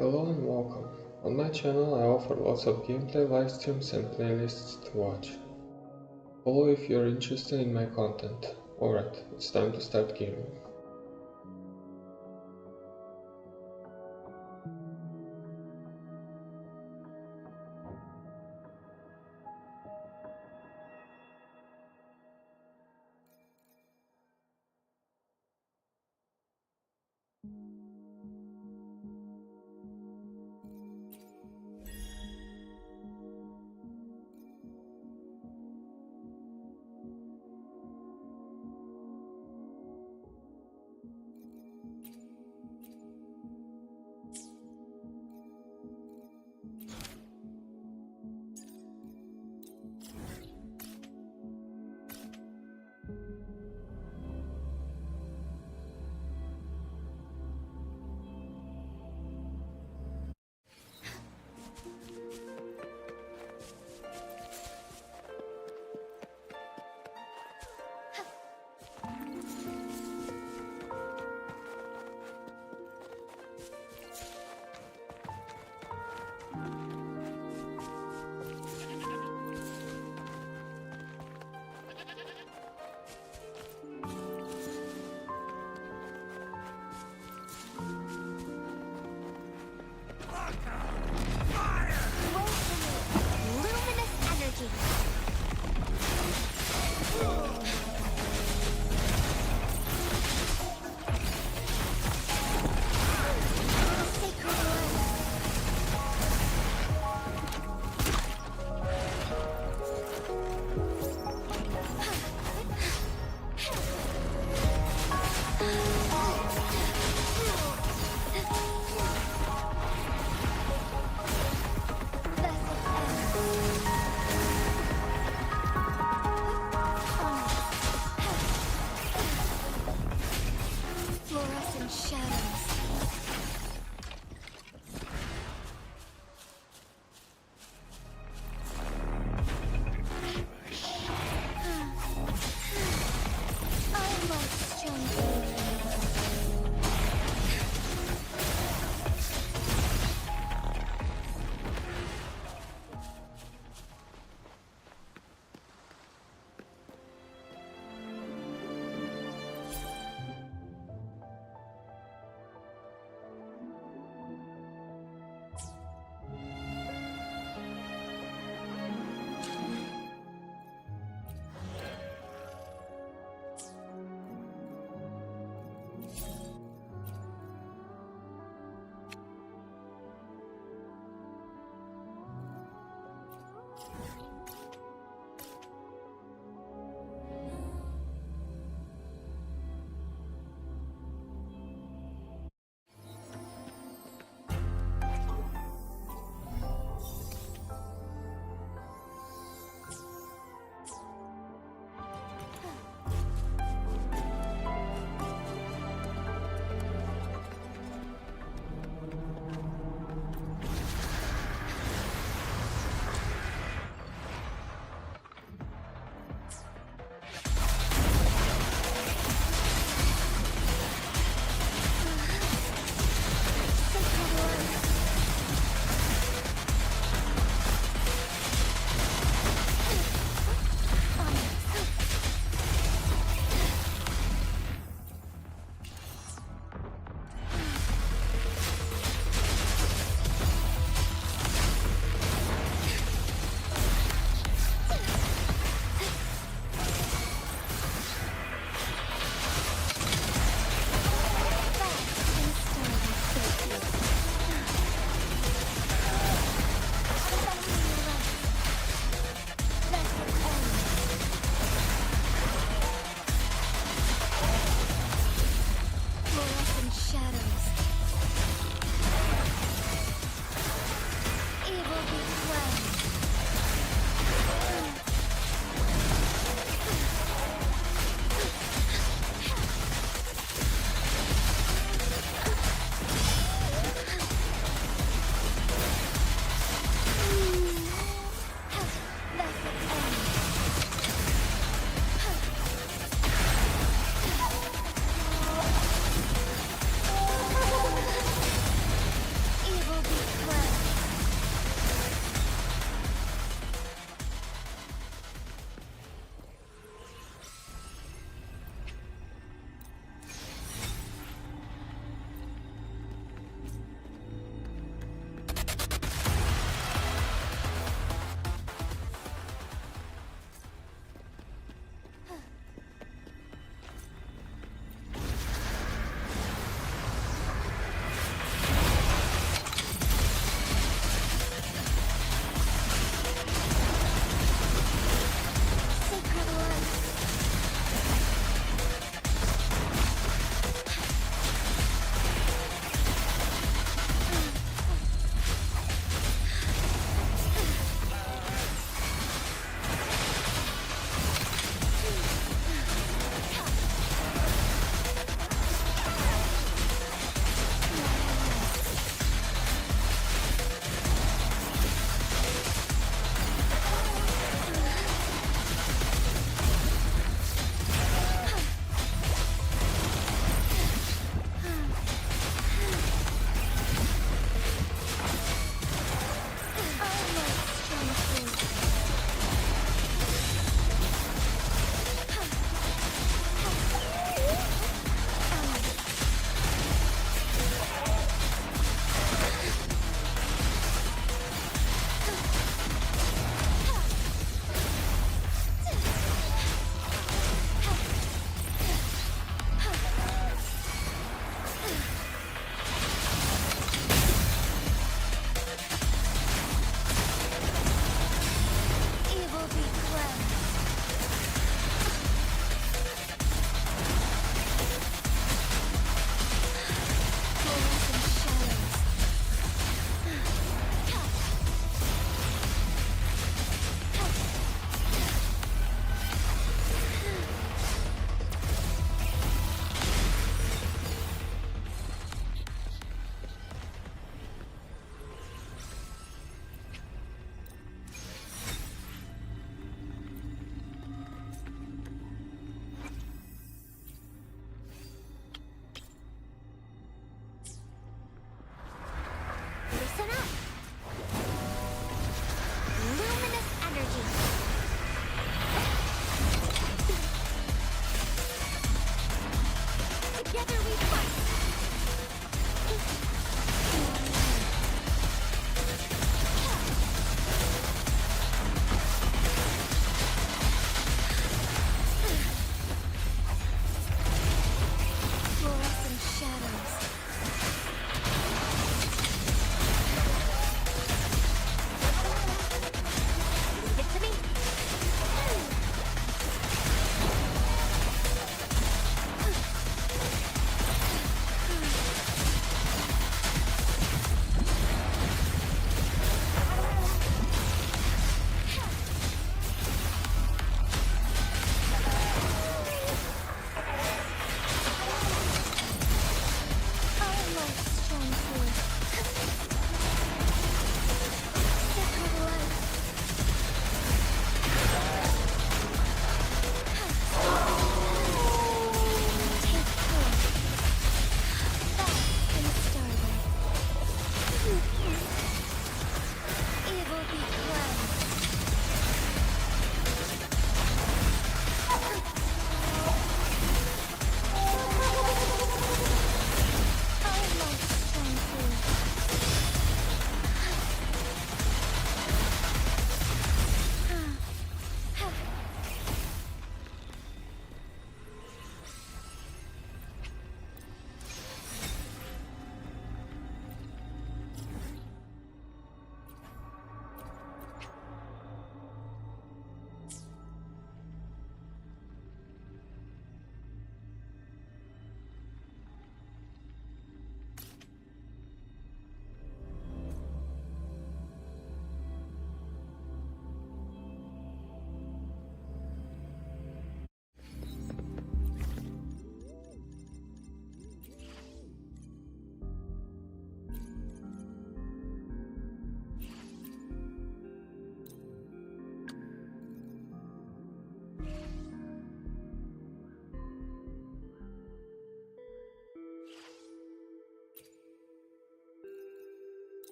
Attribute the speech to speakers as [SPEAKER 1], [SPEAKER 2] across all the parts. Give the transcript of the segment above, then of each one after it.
[SPEAKER 1] Hello and welcome. On my channel I offer lots of gameplay, live streams and playlists to watch. Follow if you're interested in my content. Alright, it's time to start gaming.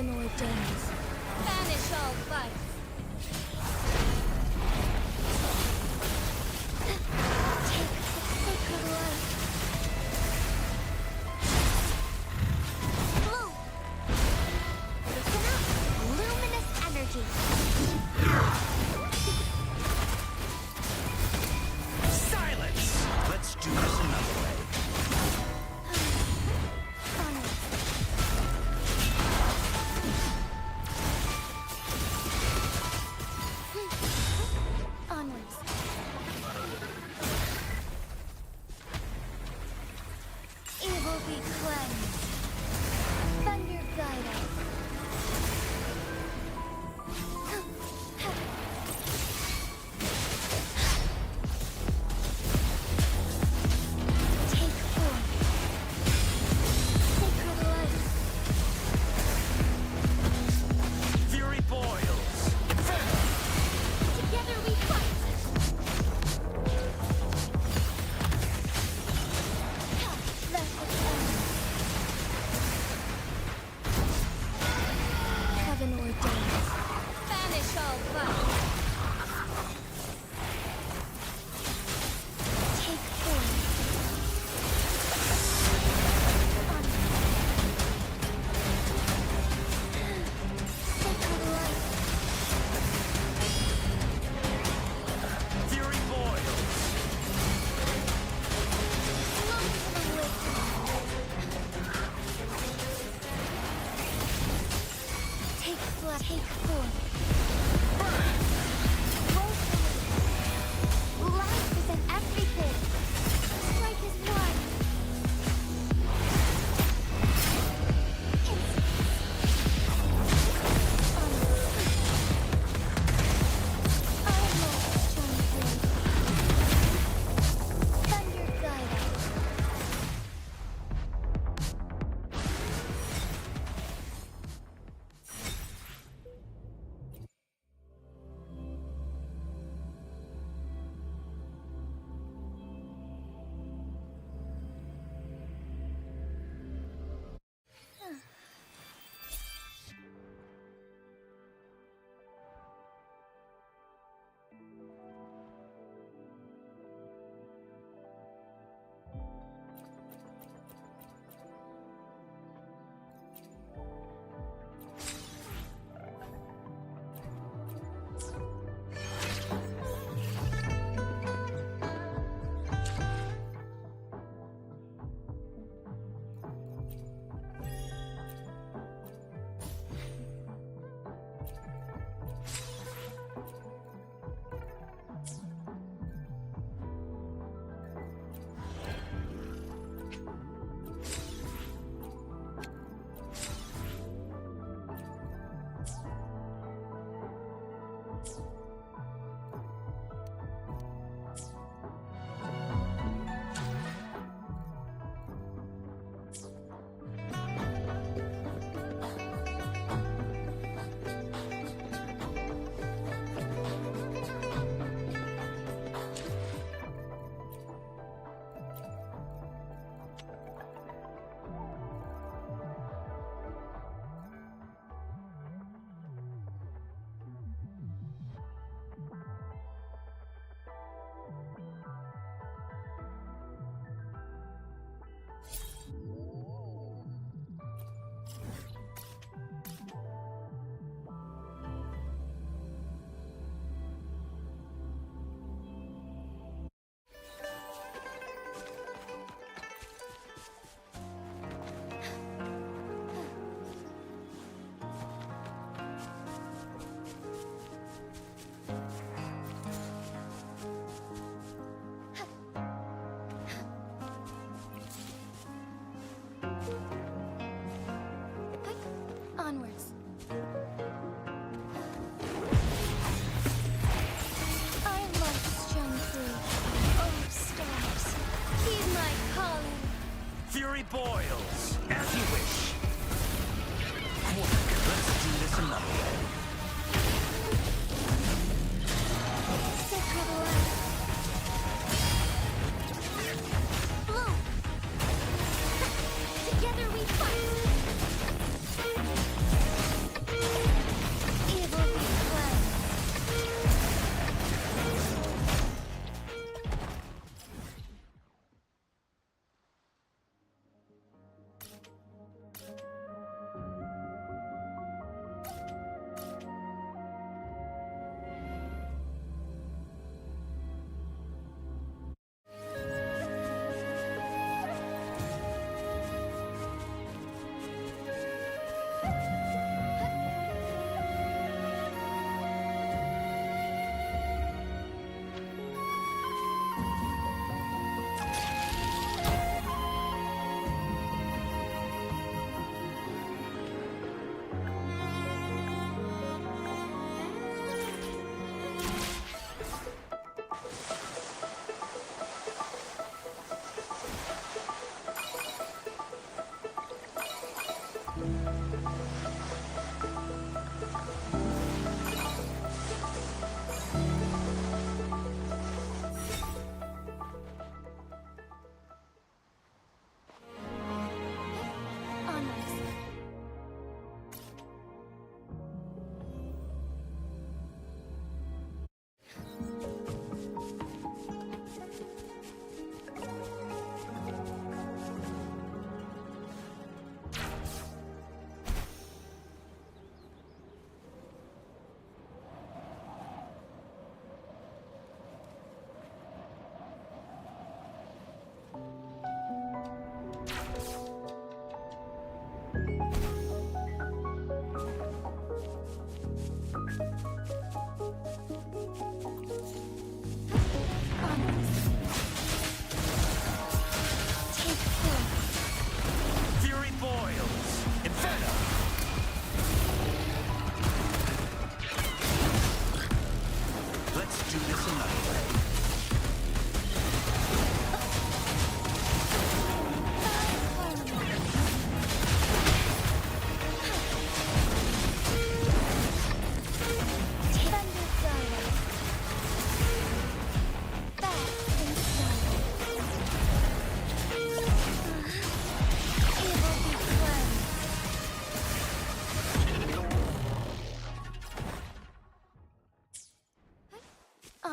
[SPEAKER 2] Heaven ordains. Banish all vice. Take the sacred light. Blue. Listen up. Luminous energy.
[SPEAKER 3] Silence! Let's do this another way.
[SPEAKER 2] Onwards. Evil be cleansed. Thunder guide us. Take form. Sacred light.
[SPEAKER 3] Fury boils!
[SPEAKER 2] Together we fight. Let it end. Heaven ordains. Banish all vice. Take form. Sacred light.
[SPEAKER 3] Fury boils!
[SPEAKER 2] Take flight, take form.
[SPEAKER 3] Burn!
[SPEAKER 2] Life is in everything. Strike is one. Thunder guide us. Onwards. Our lights shine through. Oh, stars, heed my calling.
[SPEAKER 3] Fury boils! As you wish! Quick, let's do this another way.
[SPEAKER 2] Sacred light. Blue. Together we fight.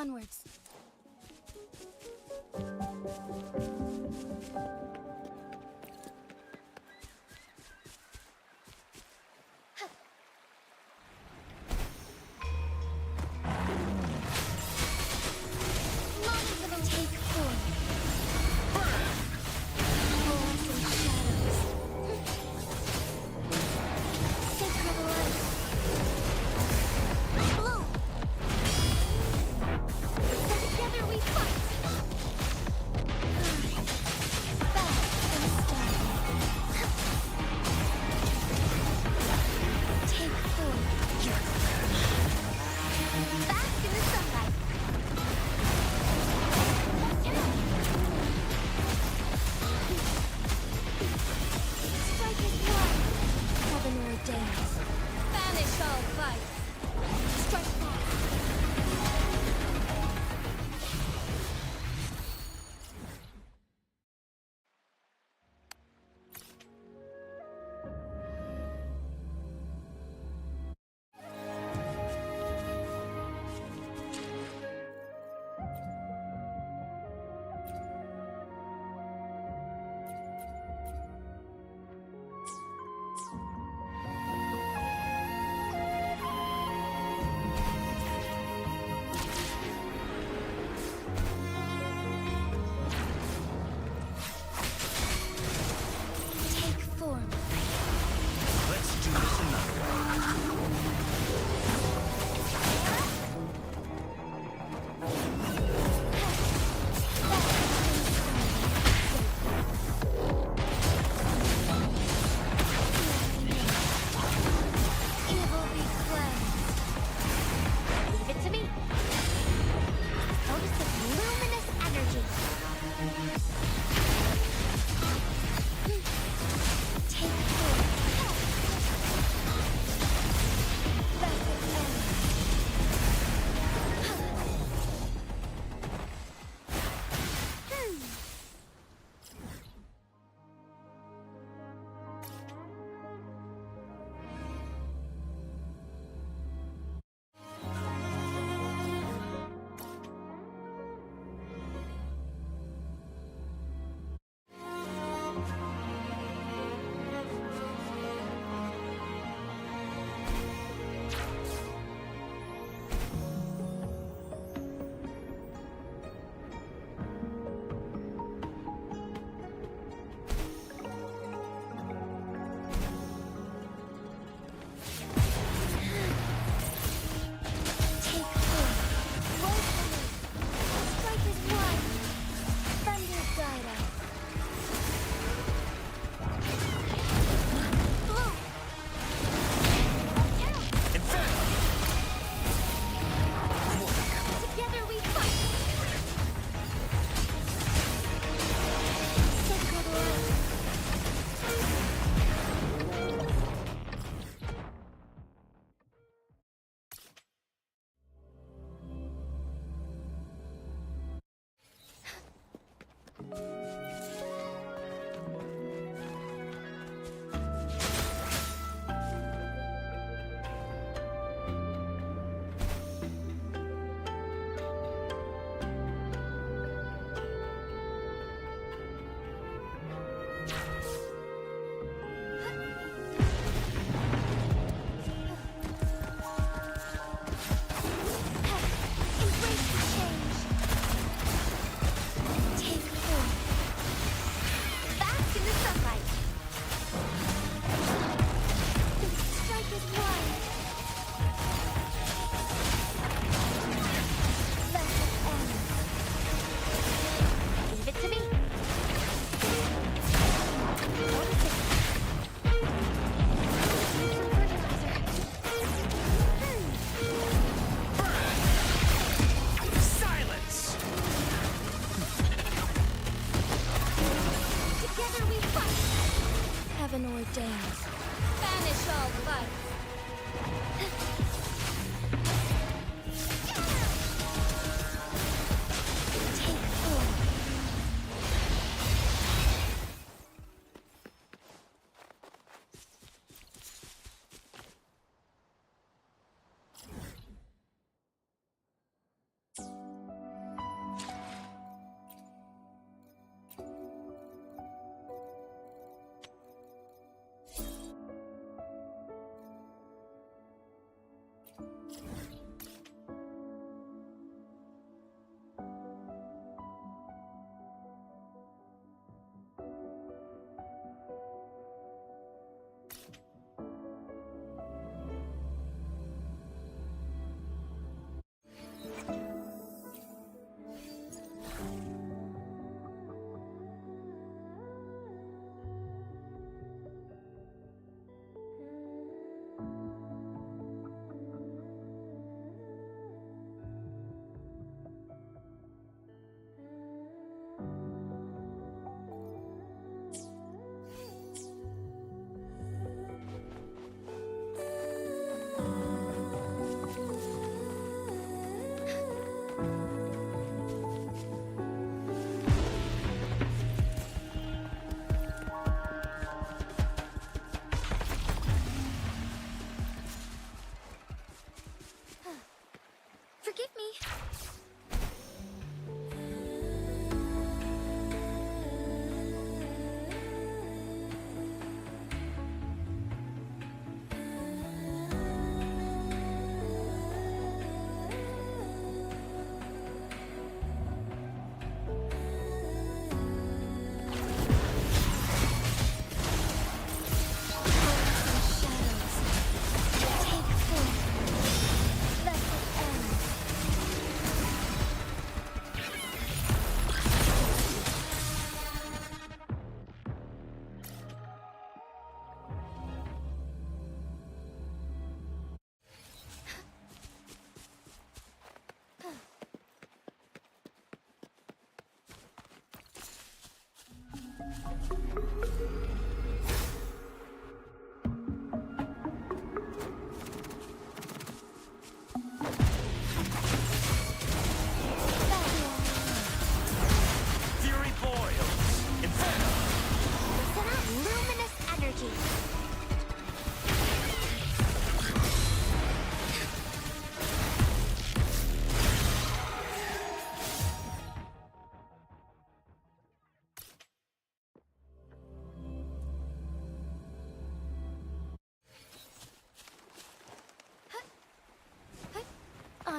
[SPEAKER 2] Onwards. Take form. Coalescing shadows. Sacred light. Bloom. Together we fight. Fast and steady. Take form. Back in the sunlight. Strike as one. Heaven ordains. Banish all fights. Strike back.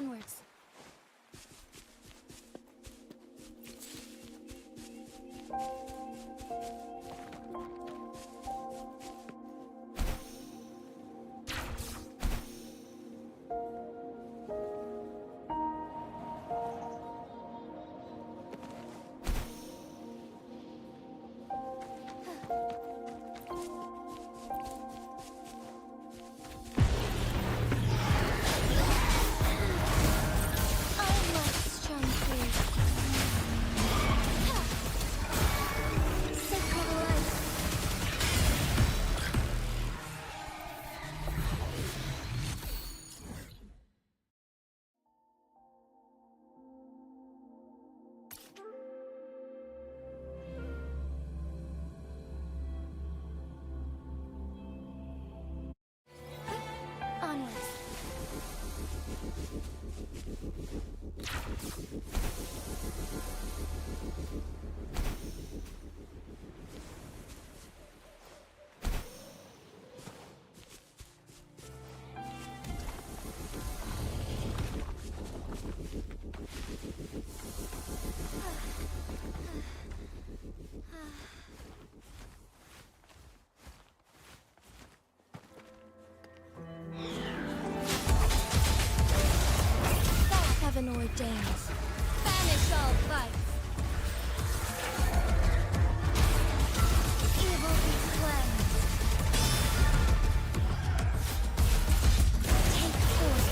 [SPEAKER 2] Onwards. Heaven ordains. Banish all vice. Evil be cleansed. Take forth.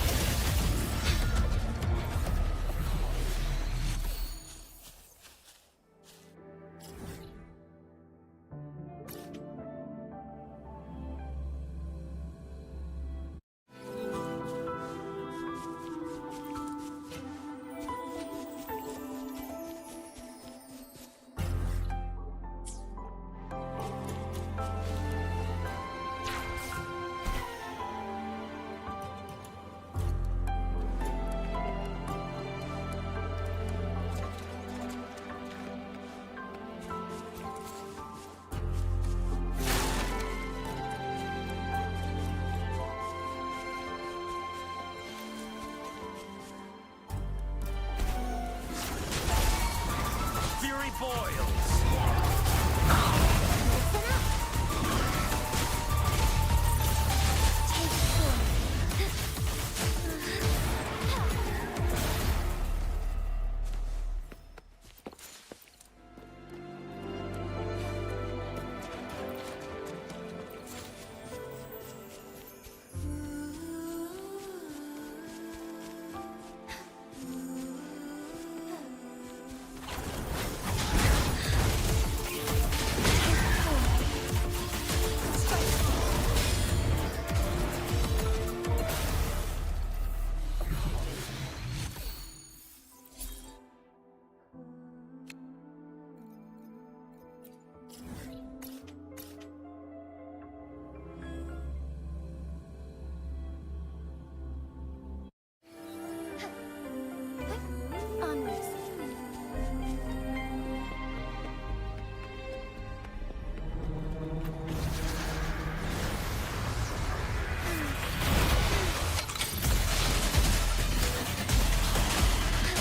[SPEAKER 3] Fury boils.
[SPEAKER 2] Listen up. Take forth. Onwards.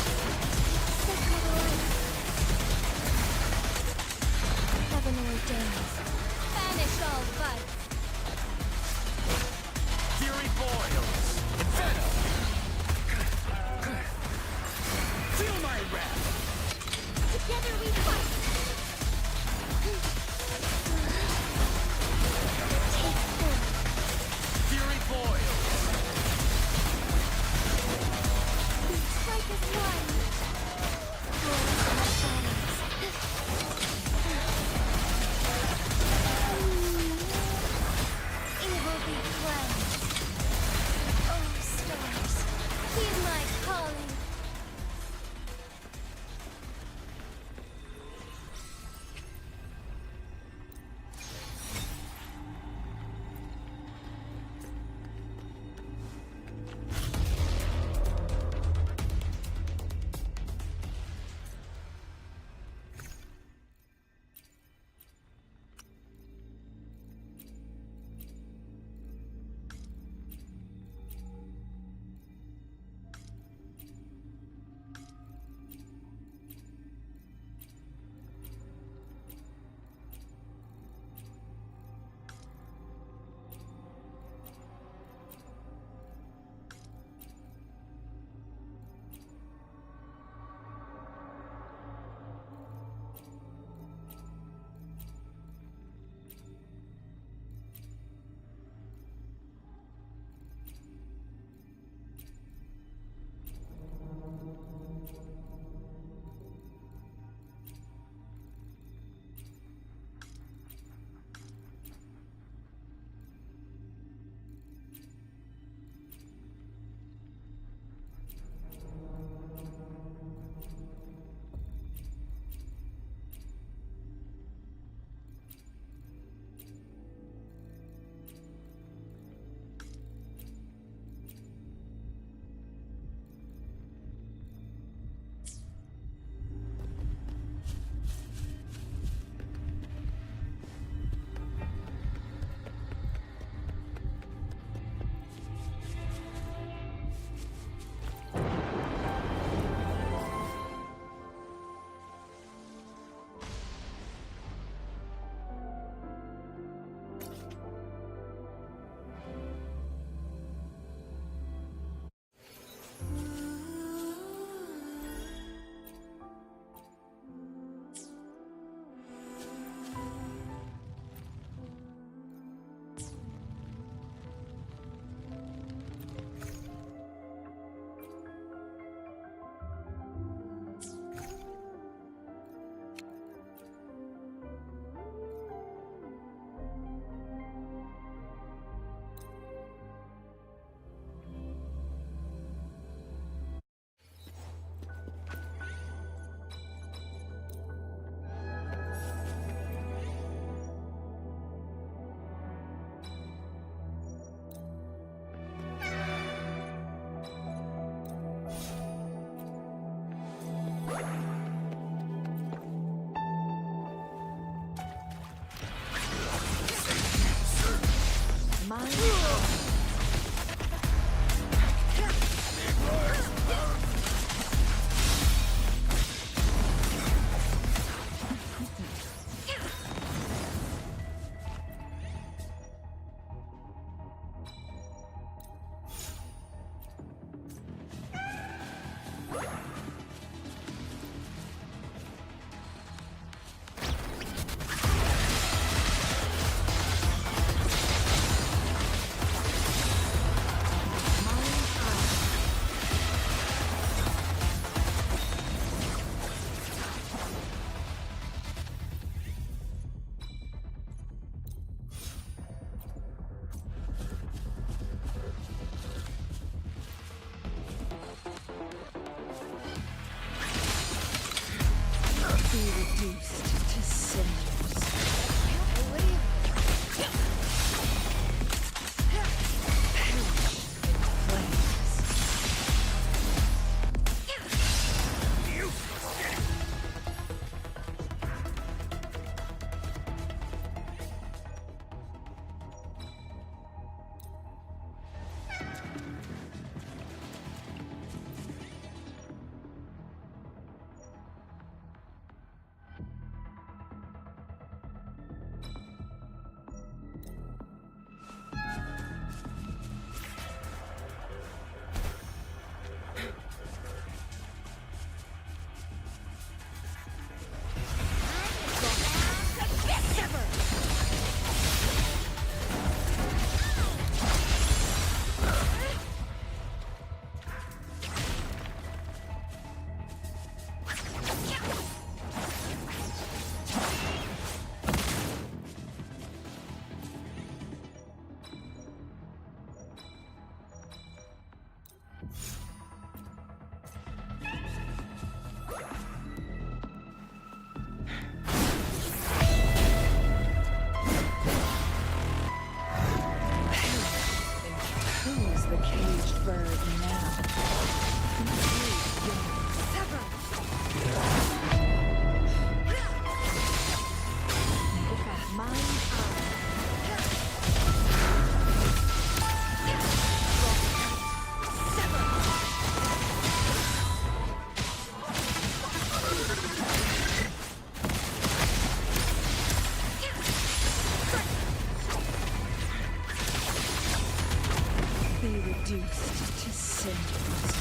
[SPEAKER 2] Sacred light. Heaven ordains. Banish all vice.
[SPEAKER 3] Fury boils. Inferno. Feel my wrath.
[SPEAKER 2] Together we fight. Take forth.
[SPEAKER 3] Fury boils.
[SPEAKER 2] We strike as one. Glory in the shadows. Evil be cleansed. Oh, stars, heed my calling.
[SPEAKER 4] the caged bird now? Sever! Make it fast. Mine be reduced to cinders.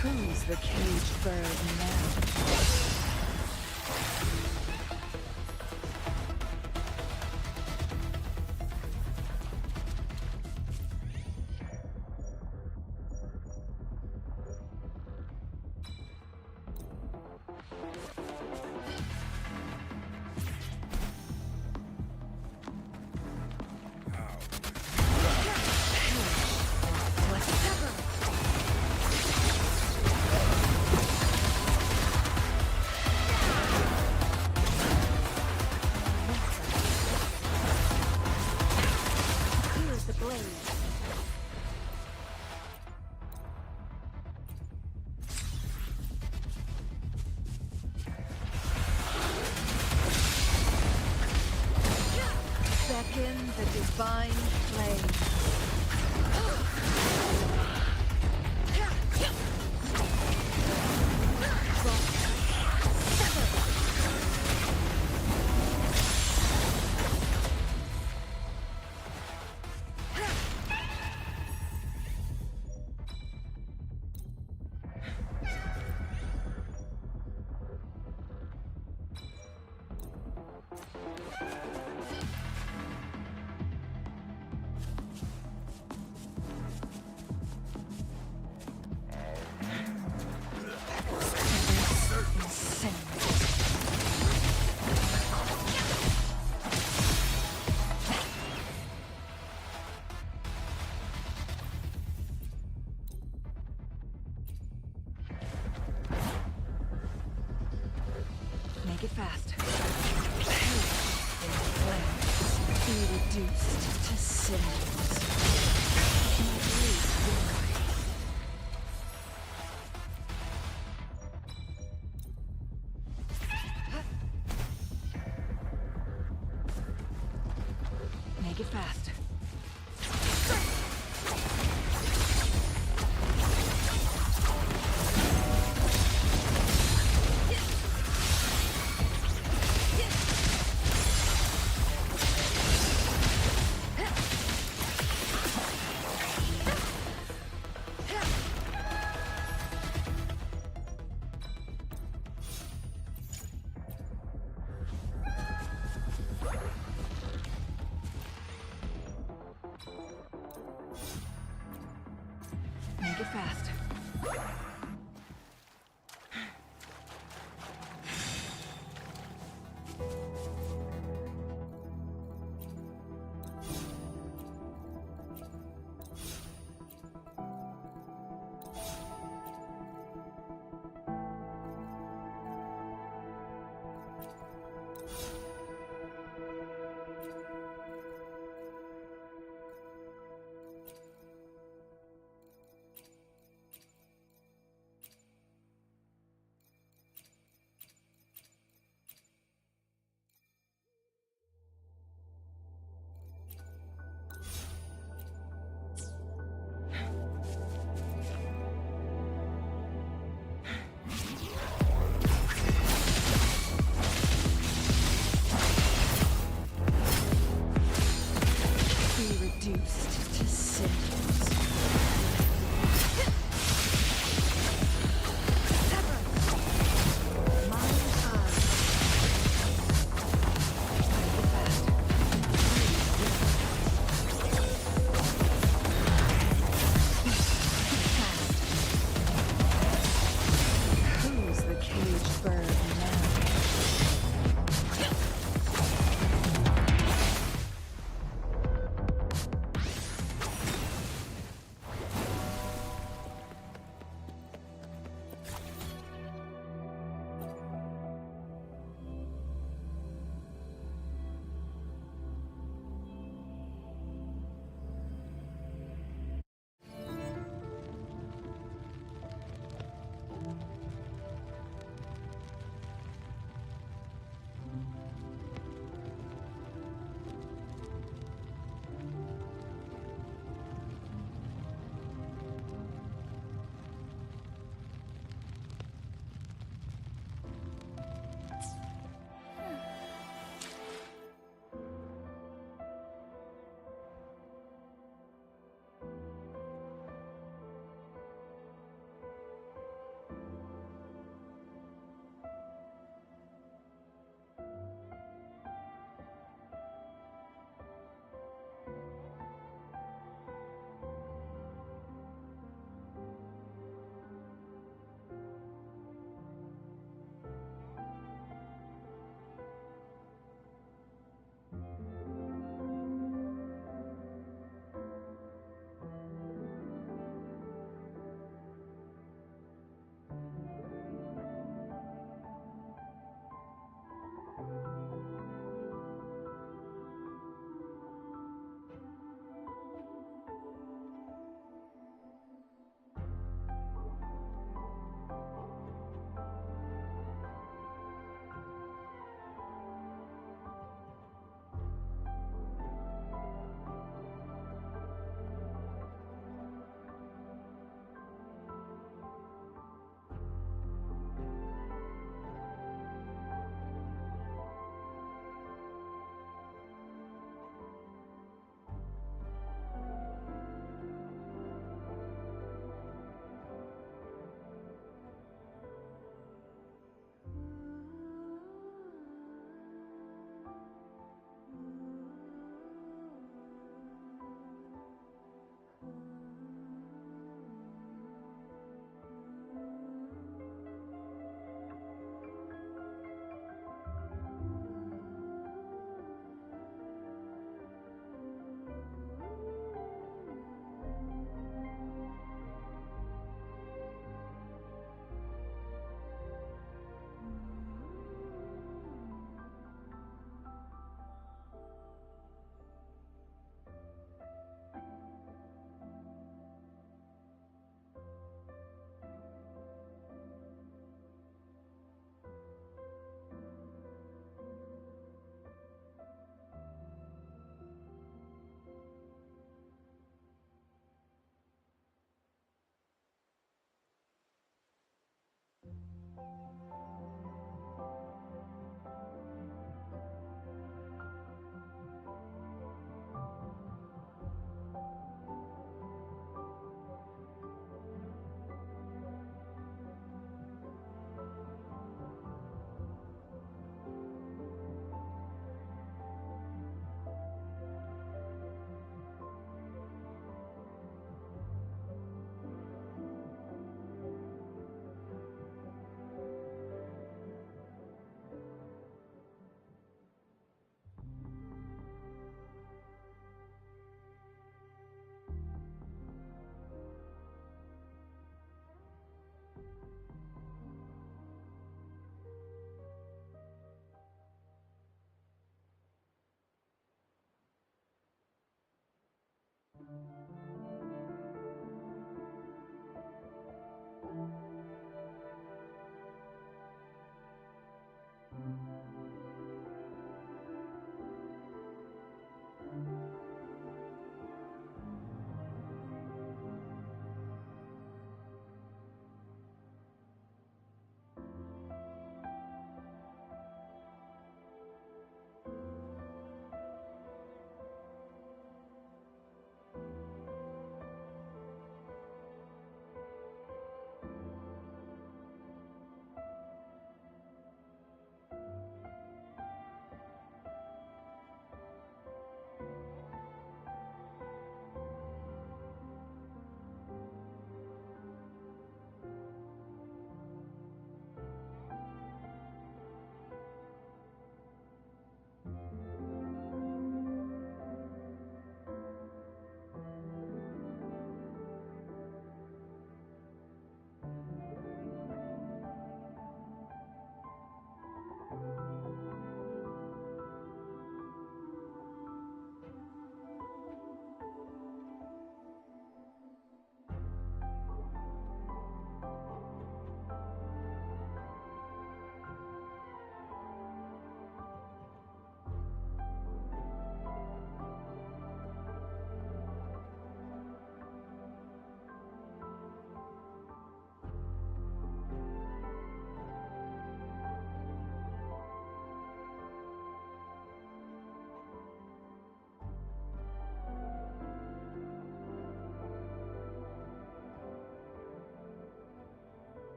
[SPEAKER 4] Who's the caged bird now?
[SPEAKER 2] Here's the blade.
[SPEAKER 4] Beckon the divine flame. Make it fast. Be reduced to cinders. Make it fast. Make it fast.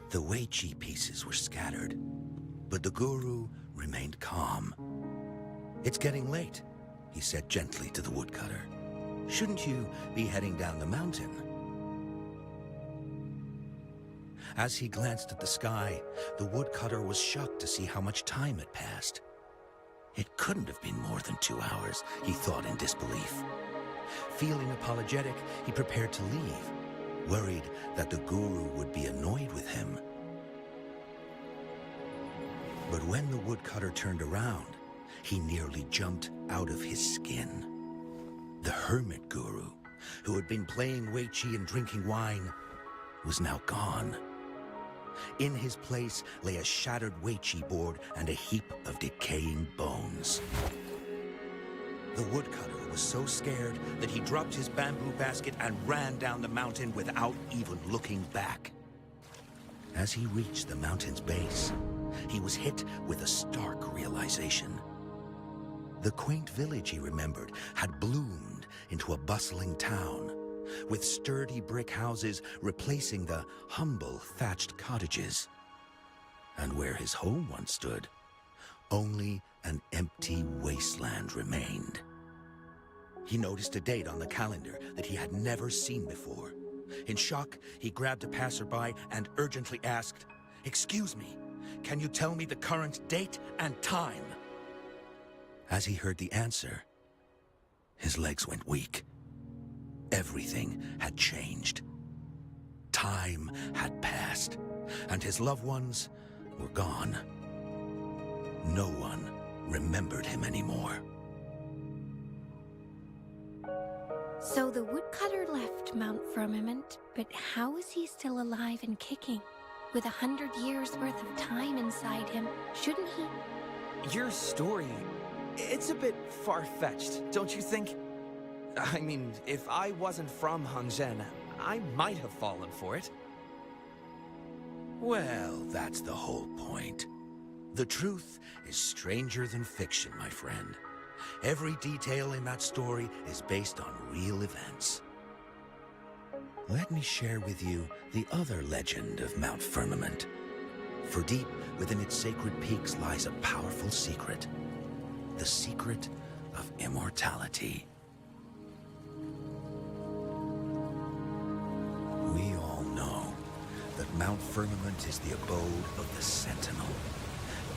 [SPEAKER 5] The Weiqi pieces were scattered, but the guru remained calm. "It's getting late," he said gently to the woodcutter. "Shouldn't you be heading down the mountain?" As he glanced at the sky, the woodcutter was shocked to see how much time had passed. It couldn't have been more than 2 hours, he thought in disbelief. Feeling apologetic, he prepared to leave, worried that the guru would be annoyed with him. But when the woodcutter turned around, he nearly jumped out of his skin. The hermit guru, who had been playing Weiqi and drinking wine, was now gone. In his place lay a shattered Weiqi board and a heap of decaying bones. The woodcutter was so scared that he dropped his bamboo basket and ran down the mountain without even looking back. As he reached the mountain's base, he was hit with a stark realization. The quaint village he remembered had bloomed into a bustling town, with sturdy brick houses replacing the humble thatched cottages. And where his home once stood, only an empty wasteland remained. He noticed a date on the calendar that he had never seen before. In shock, he grabbed a passerby and urgently asked, "Excuse me, can you tell me the current date and time?" As he heard the answer, his legs went weak. Everything had changed. Time had passed, and his loved ones were gone. No one remembered him anymore.
[SPEAKER 2] So the woodcutter left Mount Firmament, but how is he still alive and kicking? With 100 years worth of time inside him, shouldn't he?
[SPEAKER 6] Your story, it's a bit far-fetched, don't you think? I mean, if I wasn't from Hongzhen, I might have fallen for it.
[SPEAKER 5] Well, that's the whole point. The truth is stranger than fiction, my friend. Every detail in that story is based on real events. Let me share with you the other legend of Mount Firmament. For deep within its sacred peaks lies a powerful secret. The secret of immortality. We all know that Mount Firmament is the abode of the Sentinel,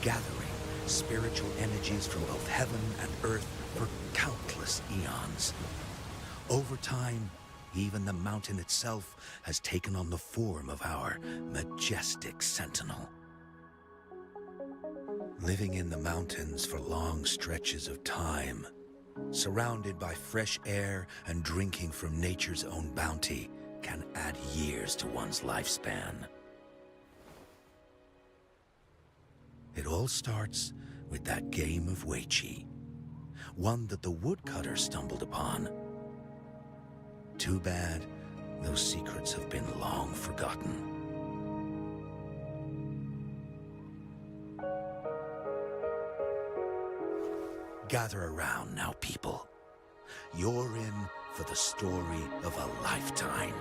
[SPEAKER 5] gathering spiritual energies from both heaven and earth for countless eons. Over time, even the mountain itself has taken on the form of our majestic sentinel. Living in the mountains for long stretches of time, surrounded by fresh air and drinking from nature's own bounty, can add years to one's lifespan. It all starts with that game of Weiqi, one that the woodcutter stumbled upon. Too bad those secrets have been long forgotten. Gather around now, people. You're in for the story of a lifetime.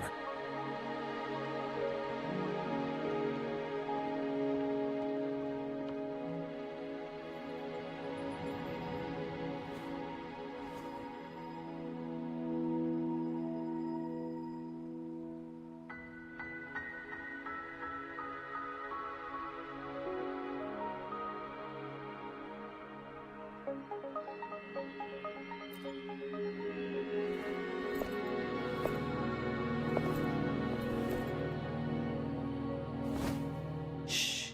[SPEAKER 5] Shh.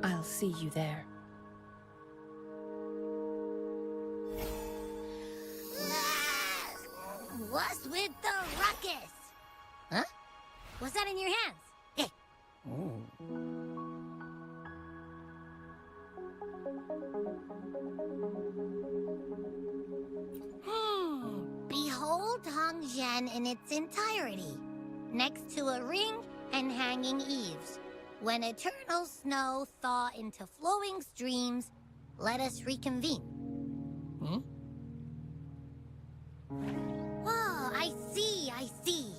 [SPEAKER 4] I'll see you there.
[SPEAKER 2] What's with the ruckus? Huh? What's that in your hands? Hey.
[SPEAKER 7] Behold Hongzhen in its entirety, next to a ring and hanging eaves. When eternal snow thaw into flowing streams, let us reconvene. Oh, I see, I see.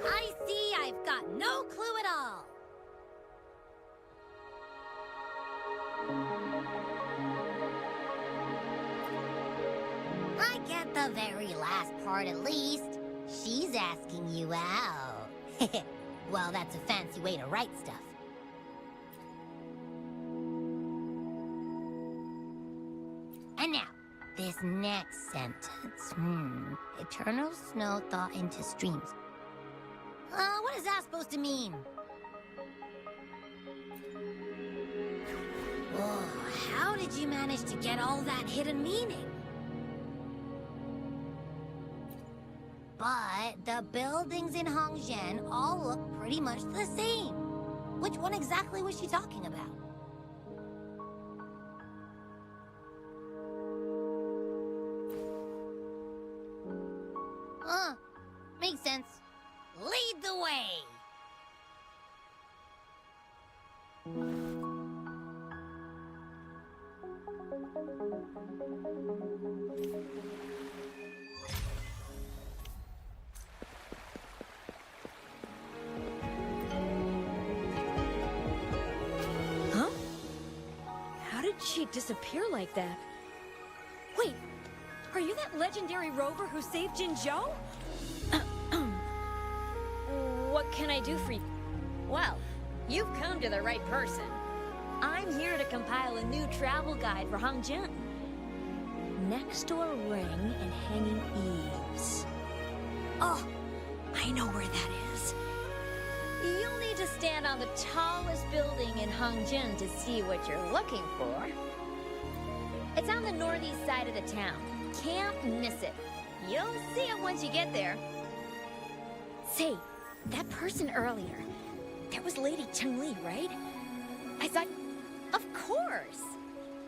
[SPEAKER 7] I see I've got no clue at all. I get the very last part at least. She's asking you out. Well, that's a fancy way to write stuff. And now, this next sentence. Eternal snow thaw into streams. What is that supposed to mean? Whoa, how did you manage to get all that hidden meaning? But the buildings in Hongzhen all look pretty much the same. Which one exactly was she talking about? Makes sense. Lead the way!
[SPEAKER 4] Huh? How did she disappear like that? Wait, are you that legendary rover who saved Jinzhou? What can I do for you? Well, you've come to the right person. I'm here to compile a new travel guide for Hongzhen. Next to a ring and hanging eaves. Oh, I know where that is. You'll need to stand on the tallest building in Hongzhen to see what you're looking for. It's on the northeast side of the town. Can't miss it. You'll see it once you get there. Say, that person earlier, that was Lady Cheng-Li, right? I thought, of course!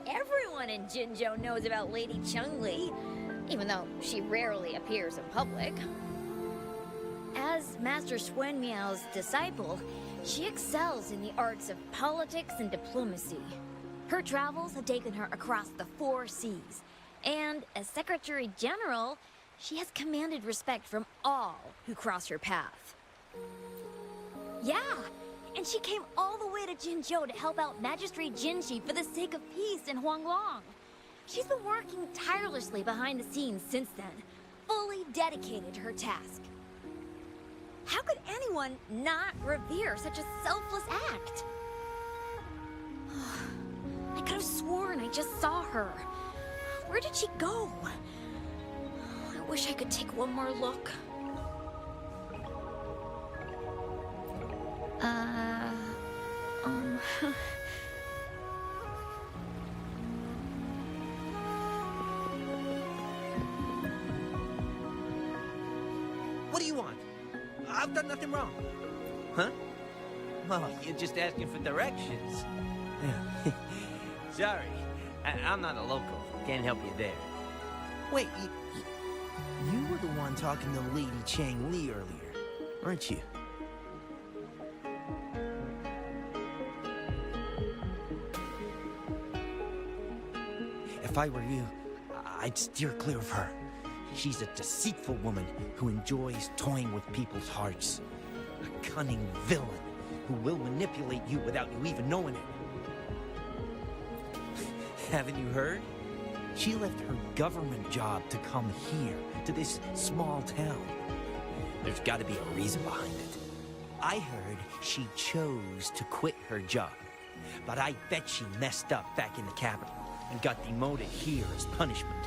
[SPEAKER 4] Everyone in Jinzhou knows about Lady Cheng-Li, even though she rarely appears in public. As Master Swen Miao's disciple, she excels in the arts of politics and diplomacy. Her travels have taken her across the 4 seas, and as Secretary General, she has commanded respect from all who cross her path. Yeah, and she came all the way to Jinzhou to help out Magistrate Jinshi for the sake of peace in Huanglong. She's been working tirelessly behind the scenes since then, fully dedicated to her task. How could anyone not revere such a selfless act? I could have sworn I just saw her. Where did she go? I wish I could take one more look.
[SPEAKER 6] What do you want? I've done nothing wrong. Huh? Oh, you're just asking for directions. Sorry, I'm not a local. Can't help you there. Wait, you were the one talking to Lady Cheng-Li earlier, weren't you? If I were you, I'd steer clear of her. She's a deceitful woman who enjoys toying with people's hearts. A cunning villain who will manipulate you without you even knowing it. Haven't you heard? She left her government job to come here, to this small town. There's gotta be a reason behind it. I heard she chose to quit her job, but I bet she messed up back in the capital and got demoted here as punishment.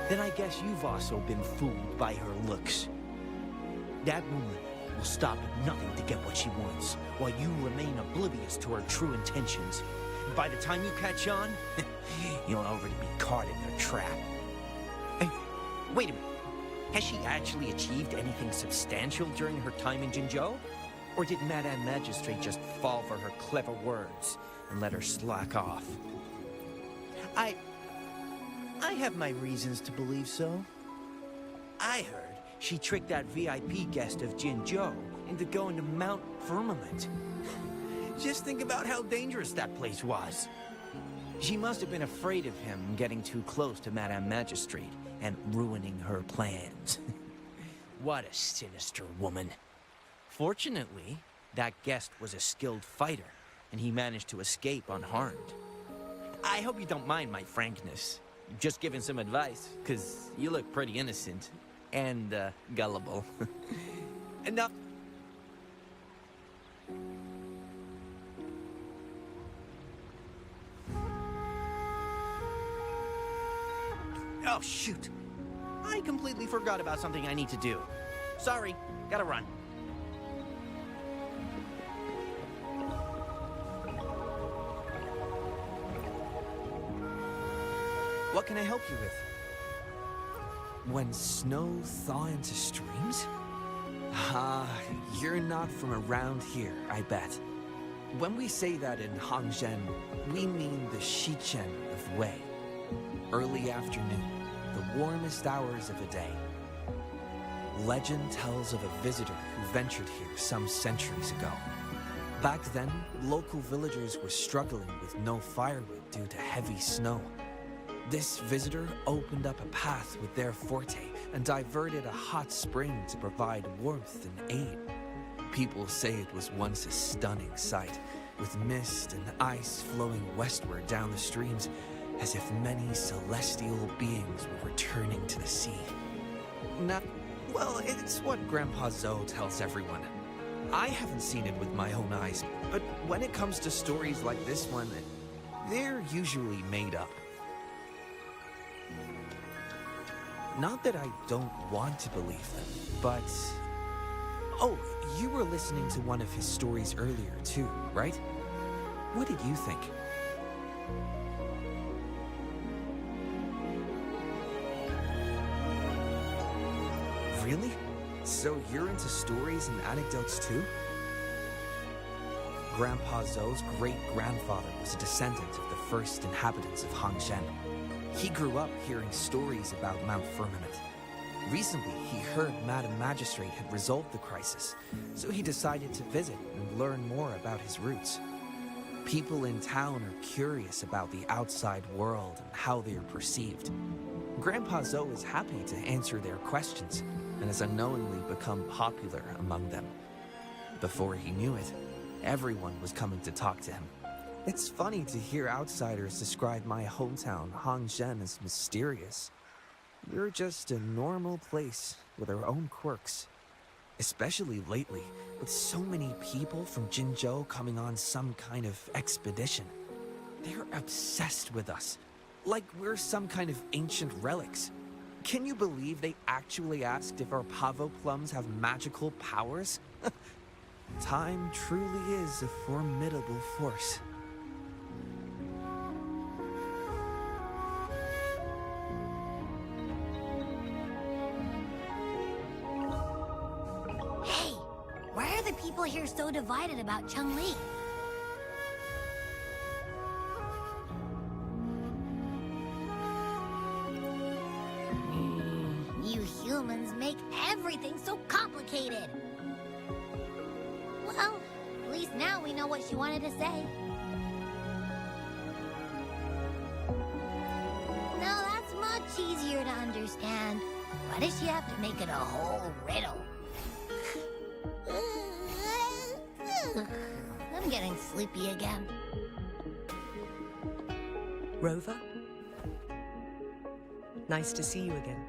[SPEAKER 6] Then I guess you've also been fooled by her looks. That woman will stop at nothing to get what she wants, while you remain oblivious to her true intentions. By the time you catch on, you'll already be caught in their trap. Hey, wait a minute. Has she actually achieved anything substantial during her time in Jinzhou? Or did Madame Magistrate just fall for her clever words and let her slack off? I have my reasons to believe so. I heard she tricked that VIP guest of Jinzhou into going to Mount Firmament. Just think about how dangerous that place was. She must have been afraid of him getting too close to Madame Magistrate and ruining her plans. What a sinister woman. Fortunately, that guest was a skilled fighter, and he managed to escape unharmed. I hope you don't mind my frankness. Just giving some advice, because you look pretty innocent and gullible. Enough. Oh, shoot. I completely forgot about something I need to do. Sorry, gotta run. What can I help you with? When snow thaw into streams? You're not from around here, I bet. When we say that in Hangzhen, we mean the Shichen of Wei. Early afternoon, the warmest hours of the day. Legend tells of a visitor who ventured here some centuries ago. Back then, local villagers were struggling with no firewood due to heavy snow. This visitor opened up a path with their forte and diverted a hot spring to provide warmth and aid. People say it was once a stunning sight, with mist and ice flowing westward down the streams, as if many celestial beings were returning to the sea. Well, it's what Grandpa Zoe tells everyone. I haven't seen it with my own eyes, but when it comes to stories like this one, they're usually made up. Not that I don't want to believe them, but... Oh, you were listening to one of his stories earlier too, right? What did you think? Really? So you're into stories and anecdotes too? Grandpa Zoe's great-grandfather was a descendant of the first inhabitants of Hangzhen. He grew up hearing stories about Mount Firmament. Recently, he heard Madame Magistrate had resolved the crisis, so he decided to visit and learn more about his roots. People in town are curious about the outside world and how they are perceived. Grandpa Zoe is happy to answer their questions and has unknowingly become popular among them. Before he knew it, everyone was coming to talk to him. It's funny to hear outsiders describe my hometown, Hangzhen, as mysterious. We're just a normal place with our own quirks. Especially lately, with so many people from Jinzhou coming on some kind of expedition. They're obsessed with us, like we're some kind of ancient relics. Can you believe they actually asked if our pavo plums have magical powers? Time truly is a formidable force.
[SPEAKER 7] Hey, why are the people here so divided about Cheng-Li? You humans make everything so complicated. Well, at least now we know what she wanted to say. Now that's much easier to understand. Why does she have to make it a whole riddle? I'm getting sleepy again.
[SPEAKER 8] Rover? Nice to see you again.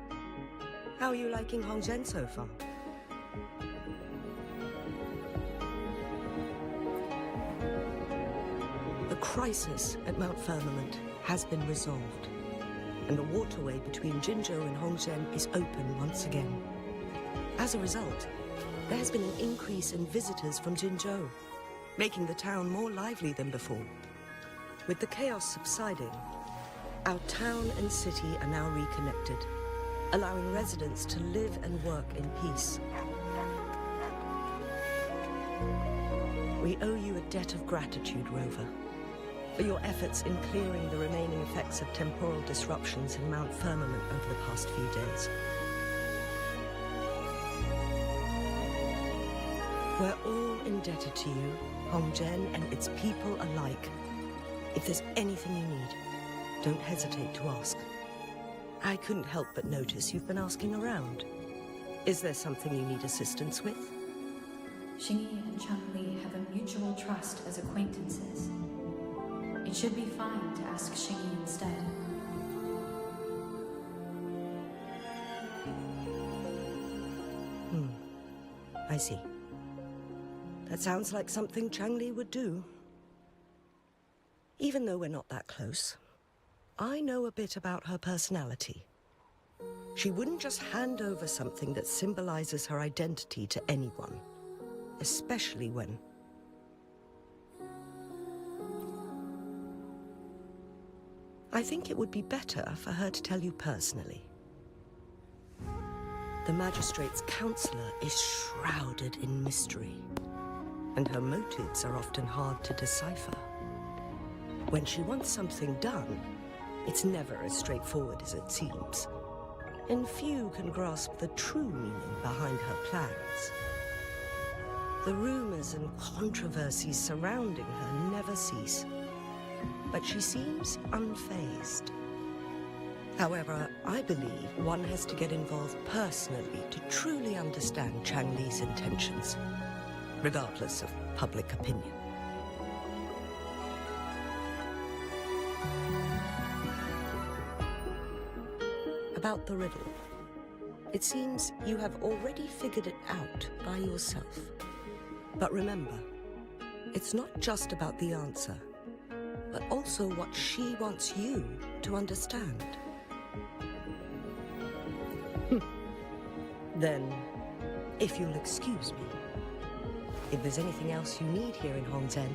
[SPEAKER 8] How are you liking Hangzhen so far? The crisis at Mount Firmament has been resolved, and the waterway between Jinzhou and Hangzhen is open once again. As a result, there has been an increase in visitors from Jinzhou, making the town more lively than before. With the chaos subsiding, our town and city are now reconnected, allowing residents to live and work in peace. We owe you a debt of gratitude, Rover, for your efforts in clearing the remaining effects of temporal disruptions in Mount Firmament over the past few days. We're all indebted to you, Hongzhen and its people alike. If there's anything you need, don't hesitate to ask. I couldn't help but notice you've been asking around. Is there something you need assistance with?
[SPEAKER 9] Xingyi and Chun-Li have a mutual trust as acquaintances. It should be fine to ask Xingyi instead.
[SPEAKER 8] I see. That sounds like something Chang-Li would do. Even though we're not that close, I know a bit about her personality. She wouldn't just hand over something that symbolizes her identity to anyone, especially when... I think it would be better for her to tell you personally. The Magistrate's counselor is shrouded in mystery, and her motives are often hard to decipher. When she wants something done, it's never as straightforward as it seems, and few can grasp the true meaning behind her plans. The rumors and controversies surrounding her never cease, but she seems unfazed. However, I believe one has to get involved personally to truly understand Chang-Li's intentions, regardless of public opinion. About the riddle. It seems you have already figured it out by yourself. But remember, it's not just about the answer, but also what she wants you to understand. Then, if you'll excuse me, if there's anything else you need here in Hongzhen,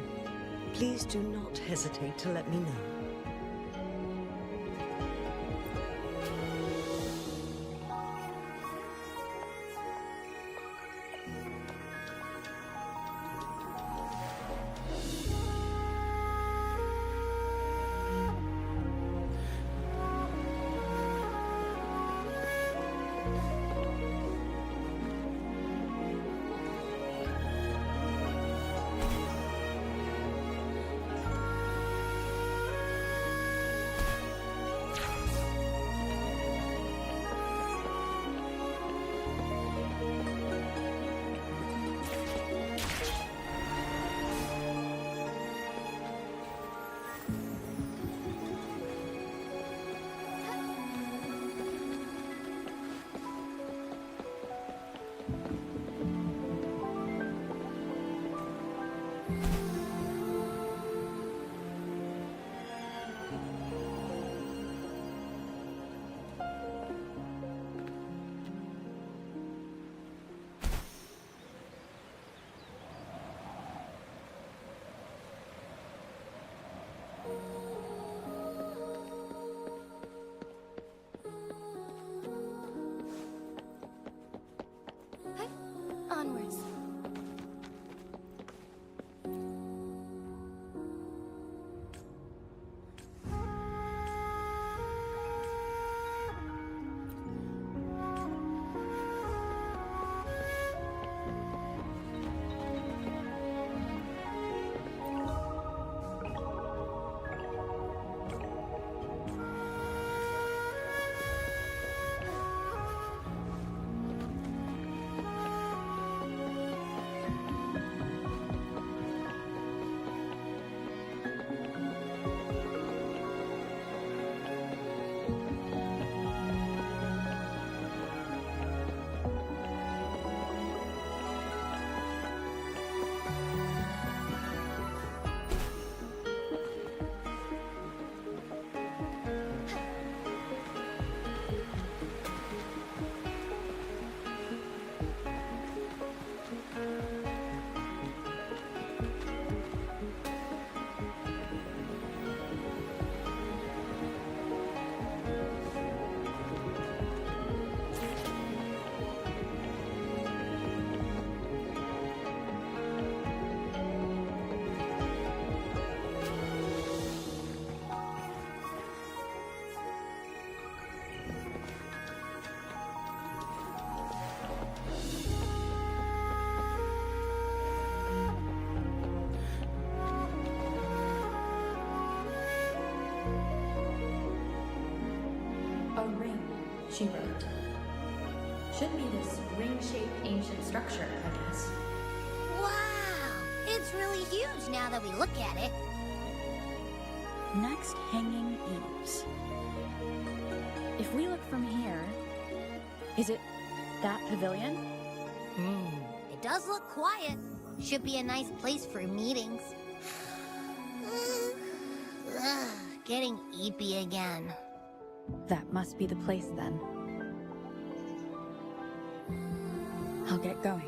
[SPEAKER 8] please do not hesitate to let me know.
[SPEAKER 2] Onwards.
[SPEAKER 9] A ring, she wrote. Should be this ring-shaped ancient structure, I guess.
[SPEAKER 7] Wow! It's really huge now that we look at it.
[SPEAKER 4] Next, hanging eaves. If we look from here, is it that pavilion?
[SPEAKER 7] It does look quiet. Should be a nice place for meetings. Getting eepy again.
[SPEAKER 4] That must be the place then. I'll get going.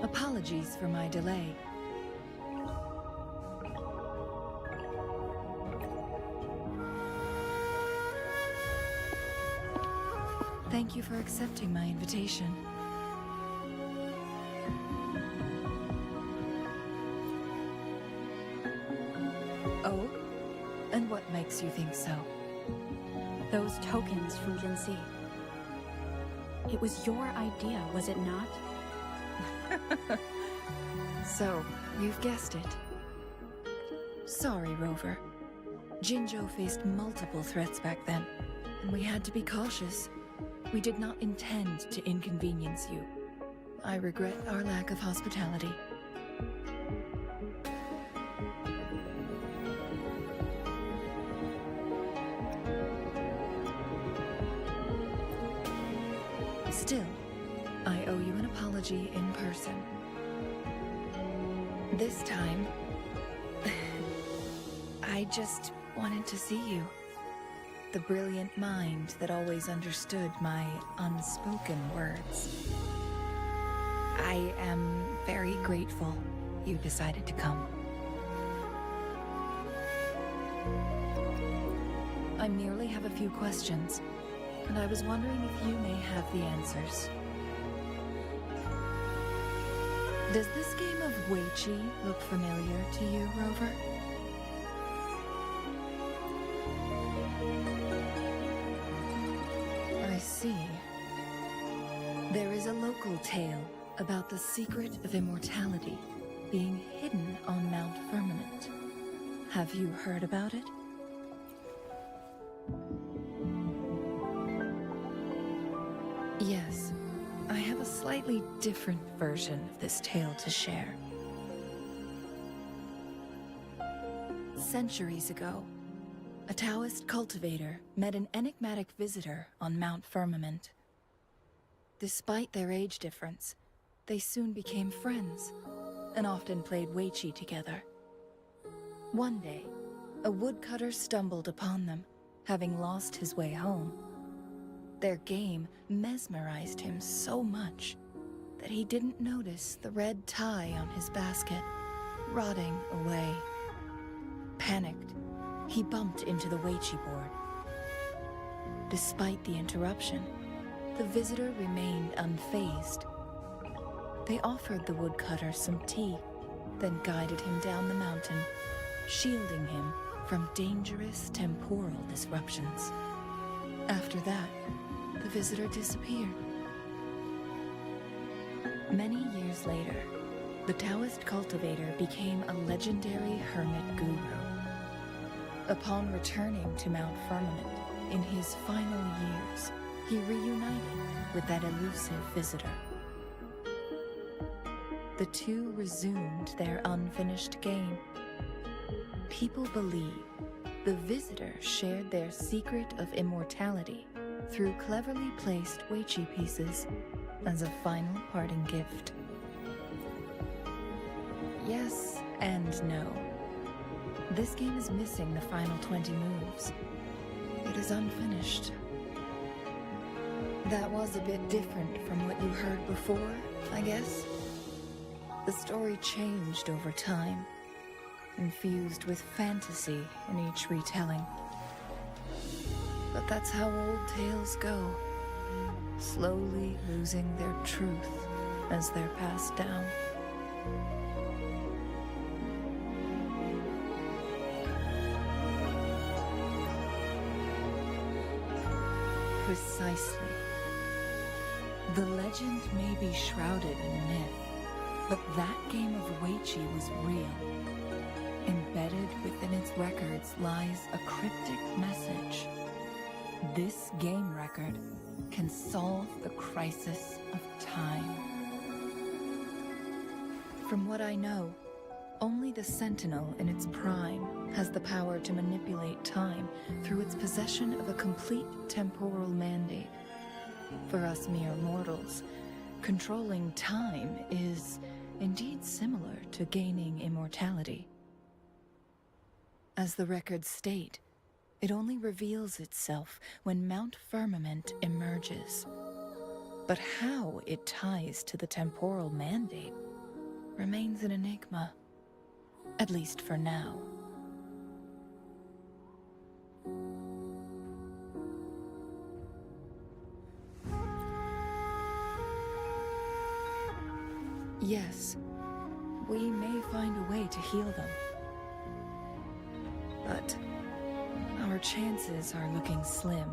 [SPEAKER 10] Apologies for my delay. Thank you for accepting my invitation. Oh? And what makes you think so?
[SPEAKER 4] Those tokens from Jinxi. It was your idea, was it not?
[SPEAKER 10] So, you've guessed it. Sorry, Rover. Jinzhou faced multiple threats back then, and we had to be cautious. We did not intend to inconvenience you. I regret our lack of hospitality. Still, I owe you an apology in person. This time, I just wanted to see you. The brilliant mind that always understood my unspoken words. I am very grateful you decided to come. I merely have a few questions, and I was wondering if you may have the answers. Does this game of Weiqi look familiar to you, Rover? I see. There is a local tale about the secret of immortality being hidden on Mount Firmament. Have you heard about it? Yes, I have a slightly different version of this tale to share. Centuries ago, a Taoist cultivator met an enigmatic visitor on Mount Firmament. Despite their age difference, they soon became friends and often played Weiqi together. One day, a woodcutter stumbled upon them, having lost his way home. Their game mesmerized him so much that he didn't notice the red tie on his basket, rotting away. Panicked, he bumped into the Weiqi board. Despite the interruption, the visitor remained unfazed. They offered the woodcutter some tea, then guided him down the mountain, shielding him from dangerous temporal disruptions. After that, the visitor disappeared. Many years later, the Taoist cultivator became a legendary hermit guru. Upon returning to Mount Firmament in his final years, he reunited with that elusive visitor. The two resumed their unfinished game. People believe the visitor shared their secret of immortality through cleverly placed Weiqi pieces as a final parting gift. Yes and no. This game is missing the final 20 moves. It is unfinished. That was a bit different from what you heard before, I guess. The story changed over time, infused with fantasy in each retelling. But that's how old tales go, slowly losing their truth as they're passed down. Precisely. The legend may be shrouded in myth, but that game of Weiqi was real. Embedded within its records lies a cryptic message. This game record can solve the crisis of time. From what I know, only the Sentinel in its prime has the power to manipulate time through its possession of a complete temporal mandate. For us mere mortals, controlling time is indeed similar to gaining immortality. As the records state, it only reveals itself when Mount Firmament emerges. But how it ties to the temporal mandate remains an enigma, at least for now. Yes, we may find a way to heal them. But our chances are looking slim.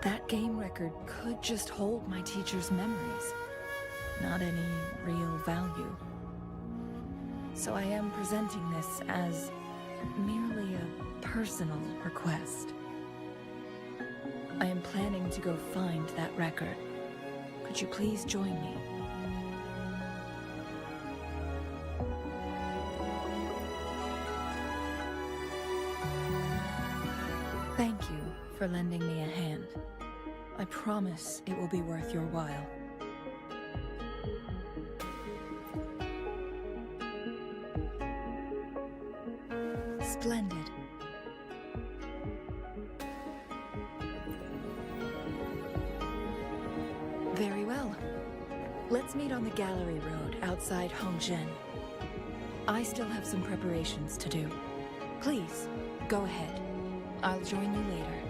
[SPEAKER 10] That game record could just hold my teacher's memories, not any real value. So I am presenting this as merely a personal request. I am planning to go find that record. Could you please join me? Thank you for lending me a hand. I promise it will be worth your while. Splendid. Very well. Let's meet on the Gallery Road outside Hongzhen. I still have some preparations to do. Please, go ahead. I'll join you later.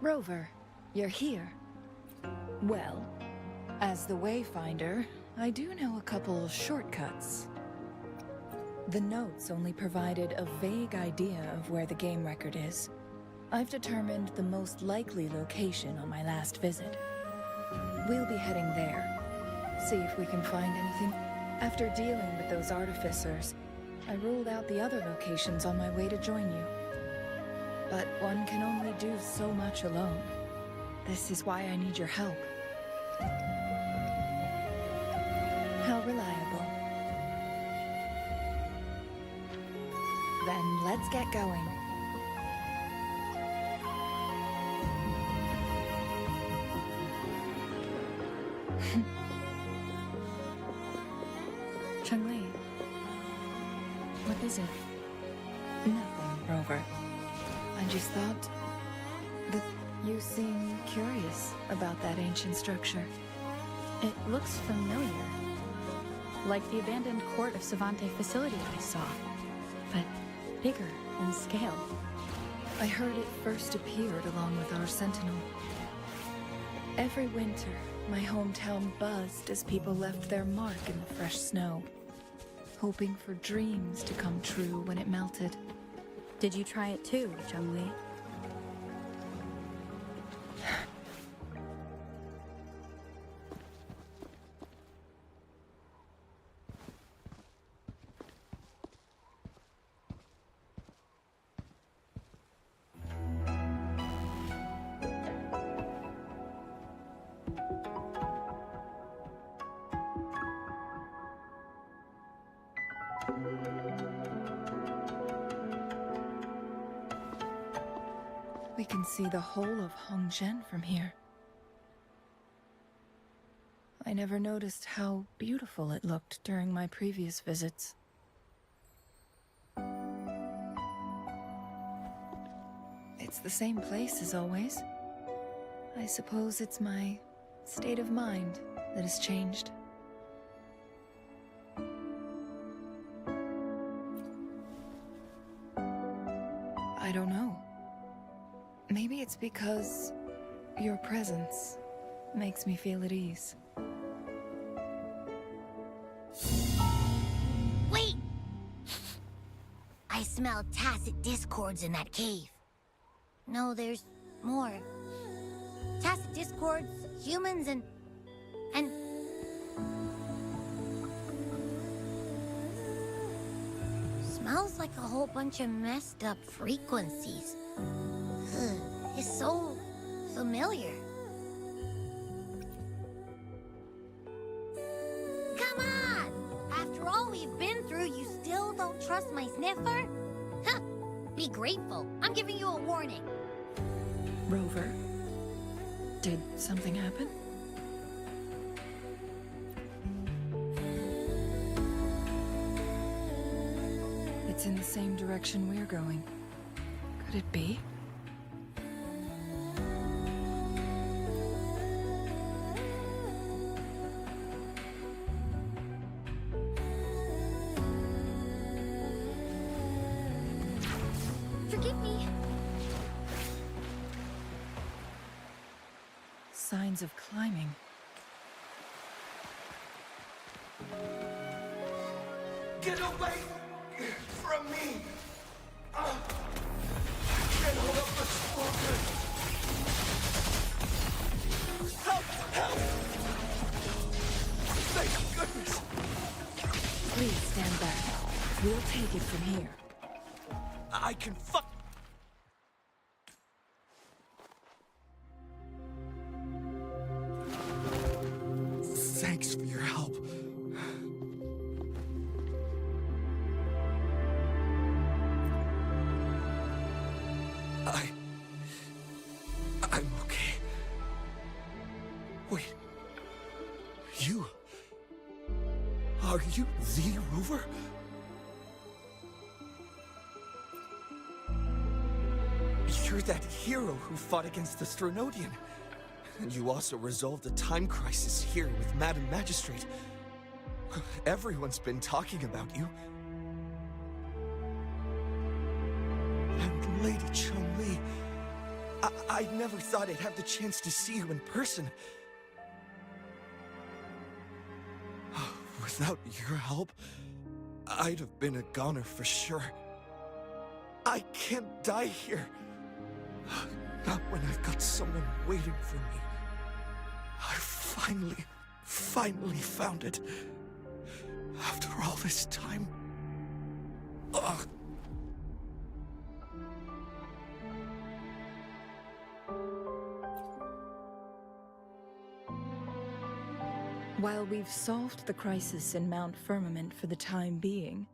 [SPEAKER 10] Rover, you're here. Well, as the Wayfinder, I do know a couple shortcuts. The notes only provided a vague idea of where the game record is. I've determined the most likely location on my last visit. We'll be heading there. See if we can find anything. After dealing with those artificers, I ruled out the other locations on my way to join you. But one can only do so much alone. This is why I need your help. How reliable. Then let's get going.
[SPEAKER 9] Chun-Li, what is it?
[SPEAKER 10] Nothing, Rover. I just thought that you seem curious about that ancient structure.
[SPEAKER 9] It looks familiar. Like the abandoned court of Savante facility I saw, but bigger in scale.
[SPEAKER 10] I heard it first appeared along with our sentinel. Every winter, my hometown buzzed as people left their mark in the fresh snow, hoping for dreams to come true when it melted.
[SPEAKER 9] Did you try it too, Chun-Li?
[SPEAKER 10] We can see the whole of Hongzhen from here. I never noticed how beautiful it looked during my previous visits. It's the same place as always. I suppose it's my state of mind that has changed. I don't know. Maybe it's because your presence makes me feel at ease.
[SPEAKER 7] Wait! I smell tacit discords in that cave. No, there's more. Tacit discords, humans, and... Smells like a whole bunch of messed up frequencies. Ugh, it's so familiar. Come on! After all we've been through, you still don't trust my sniffer? Huh! Be grateful. I'm giving you a warning.
[SPEAKER 10] Rover, did something happen? It's in the same direction we're going. Could it be?
[SPEAKER 2] Forgive me.
[SPEAKER 10] Signs of climbing.
[SPEAKER 3] Get away! from me! I can't hold up much longer! Help! Help! Thank goodness!
[SPEAKER 10] Please stand back. We'll take it from here.
[SPEAKER 6] I can fuck.
[SPEAKER 3] Thanks for your help. I'm okay. Wait. Are you the Rover? You're that hero who fought against the Stronodian. And you also resolved a time crisis here with Madam Magistrate. Everyone's been talking about you. And Lady Chun-Li. I never thought I'd have the chance to see you in person. Without your help, I'd have been a goner for sure. I can't die here. Not when I've got someone waiting for me. I finally found it. After all this time. Ugh.
[SPEAKER 10] While we've solved the crisis in Mount Firmament for the time being,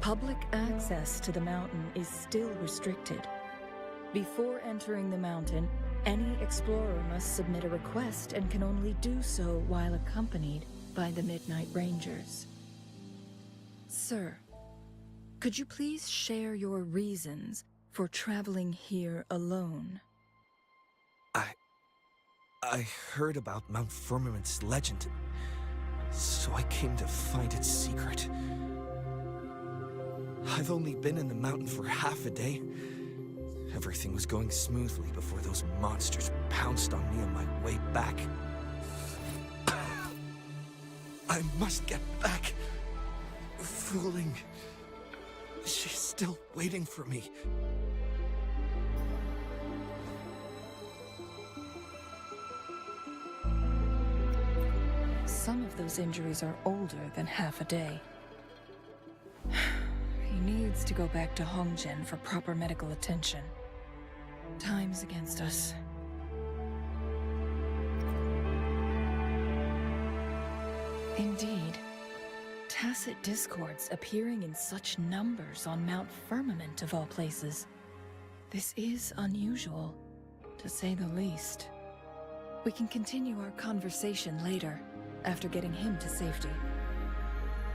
[SPEAKER 10] public access to the mountain is still restricted. Before entering the mountain, any explorer must submit a request and can only do so while accompanied by the Midnight Rangers. Sir, could you please share your reasons for traveling here alone?
[SPEAKER 3] I heard about Mount Firmament's legend, so I came to find its secret. I've only been in the mountain for half a day. Everything was going smoothly before those monsters pounced on me on my way back. I must get back. Fooling. She's still waiting for me.
[SPEAKER 10] Some of those injuries are older than half a day. He needs to go back to Hongjian for proper medical attention. Time's against us. Indeed. Tacit discords appearing in such numbers on Mount Firmament of all places. This is unusual, to say the least. We can continue our conversation later, after getting him to safety.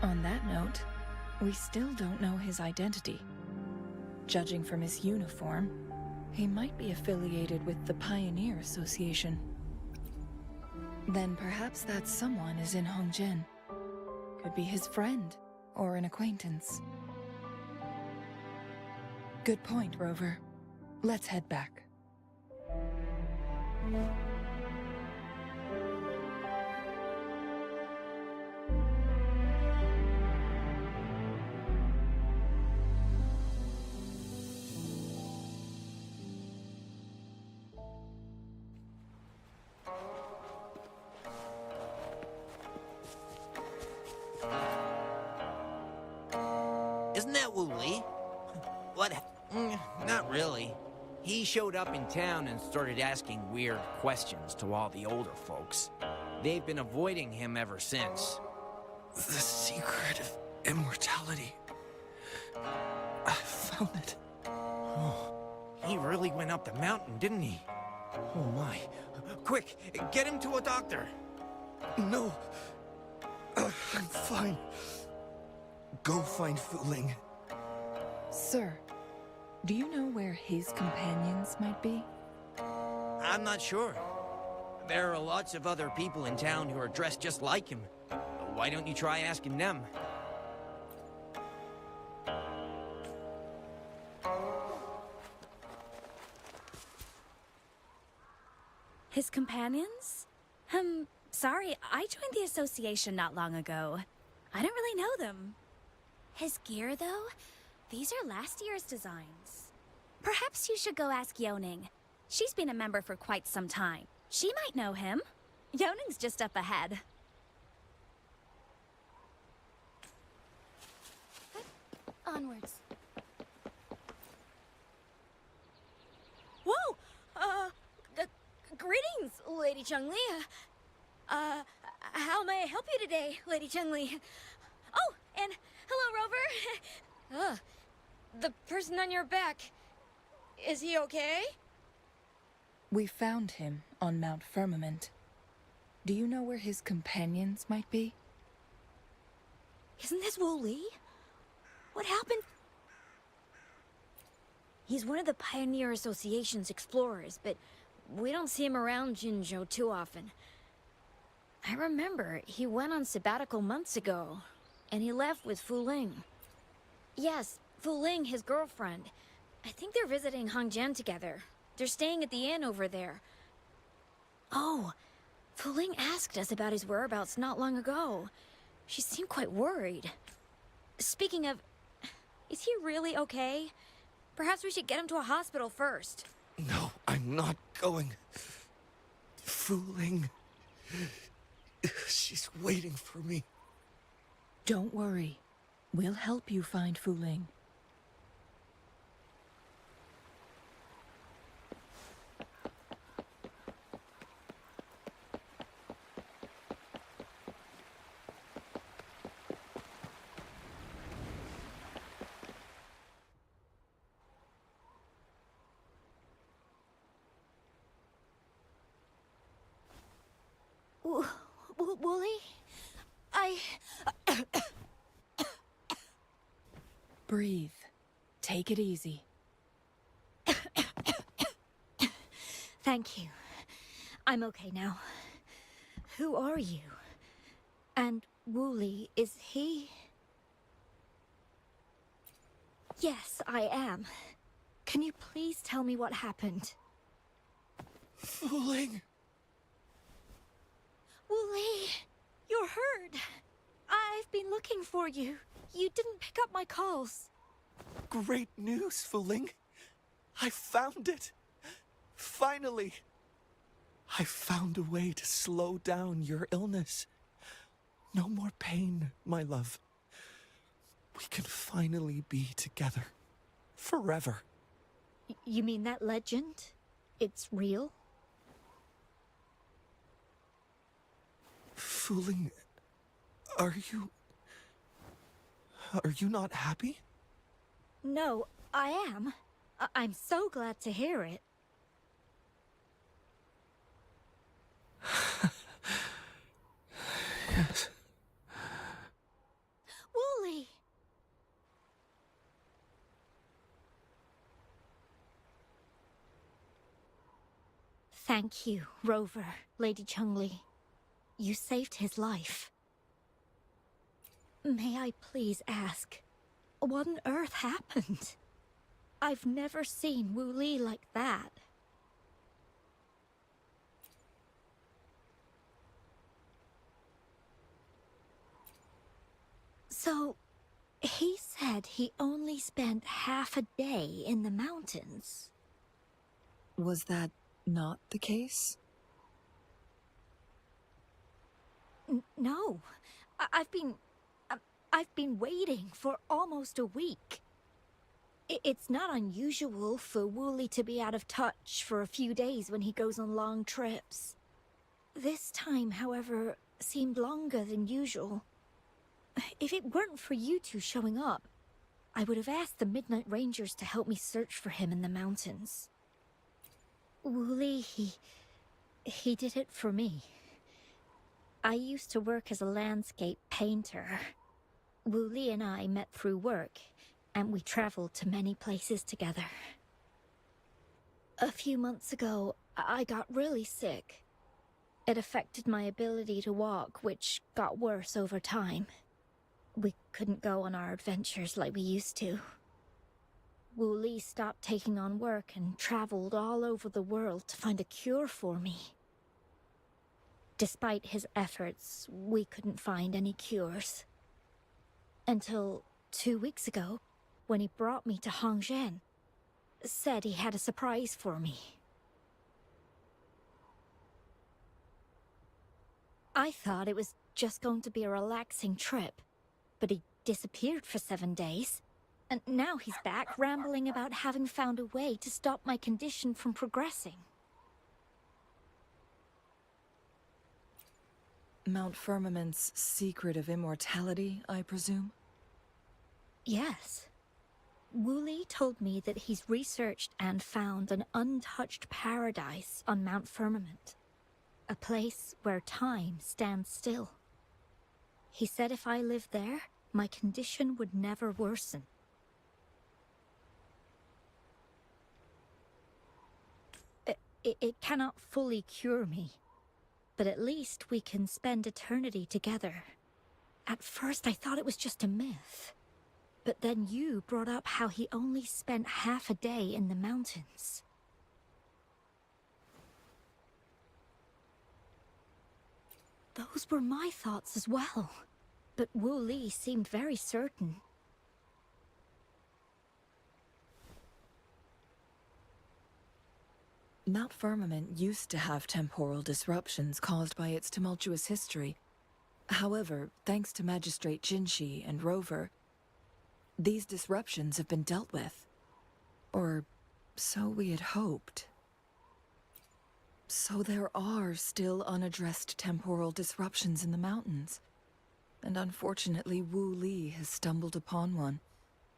[SPEAKER 10] On that note, we still don't know his identity. Judging from his uniform, he might be affiliated with the Pioneer Association. Then perhaps that someone is in Hongjian. Could be his friend, or an acquaintance. Good point, Rover. Let's head back.
[SPEAKER 6] Isn't that Wu-Li? What? Not really. He showed up in town and started asking weird questions to all the older folks. They've been avoiding him ever since.
[SPEAKER 3] The secret of immortality. I found it.
[SPEAKER 6] Oh, he really went up the mountain, didn't he? Oh my. Quick, get him to a doctor.
[SPEAKER 3] No. I'm fine. Go find Fuling.
[SPEAKER 10] Sir, do you know where his companions might be?
[SPEAKER 6] I'm not sure. There are lots of other people in town who are dressed just like him. Why don't you try asking them?
[SPEAKER 11] His companions? Sorry, I joined the association not long ago. I don't really know them. His gear, though? These are last year's designs. Perhaps you should go ask Yoning. She's been a member for quite some time. She might know him. Yoning's just up ahead.
[SPEAKER 2] Onwards.
[SPEAKER 11] Whoa! Greetings, Lady Chungli. How may I help you today, Lady Chungli? Oh, and hello, Rover.
[SPEAKER 4] The person on your back. Is he okay?
[SPEAKER 10] We found him on Mount Firmament. Do you know where his companions might be?
[SPEAKER 11] Isn't this Wu Li? What happened?
[SPEAKER 4] He's one of the Pioneer Association's explorers, but we don't see him around Jinzhou too often. I remember he went on sabbatical months ago, and he left with Fu Ling. Yes, Fu Ling, his girlfriend. I think they're visiting Hangjian together. They're staying at the inn over there. Oh, Fu Ling asked us about his whereabouts not long ago. She seemed quite worried. Speaking of, is he really okay? Perhaps we should get him to a hospital first.
[SPEAKER 3] No, I'm not going. Fooling. She's waiting for me.
[SPEAKER 10] Don't worry. We'll help you find Fu Ling.
[SPEAKER 11] Wooly?
[SPEAKER 10] Breathe. Take it easy.
[SPEAKER 11] Thank you. I'm okay now. Who are you? And Wooly, is he? Yes, I am. Can you please tell me what happened?
[SPEAKER 3] Fooling.
[SPEAKER 11] Wooly, you're hurt. I've been looking for you. You didn't pick up my calls.
[SPEAKER 3] Great news, Fooling. I found it. Finally. I found a way to slow down your illness. No more pain, my love. We can finally be together. Forever.
[SPEAKER 11] You mean that legend? It's real?
[SPEAKER 3] Fooling, are you not happy?
[SPEAKER 11] No, I am. I'm so glad to hear it.
[SPEAKER 3] Yes.
[SPEAKER 11] Wooly! Thank you, Rover, Lady Chungli. You saved his life. May I please ask, what on earth happened? I've never seen Wu Li like that. So, he said he only spent half a day in the mountains.
[SPEAKER 10] Was that not the case?
[SPEAKER 11] No. I've been waiting for almost a week. It's not unusual for Wooly to be out of touch for a few days when he goes on long trips. This time, however, seemed longer than usual. If it weren't for you two showing up, I would have asked the Midnight Rangers to help me search for him in the mountains. Wooly, he did it for me. I used to work as a landscape painter. Wooly and I met through work, and we traveled to many places together. A few months ago, I got really sick. It affected my ability to walk, which got worse over time. We couldn't go on our adventures like we used to. Wooly stopped taking on work and traveled all over the world to find a cure for me. Despite his efforts, we couldn't find any cures. Until 2 weeks ago, when he brought me to Hongzhen. Said he had a surprise for me. I thought it was just going to be a relaxing trip, but he disappeared for 7 days. And now he's back rambling about having found a way to stop my condition from progressing.
[SPEAKER 10] Mount Firmament's secret of immortality, I presume?
[SPEAKER 11] Yes. Wooly told me that he's researched and found an untouched paradise on Mount Firmament. A place where time stands still. He said if I lived there, my condition would never worsen. It cannot fully cure me, but at least we can spend eternity together. At first I thought it was just a myth, but then you brought up how he only spent half a day in the mountains. Those were my thoughts as well, but Wu Li seemed very certain.
[SPEAKER 10] Mount Firmament used to have temporal disruptions caused by its tumultuous history. However, thanks to Magistrate Jinshi and Rover, these disruptions have been dealt with. Or so we had hoped. So there are still unaddressed temporal disruptions in the mountains. And unfortunately, Wu Li has stumbled upon one,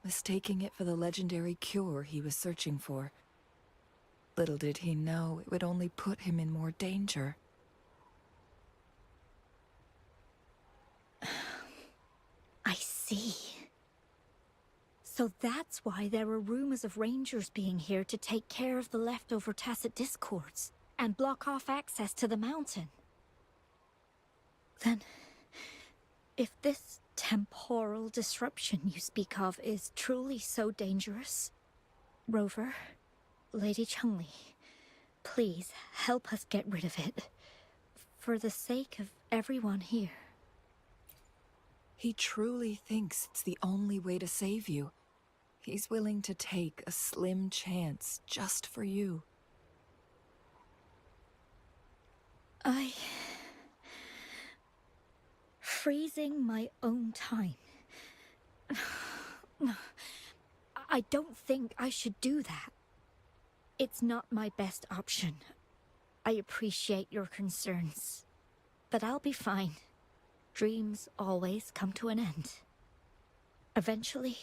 [SPEAKER 10] mistaking it for the legendary cure he was searching for. Little did he know it would only put him in more danger.
[SPEAKER 11] I see. So that's why there were rumors of rangers being here to take care of the leftover tacit discords and block off access to the mountain. Then, if this temporal disruption you speak of is truly so dangerous, Rover, Lady Chungli, please help us get rid of it, for the sake of everyone here.
[SPEAKER 10] He truly thinks it's the only way to save you. He's willing to take a slim chance just for you.
[SPEAKER 11] Freezing my own time. I don't think I should do that. It's not my best option. I appreciate your concerns, but I'll be fine. Dreams always come to an end. Eventually,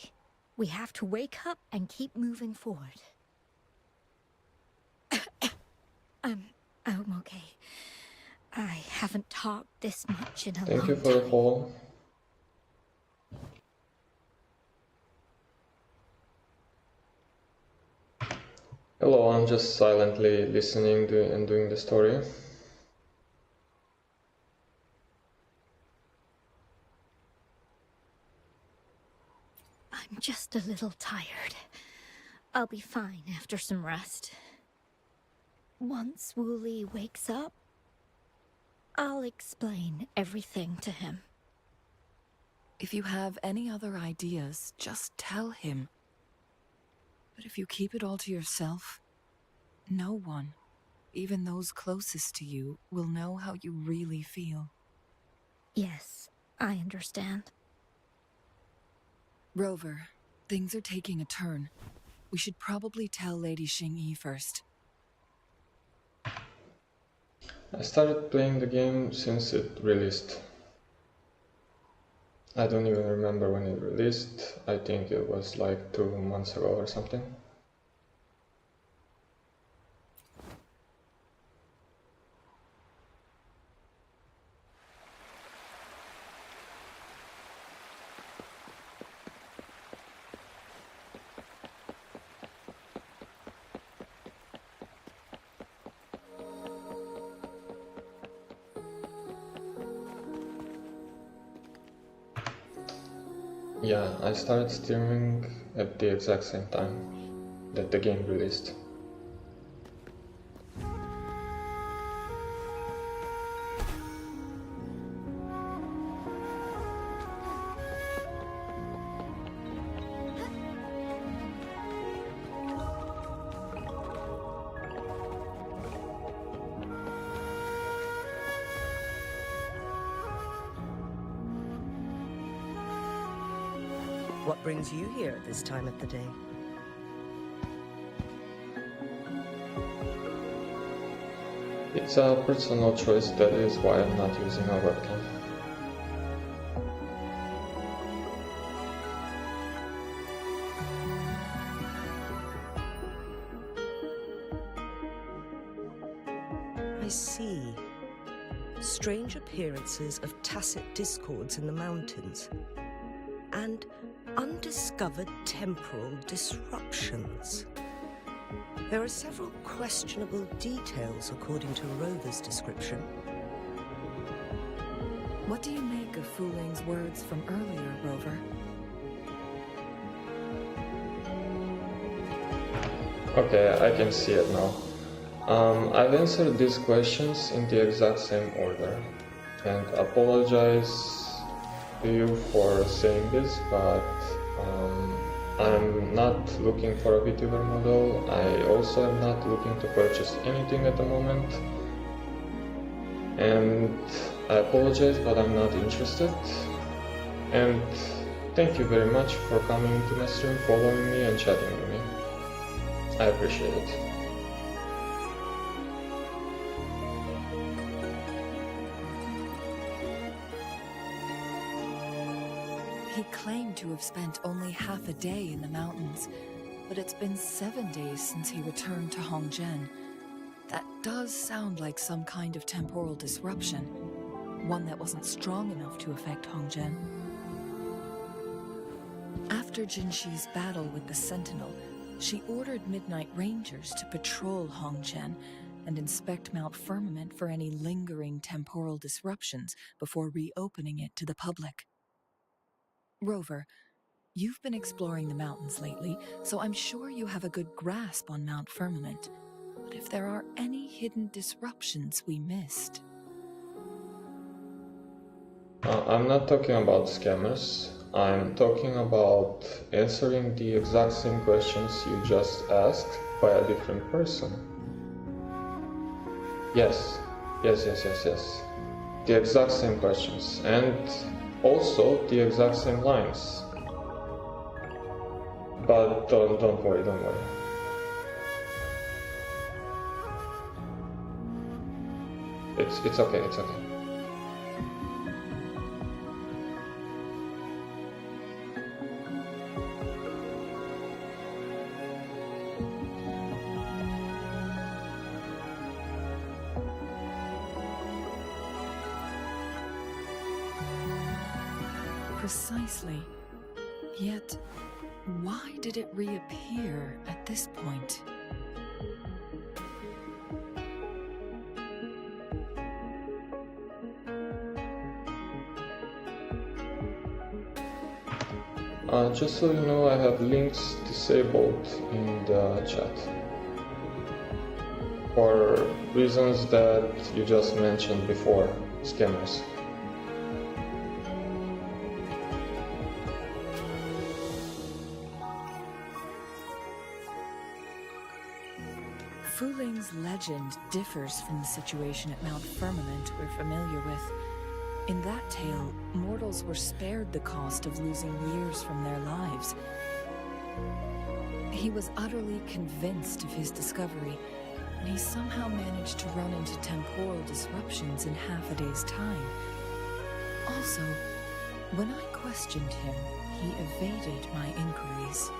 [SPEAKER 11] we have to wake up and keep moving forward. I'm okay. I haven't talked this much in a long time.
[SPEAKER 1] Thank you for the follow. Hello, I'm just silently listening and doing the story.
[SPEAKER 11] I'm just a little tired. I'll be fine after some rest. Once Wu Li wakes up, I'll explain everything to him.
[SPEAKER 10] If you have any other ideas, just tell him. But if you keep it all to yourself, no one, even those closest to you, will know how you really feel.
[SPEAKER 11] Yes, I understand.
[SPEAKER 10] Rover, things are taking a turn. We should probably tell Lady Xingyi first.
[SPEAKER 1] I started playing the game since it released. I don't even remember when it released. I think it was like 2 months ago or something. Yeah, I started streaming at the exact same time that the game released.
[SPEAKER 8] What brings you here at this time of the day?
[SPEAKER 1] It's a personal choice, that is why I'm not using a webcam.
[SPEAKER 8] I see. Strange appearances of tacit discords in the mountains. And undiscovered temporal disruptions. There are several questionable details according to Rover's description.
[SPEAKER 10] What do you make of Fuling's words from earlier, Rover?
[SPEAKER 1] Okay, I can see it now. I've answered these questions in the exact same order, and apologize to you for saying this, but I'm not looking for a VTuber model. I also am not looking to purchase anything at the moment, and I apologize, but I'm not interested. And thank you very much for coming to my stream, following me and chatting with me. I appreciate it.
[SPEAKER 10] He claimed to have spent only half a day in the mountains, but it's been 7 days since he returned to Hongzhen. That does sound like some kind of temporal disruption, one that wasn't strong enough to affect Hongzhen. After Jinxi's battle with the Sentinel, she ordered Midnight Rangers to patrol Hongzhen and inspect Mount Firmament for any lingering temporal disruptions before reopening it to the public. Rover, you've been exploring the mountains lately, so I'm sure you have a good grasp on Mount Firmament. But if there are any hidden disruptions we missed...
[SPEAKER 1] I'm not talking about scammers. I'm talking about answering the exact same questions you just asked by a different person. Yes. The exact same questions. And also the exact same lines. But don't worry. It's okay.
[SPEAKER 10] Precisely. Yet, why did it reappear at this point?
[SPEAKER 1] Just so you know, I have links disabled in the chat. For reasons that you just mentioned before, scammers.
[SPEAKER 10] Fuling's legend differs from the situation at Mount Firmament we're familiar with. In that tale, mortals were spared the cost of losing years from their lives. He was utterly convinced of his discovery, and he somehow managed to run into temporal disruptions in half a day's time. Also, when I questioned him, he evaded my inquiries.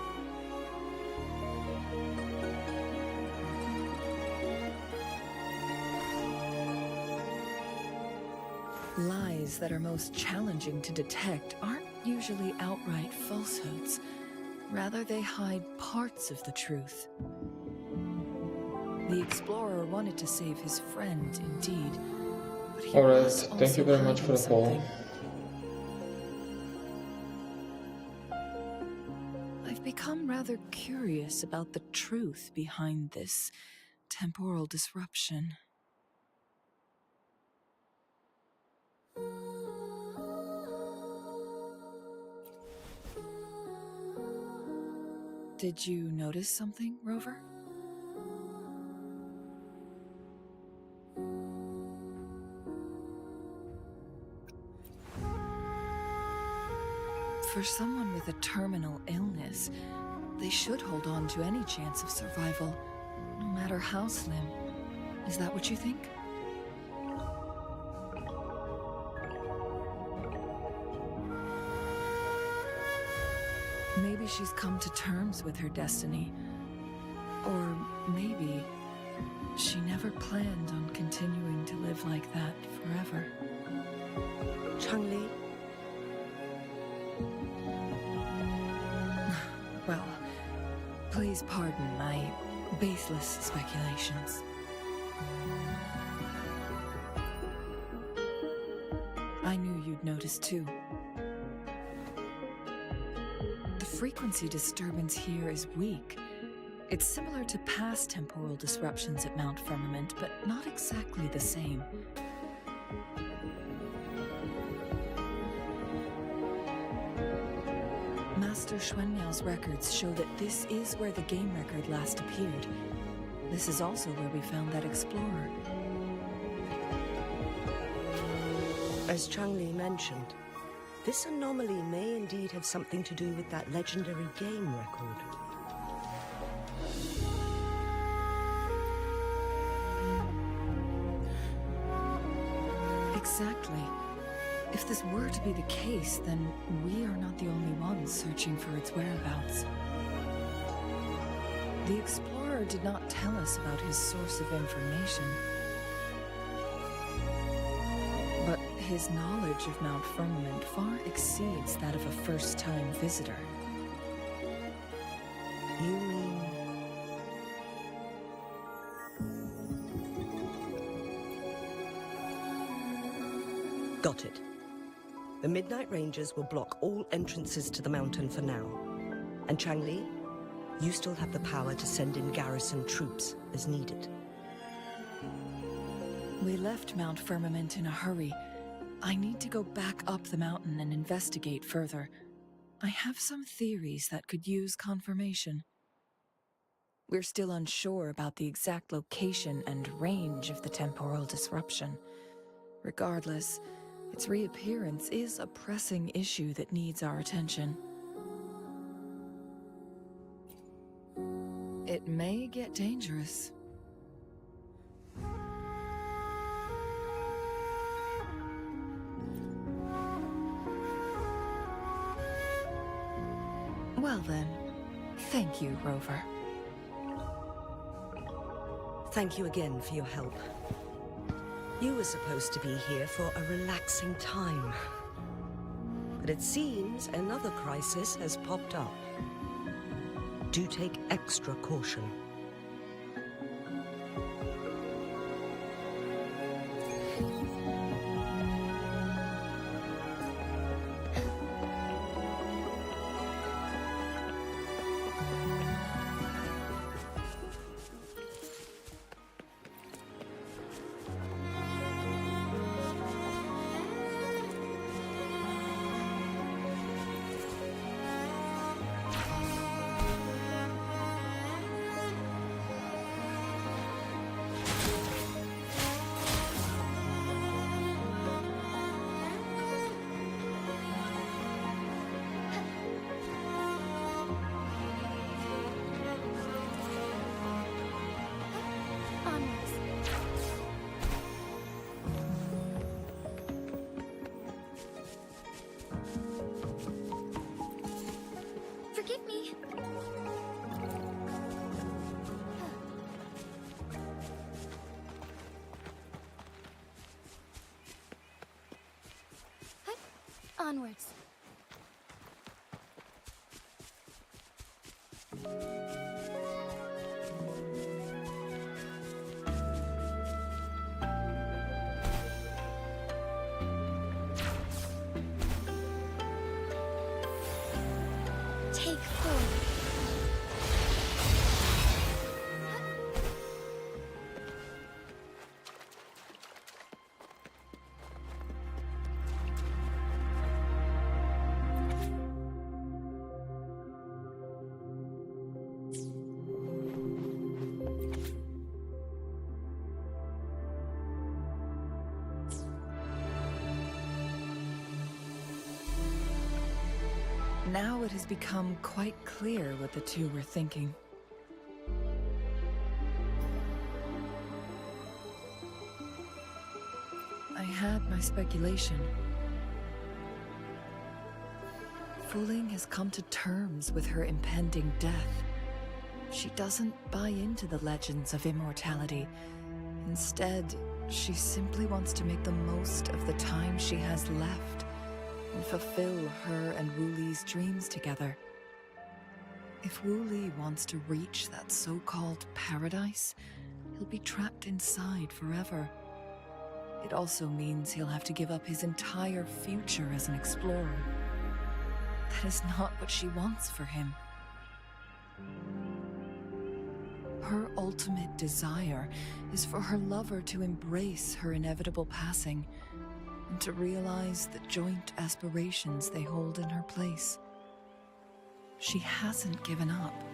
[SPEAKER 10] Lies that are most challenging to detect aren't usually outright falsehoods. Rather, they hide parts of the truth. The explorer wanted to save his friend, indeed, but he was also
[SPEAKER 1] thank you very much for the follow.
[SPEAKER 10] I've become rather curious about the truth behind this temporal disruption. Did you notice something, Rover? For someone with a terminal illness, they should hold on to any chance of survival, no matter how slim. Is that what you think? Maybe she's come to terms with her destiny. Or maybe she never planned on continuing to live like that forever.
[SPEAKER 8] Changli?
[SPEAKER 10] Well, please pardon my baseless speculations. I knew you'd notice too. The frequency disturbance here is weak. It's similar to past temporal disruptions at Mount Firmament, but not exactly the same. Master Xuanmiao's records show that this is where the game record last appeared. This is also where we found that explorer.
[SPEAKER 8] As Changli mentioned, this anomaly may indeed have something to do with that legendary game record.
[SPEAKER 10] Exactly. If this were to be the case, then we are not the only ones searching for its whereabouts. The explorer did not tell us about his source of information, but his knowledge of Mount Firmament far exceeds that of a first-time visitor.
[SPEAKER 8] You mean... Got it. The Midnight Rangers will block all entrances to the mountain for now. And Changli, you still have the power to send in garrison troops as needed.
[SPEAKER 10] We left Mount Firmament in a hurry. I need to go back up the mountain and investigate further. I have some theories that could use confirmation. We're still unsure about the exact location and range of the temporal disruption. Regardless, its reappearance is a pressing issue that needs our attention. It may get dangerous. Well then, thank you, Rover.
[SPEAKER 8] Thank you again for your help. You were supposed to be here for a relaxing time. But it seems another crisis has popped up. Do take extra caution.
[SPEAKER 11] Forgive me. Onwards. Take hold.
[SPEAKER 10] Now it has become quite clear what the two were thinking. I had my speculation. Wuling has come to terms with her impending death. She doesn't buy into the legends of immortality. Instead, she simply wants to make the most of the time she has left and fulfill her and Wuli's dreams together. If Wuli wants to reach that so-called paradise, he'll be trapped inside forever. It also means he'll have to give up his entire future as an explorer. That is not what she wants for him. Her ultimate desire is for her lover to embrace her inevitable passing and to realize the joint aspirations they hold in her place. She hasn't given up,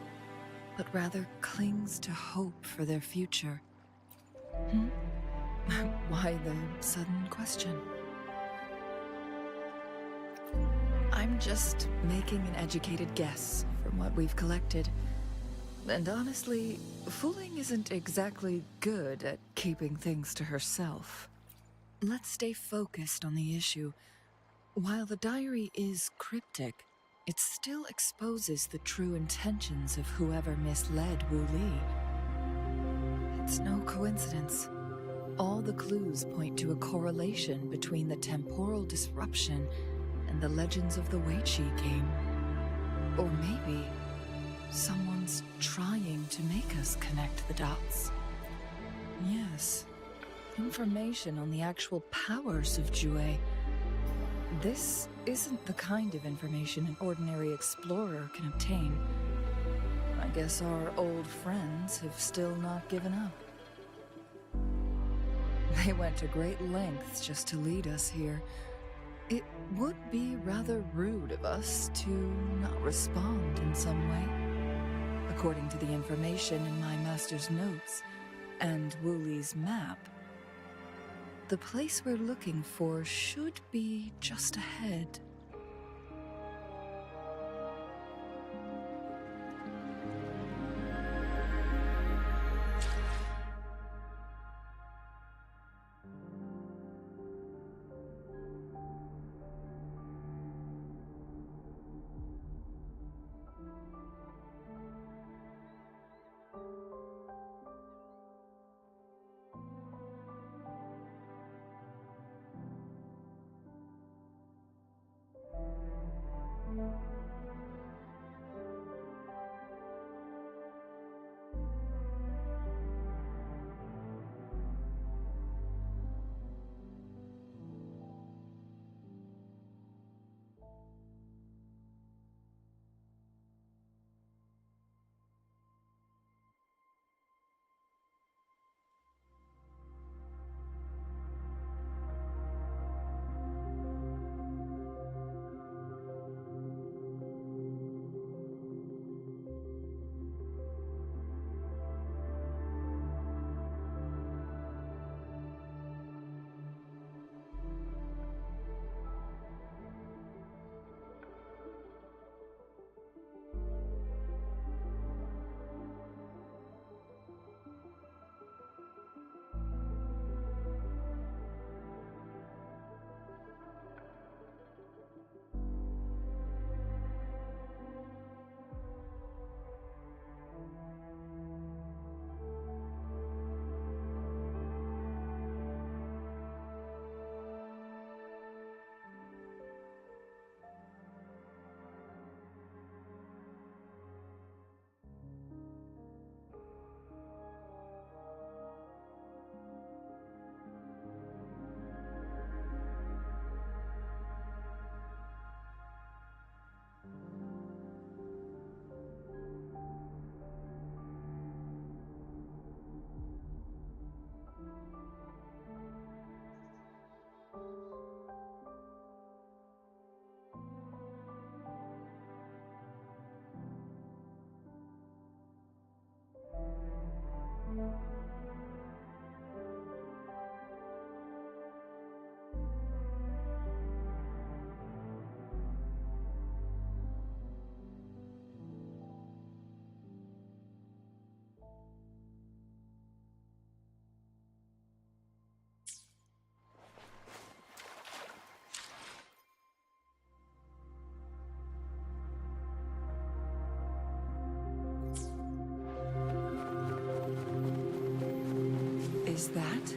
[SPEAKER 10] but rather clings to hope for their future. Why the sudden question? I'm just making an educated guess from what we've collected. And honestly, Wuling isn't exactly good at keeping things to herself. Let's stay focused on the issue. While the diary is cryptic, it still exposes the true intentions of whoever misled Wuli. It's no coincidence. All the clues point to a correlation between the temporal disruption and the legends of the Weiqi game. Or maybe someone's trying to make us connect the dots. Yes, information on the actual powers of Jue. This isn't the kind of information an ordinary explorer can obtain. I guess our old friends have still not given up. They went to great lengths just to lead us here. It would be rather rude of us to not respond in some way. According to the information in my master's notes and Wuli's map, the place we're looking for should be just ahead. is that?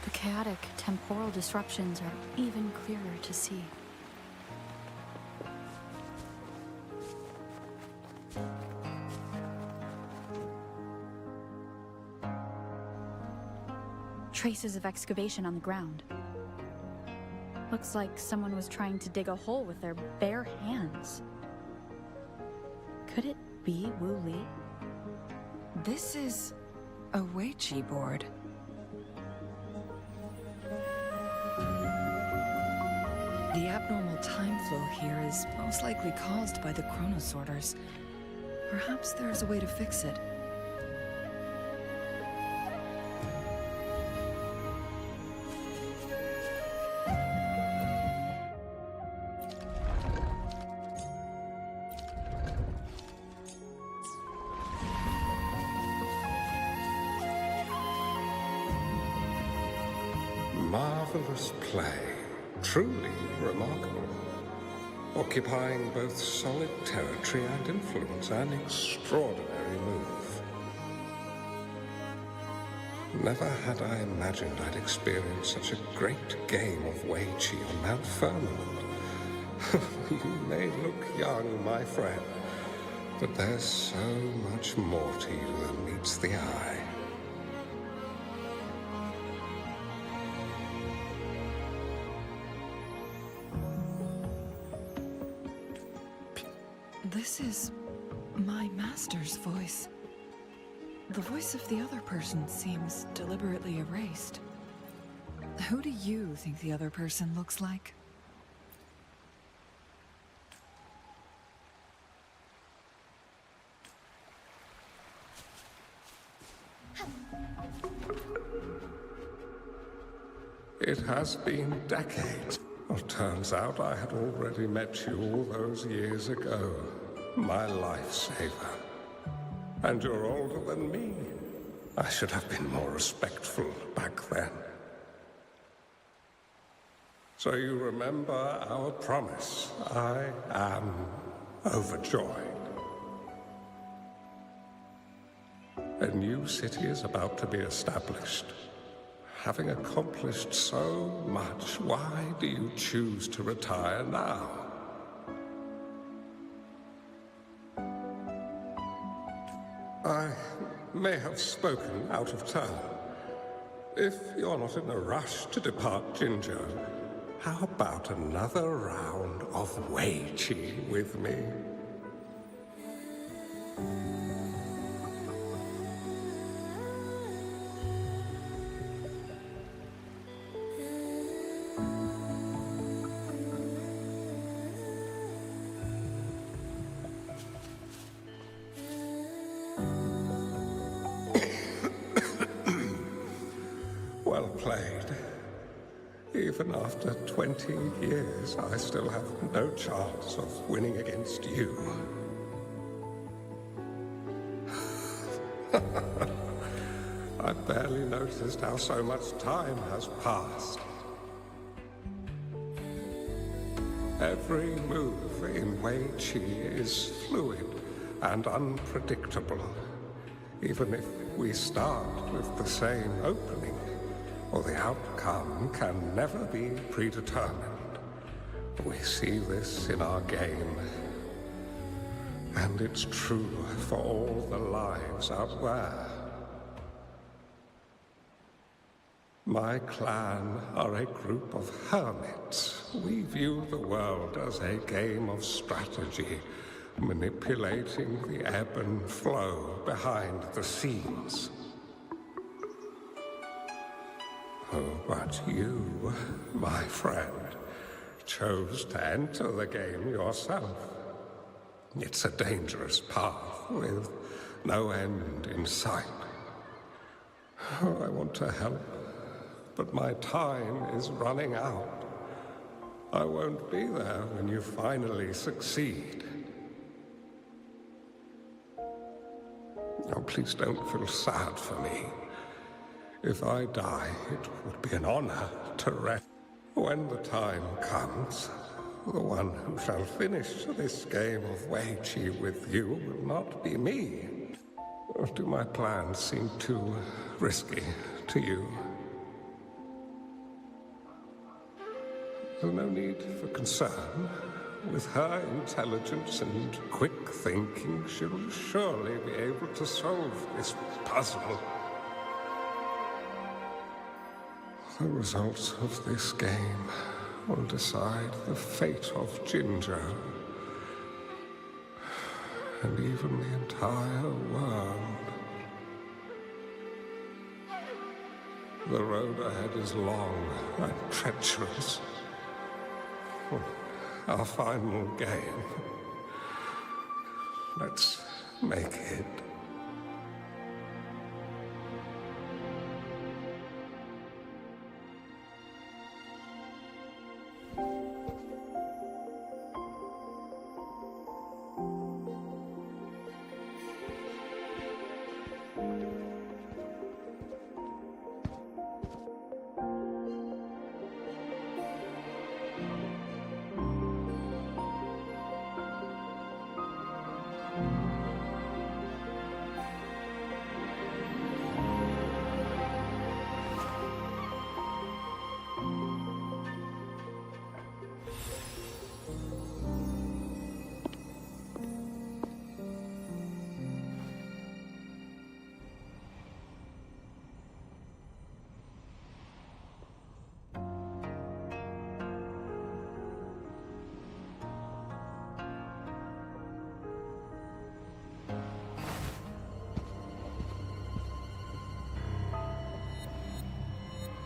[SPEAKER 9] The chaotic temporal disruptions are even clearer to see. Traces of excavation on the ground. Looks like someone was trying to dig a hole with their bare hands. Could it be Wu Li?
[SPEAKER 10] This is a Weiqi board. The abnormal time flow here is most likely caused by the chronosorters. Perhaps there's a way to fix it.
[SPEAKER 12] Marvelous play. Truly remarkable. Occupying both solid territory and influence, an extraordinary move. Never had I imagined I'd experience such a great game of Weiqi on Mount Firmament. You may look young, my friend, but there's so much more to you than meets the eye.
[SPEAKER 10] This is my master's voice. The voice of the other person seems deliberately erased. Who do you think the other person looks like?
[SPEAKER 12] It has been decades. Well, turns out I had already met you all those years ago. My lifesaver. And you're older than me. I should have been more respectful back then. So you remember our promise. I am overjoyed. A new city is about to be established. Having accomplished so much, why do you choose to retire now? I may have spoken out of turn. If you're not in a rush to depart Jinzhou, how about another round of Weiqi with me? Well played. Even after 20 years, I still have no chance of winning against you. I barely noticed how so much time has passed. Every move in Weiqi is fluid and unpredictable. Even if we start with the same opening, or the outcome can never be predetermined. We see this in our game. And it's true for all the lives out there. My clan are a group of hermits. We view the world as a game of strategy, manipulating the ebb and flow behind the scenes. Oh, but you, my friend, chose to enter the game yourself. It's a dangerous path with no end in sight. Oh, I want to help, but my time is running out. I won't be there when you finally succeed. Oh, please don't feel sad for me. If I die, it would be an honor to rest. When the time comes, the one who shall finish this game of Weiqi with you will not be me. Or do my plans seem too risky to you? There's no need for concern. With her intelligence and quick thinking, she'll surely be able to solve this puzzle. The results of this game will decide the fate of Jinjo, and even the entire world. The road ahead is long and treacherous. Our final game. Let's make it.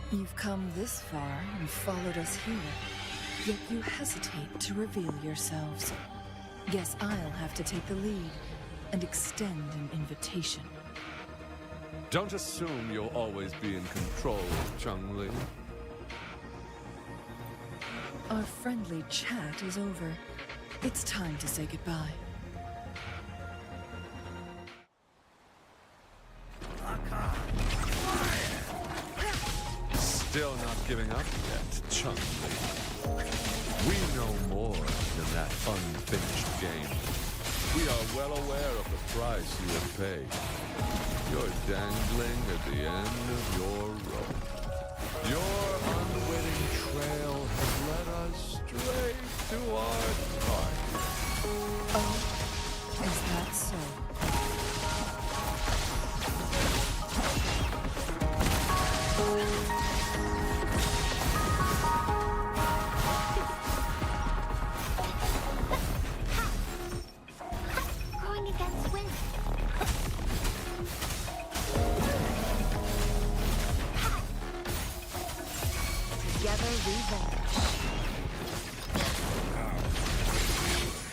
[SPEAKER 10] You've come this far and followed us here, yet you hesitate to reveal yourselves. Guess I'll have to take the lead and extend an invitation.
[SPEAKER 13] Don't assume you'll always be in control, Chun-Li.
[SPEAKER 10] Our friendly chat is over. It's time to say goodbye.
[SPEAKER 13] Still not giving up yet, Chun-Li. We know more than that unfinished game. We are well aware of the price you have paid. You're dangling at the end of your rope. Your unwitting trail has led us straight to our target.
[SPEAKER 10] Oh, is that so?
[SPEAKER 7] Going against wind.
[SPEAKER 11] Together we vanish.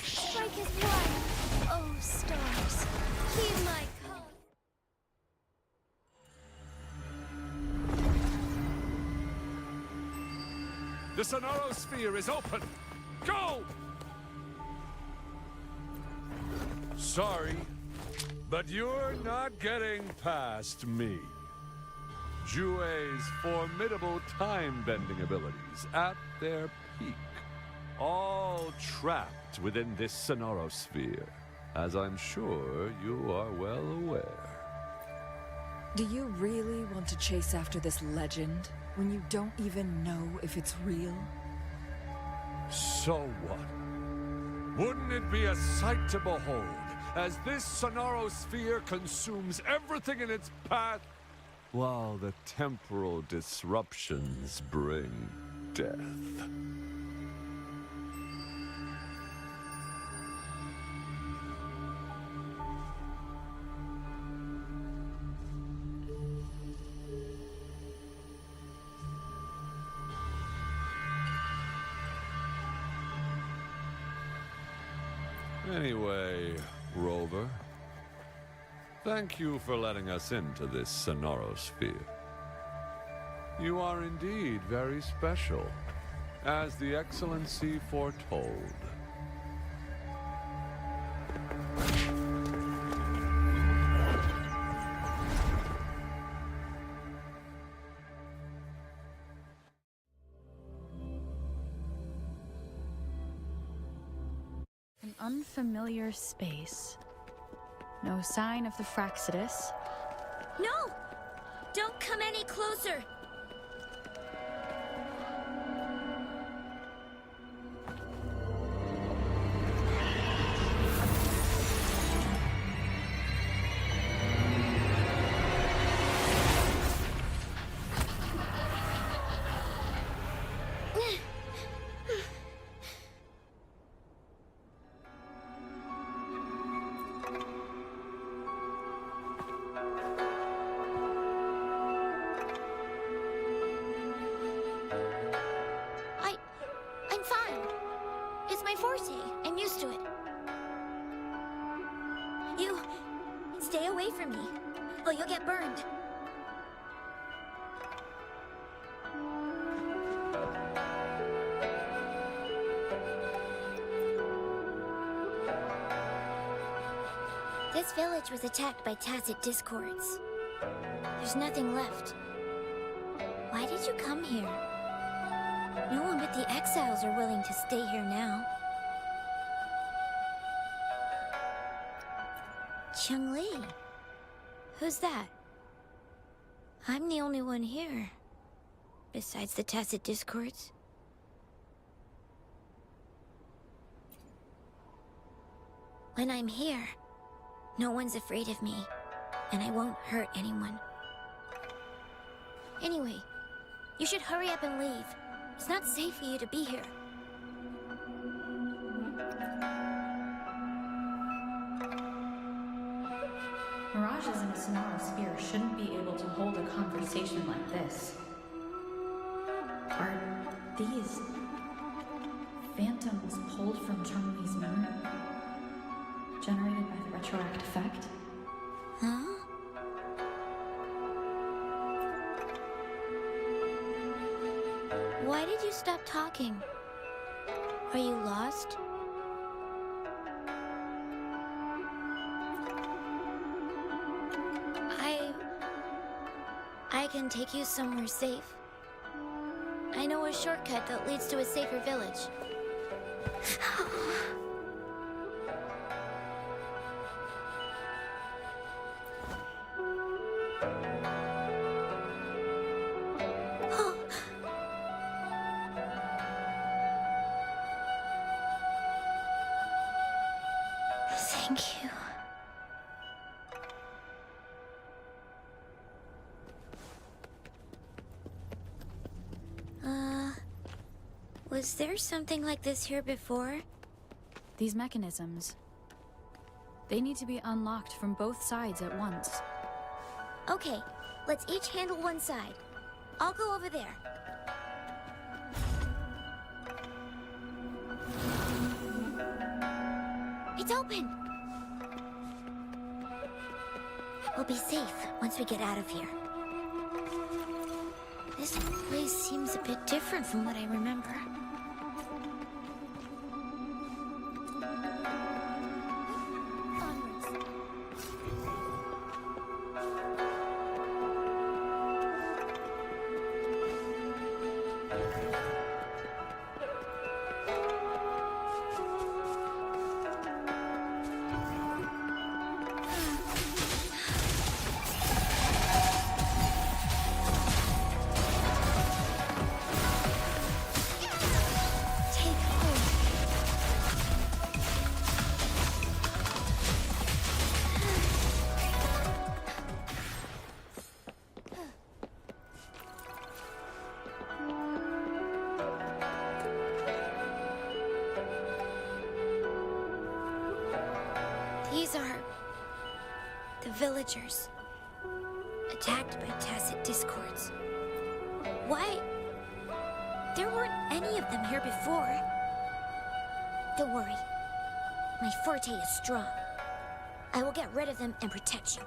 [SPEAKER 4] Strike is one. Oh, stars, heed my call.
[SPEAKER 13] The Sonoro Sphere is open! Go! Sorry, but you're not getting past me. Jue's formidable time-bending abilities at their peak. All trapped within this Sonoro Sphere, as I'm sure you are well aware.
[SPEAKER 10] Do you really want to chase after this legend when you don't even know if it's real?
[SPEAKER 13] So what? Wouldn't it be a sight to behold as this Sonoro Sphere consumes everything in its path, while the temporal disruptions bring death? Anyway, Rover, thank you for letting us into this Sonoro Sphere. You are indeed very special, as the Excellency foretold.
[SPEAKER 9] An unfamiliar space. No sign of the Fraxidus.
[SPEAKER 11] No! Don't come any closer! I'm fine. It's my forte. I'm used to it. You... stay away from me, or you'll get burned. This village was attacked by tacit discords. There's nothing left. Why did you come here? No one but the exiles are willing to stay here now. Cheng-Li. Who's that? I'm the only one here. Besides the tacit discords. When I'm here, no one's afraid of me, and I won't hurt anyone. Anyway, you should hurry up and leave. It's not safe for you to be here.
[SPEAKER 9] Mirages in a Sonara sphere shouldn't be able to hold a conversation like this. Are these phantoms pulled from Cheng-Li's memory? Generated by the retroact effect?
[SPEAKER 11] Huh? Why did you stop talking? Are you lost? I can take you somewhere safe. I know a shortcut that leads to a safer village. Thank you. Was there something like this here before?
[SPEAKER 9] These mechanisms. They need to be unlocked from both sides at once.
[SPEAKER 11] Okay, let's each handle one side. I'll go over there. It's open! We'll be safe once we get out of here. This place seems a bit different from what I remember. These are the villagers, attacked by tacit discords. Why? There weren't any of them here before. Don't worry. My forte is strong. I will get rid of them and protect you.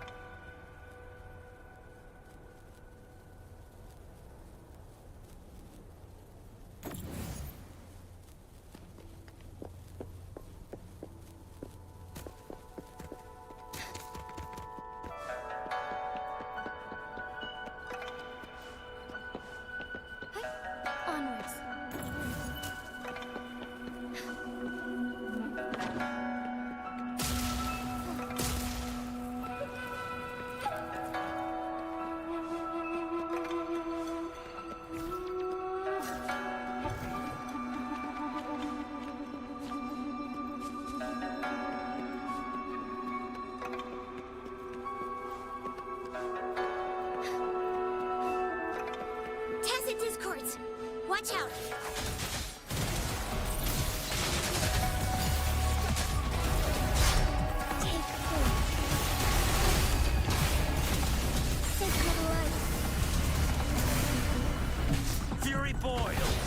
[SPEAKER 11] Onwards.
[SPEAKER 7] Watch out! Take 4. Sacred light.
[SPEAKER 6] Fury boils!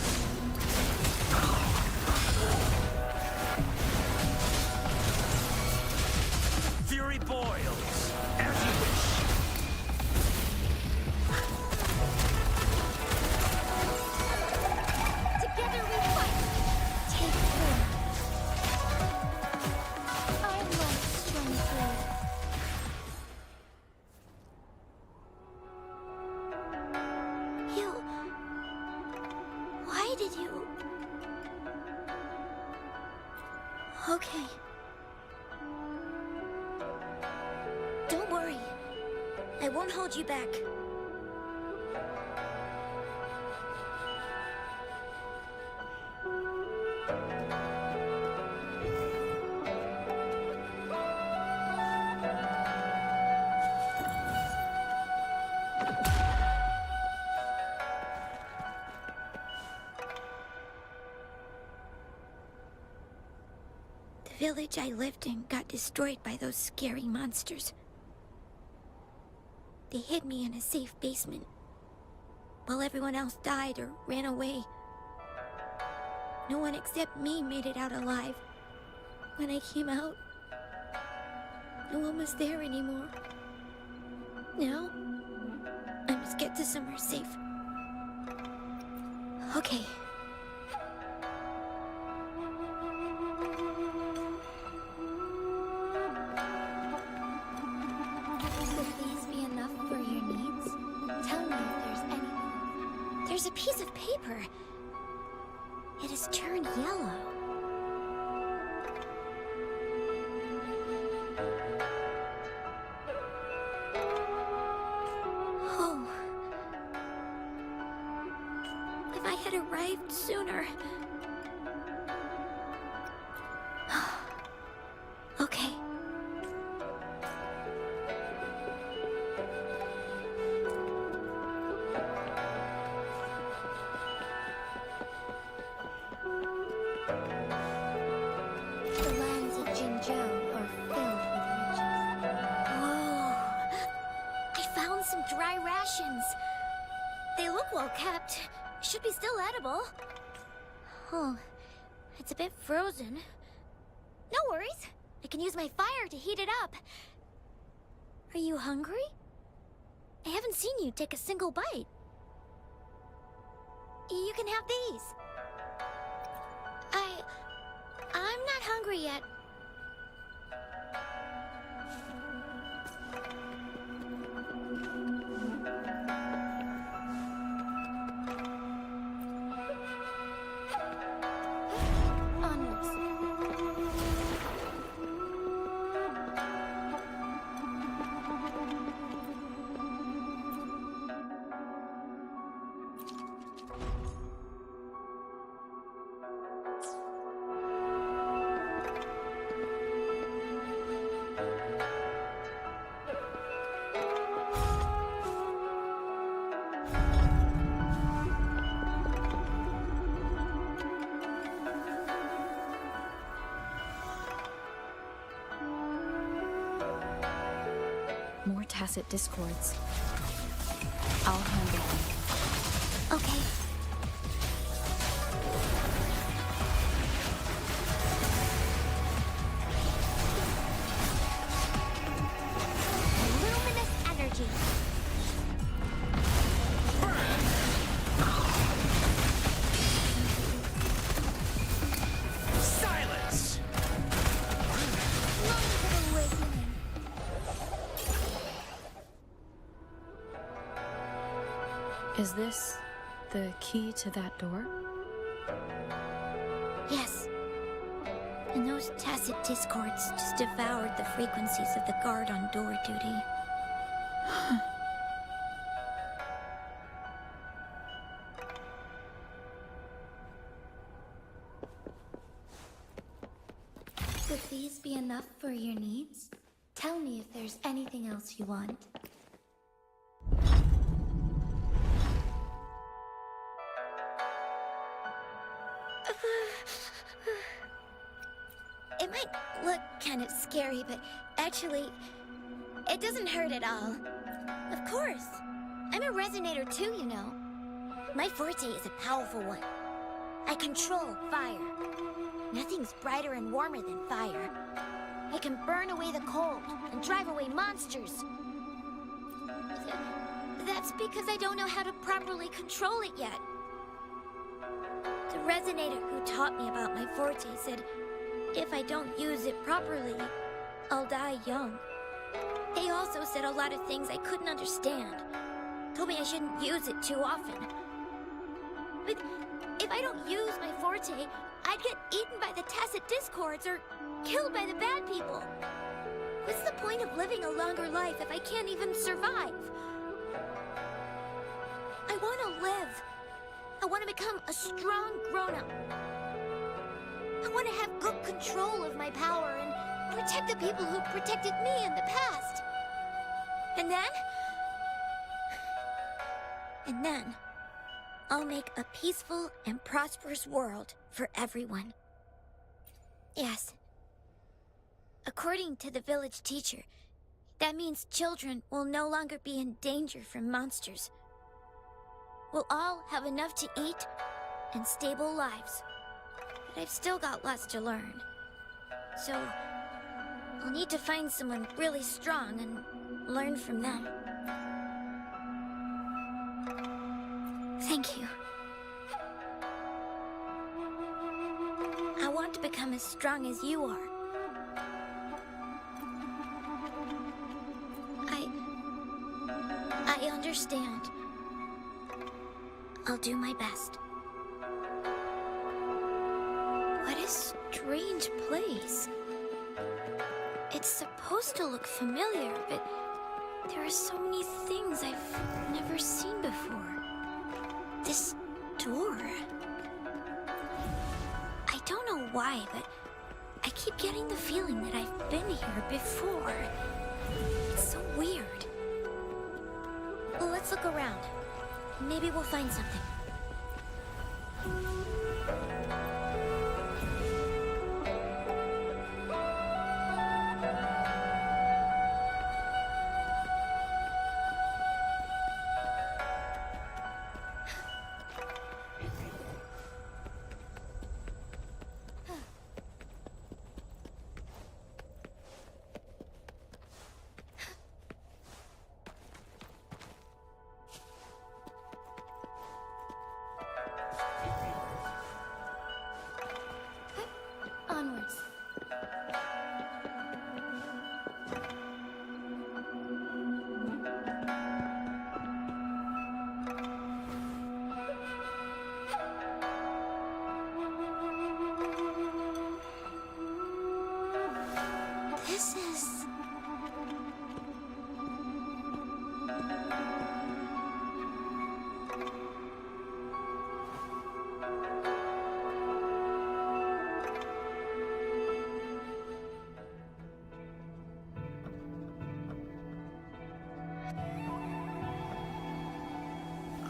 [SPEAKER 6] Fury boils! As you wish!
[SPEAKER 7] Together we fight! Take 4. I love strong food. You... Why did you... Okay. Don't worry. I won't hold you back. The village I lived in got destroyed by those scary monsters. They hid me in a safe basement, while everyone else died or ran away. No one except me made it out alive. When I came out, no one was there anymore. Now, I must get to somewhere safe. Okay. Will these be enough for your needs? Tell me if there's any. There's a piece of paper. It has turned yellow. Oh. If I had arrived sooner. Okay. The lands of Jinzhou are filled with riches. Oh, I found some dry rations. They look well kept. Should be still edible. Oh, it's a bit frozen. No worries. I can use my fire to heat it up. Are you hungry? I haven't seen you take a single bite. You can have these. I'm not hungry yet. Onwards.
[SPEAKER 9] More tacit discords. I'll handle them.
[SPEAKER 7] Okay. Luminous energy.
[SPEAKER 6] Silence!
[SPEAKER 7] Moment of awakening.
[SPEAKER 9] Is this the key to that door?
[SPEAKER 7] Yes. And those tacit discords just devoured the frequencies of the guard on door duty. Would these be enough for your needs? Tell me if there's anything else you want. It might look kind of scary, but actually, it doesn't hurt at all. Of course. I'm a resonator too, you know. My forte is a powerful one. I control fire. Nothing's brighter and warmer than fire. I can burn away the cold and drive away monsters. That's because I don't know how to properly control it yet. The resonator who taught me about my forte said if I don't use it properly, I'll die young. They also said a lot of things I couldn't understand. Told me I shouldn't use it too often. But if I don't use my forte, I'd get eaten by the tacit discords or killed by the bad people. What's the point of living a longer life if I can't even survive? I want to live. I want to become a strong grown-up. I want to have good control of my power and protect the people who protected me in the past. And then, I'll make a peaceful and prosperous world for everyone. Yes. According to the village teacher, that means children will no longer be in danger from monsters. We'll all have enough to eat and stable lives. But I've still got lots to learn. So, I'll need to find someone really strong and learn from them. Thank you. I want to become as strong as you are. I understand. I'll do my best. What a strange place. It's supposed to look familiar, but there are so many things I've never seen before. This door. I don't know why, but I keep getting the feeling that I've been here before. It's so weird. Well, let's look around. Maybe we'll find something. Onwards. This is...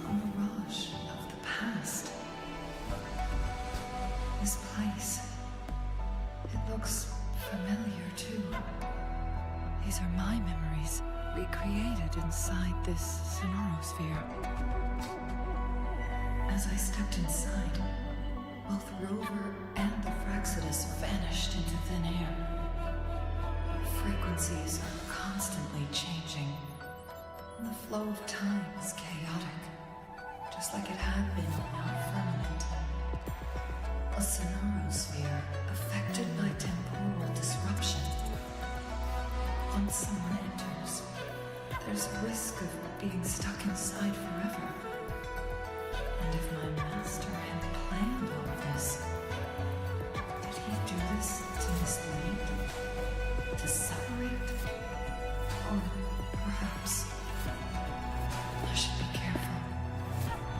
[SPEAKER 10] A mirage of the past. This place. It looks familiar too. These are my memories, recreated inside this sonorosphere. As I stepped inside, both Rover and the Fraxidus vanished into thin air. Frequencies are constantly changing. And the flow of time is chaotic, just like it had been in our firmament. A sonorosphere affected by temporal disruption. Once someone enters, there's a risk of being stuck inside forever. And if my master had planned all this, did he do this to mislead? To separate? Or perhaps I should be careful.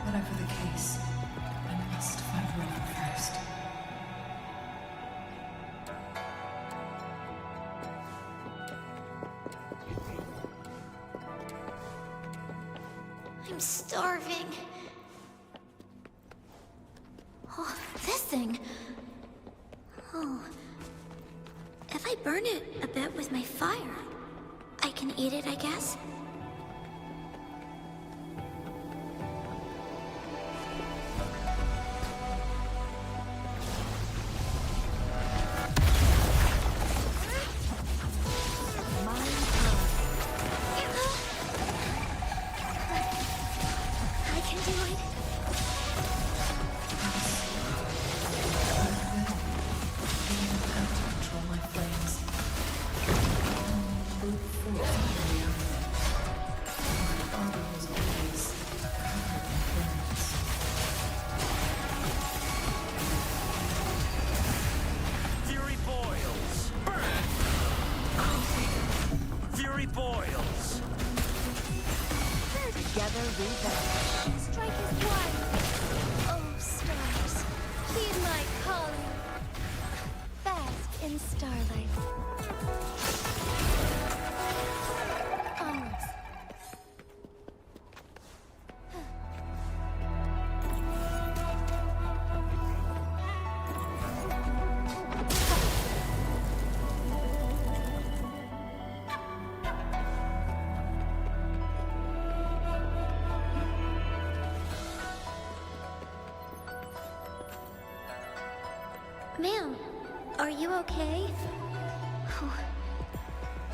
[SPEAKER 10] Whatever the case, I must find Rover first.
[SPEAKER 7] I'm starving. Oh, this thing. Oh, I burn it a bit with my fire. I can eat it, I guess? I can do it.
[SPEAKER 10] How to control my flames. Brute force carry out. My body was always covered in burns.
[SPEAKER 6] Fury boils! Burn! Fury boils!
[SPEAKER 11] Together we vanish.
[SPEAKER 7] Strike is one. Oh, stars, heed my calling. Bask in starlight. Onwards. Ma'am, are you okay? Oh,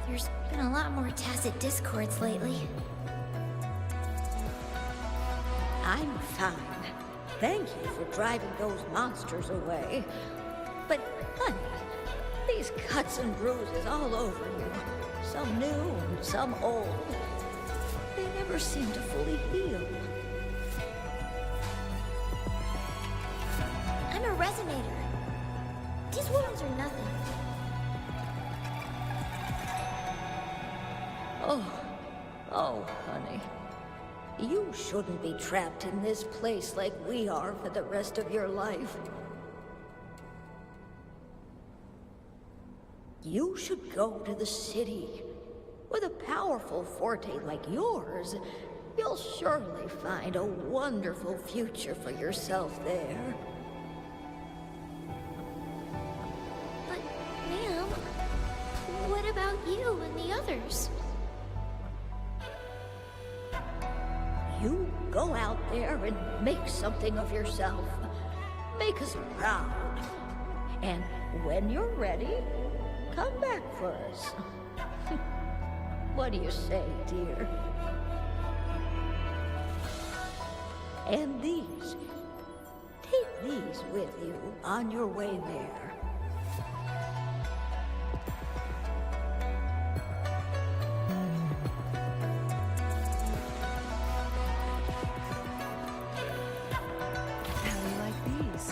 [SPEAKER 7] there's been a lot more tacit discords lately.
[SPEAKER 11] I'm fine. Thank you for driving those monsters away. But, honey, these cuts and bruises all over you, some new and some old, they never seem to fully heal.
[SPEAKER 7] I'm a resonator. These wounds are nothing.
[SPEAKER 11] Oh, honey. You shouldn't be trapped in this place like we are for the rest of your life. You should go to the city. With a powerful forte like yours, you'll surely find a wonderful future for yourself there.
[SPEAKER 7] But, ma'am, what about you and the others?
[SPEAKER 11] You go out there and make something of yourself. Make us proud. And when you're ready, come back for us. What do you say, dear? And these. Take these with you on your way there.
[SPEAKER 10] How do you like these?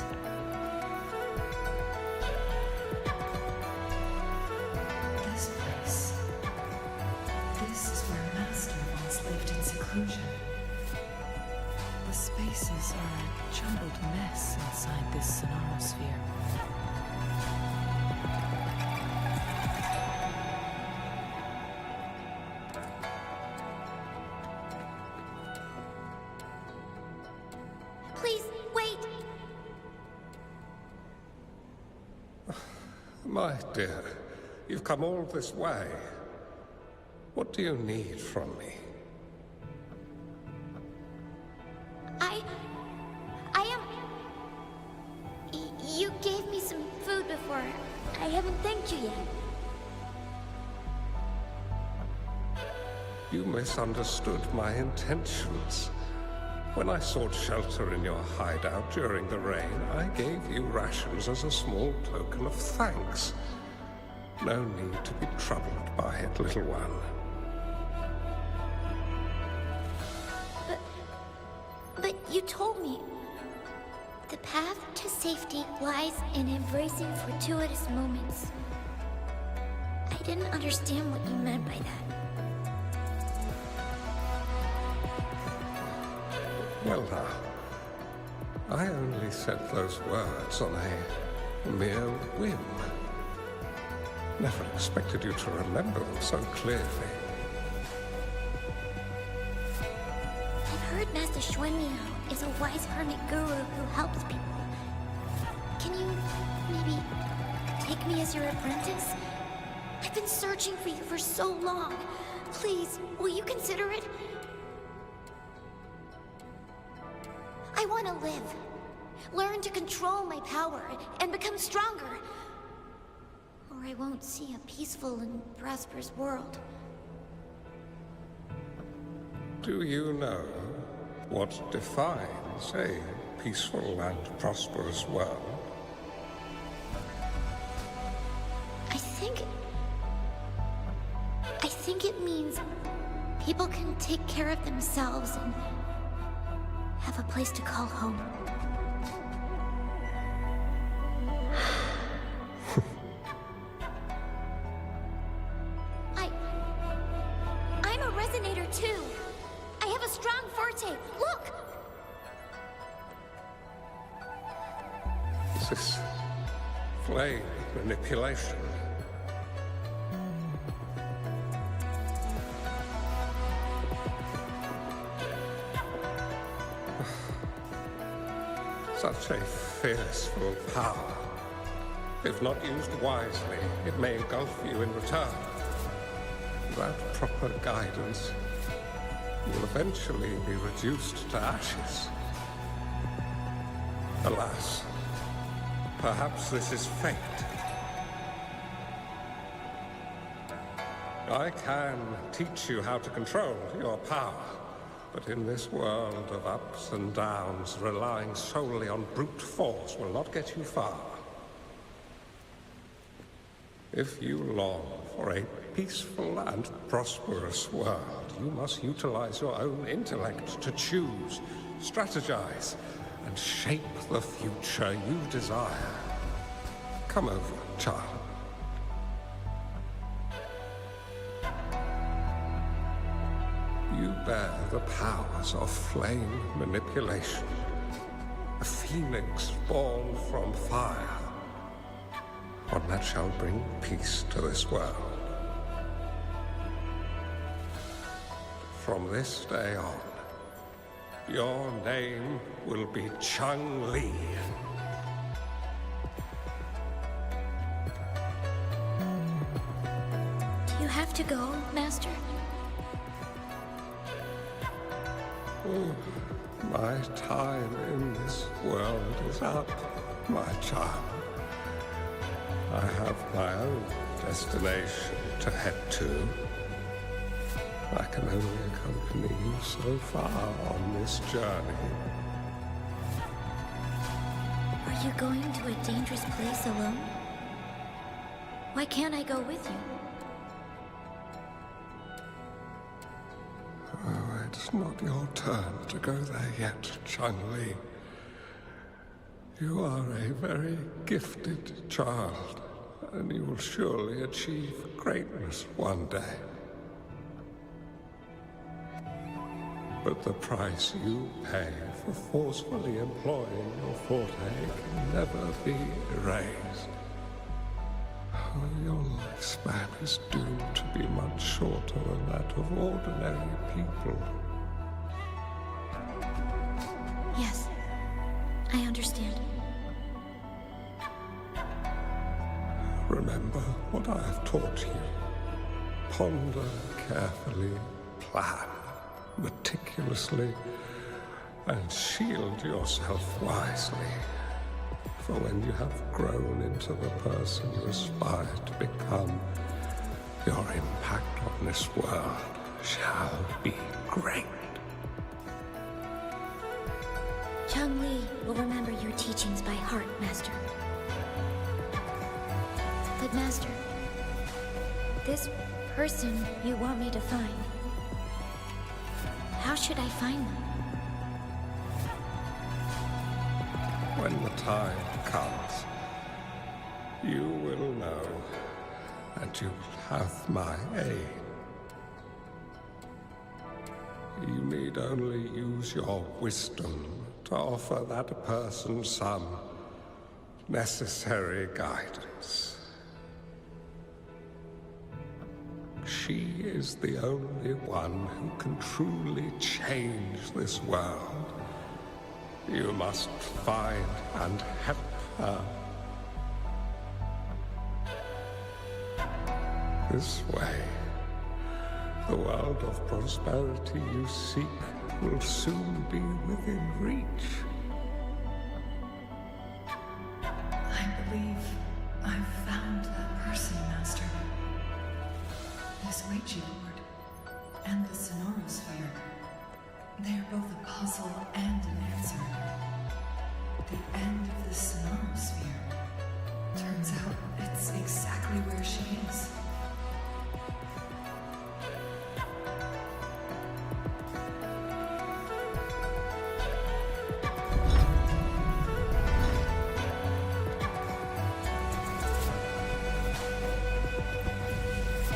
[SPEAKER 10] This place. This is where Master once lived in seclusion. The spaces are a jumbled mess inside this sonarosphere.
[SPEAKER 7] Please, wait!
[SPEAKER 12] My dear, you've come all this way. What do you need from me?
[SPEAKER 7] I am... You gave me some food before. I haven't thanked you yet.
[SPEAKER 12] You misunderstood my intentions. When I sought shelter in your hideout during the rain, I gave you rations as a small token of thanks. No need to be troubled by it, little one.
[SPEAKER 7] But you told me the path to safety lies in embracing fortuitous moments. I didn't understand what you meant by that.
[SPEAKER 12] Well now, I only said those words on a mere whim. Never expected you to remember them so clearly.
[SPEAKER 7] I've heard Master Xuanmiao is a wise hermit guru who helps people. Can you maybe take me as your apprentice? I've been searching for you for so long. Please, will you consider it? I want to live. Learn to control my power and become stronger. Or I won't see a peaceful and prosperous world.
[SPEAKER 12] Do you know what defines a peaceful and prosperous world?
[SPEAKER 7] I think it means people can take care of themselves and have a place to call home. I'm a resonator too. I have a strong forte. Look!
[SPEAKER 12] Is this flame manipulation? Such a fearful power. If not used wisely, it may engulf you in return. Without proper guidance, you will eventually be reduced to ashes. Alas, perhaps this is fate. I can teach you how to control your power. But in this world of ups and downs, relying solely on brute force will not get you far. If you long for a peaceful and prosperous world, you must utilize your own intellect to choose, strategize, and shape the future you desire. Come over, child. You bear the powers of flame manipulation, a phoenix born from fire, one that shall bring peace to this world. From this day on, your name will be Chun-Li.
[SPEAKER 7] Do you have to go, Master?
[SPEAKER 12] My time in this world is up, my child. I have my own destination to head to. I can only accompany you so far on this journey.
[SPEAKER 7] Are you going to a dangerous place alone? Why can't I go with you?
[SPEAKER 12] Oh, it's not your turn to go there yet, Chun-Li. You are a very gifted child, and you will surely achieve greatness one day. But the price you pay for forcefully employing your forte can never be erased. Your lifespan is doomed to be much shorter than that of ordinary people.
[SPEAKER 7] Yes, I understand.
[SPEAKER 12] Remember what I have taught you. Ponder carefully, plan meticulously, and shield yourself wisely. For when you have grown into the person you aspire to become, your impact on this world shall be great.
[SPEAKER 7] Chun-Li will remember your teachings by heart, Master. But Master, this person you want me to find, how should I find them?
[SPEAKER 12] When the time comes, you will know, and you will have my aid. You need only use your wisdom to offer that person some necessary guidance. She is the only one who can truly change this world. You must find and help her. This way. The world of prosperity you seek will soon be within reach.
[SPEAKER 10] I believe I've found that person, Master. This Weichi board and the Sonorosphere. They are both a puzzle and an answer. The end of the Sonorosphere. Turns out it's exactly where she is.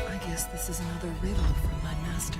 [SPEAKER 10] I guess this is another riddle from my master.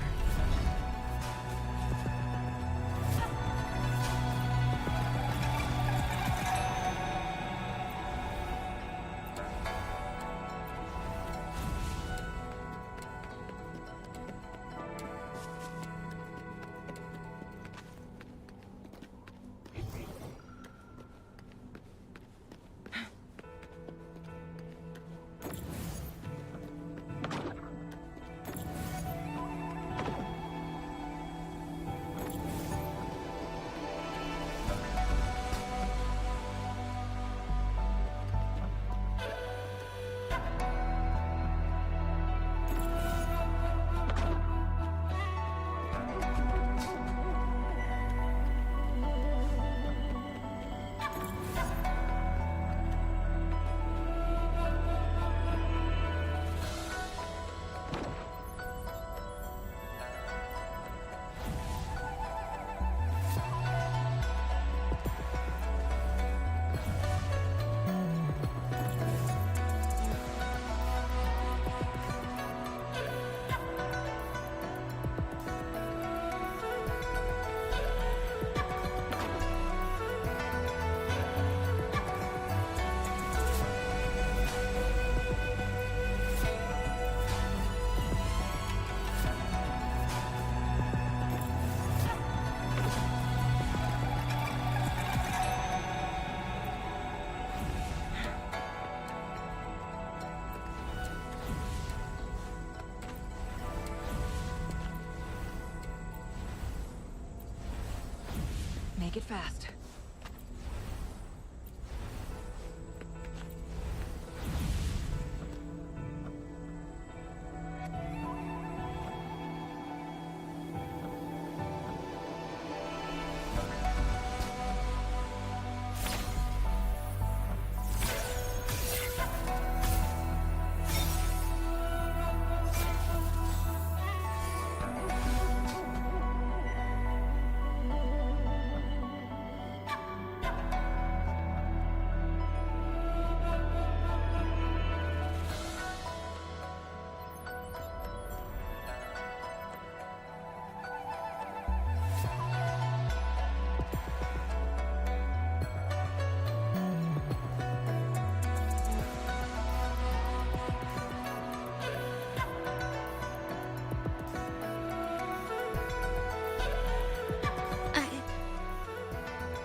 [SPEAKER 10] Make it fast.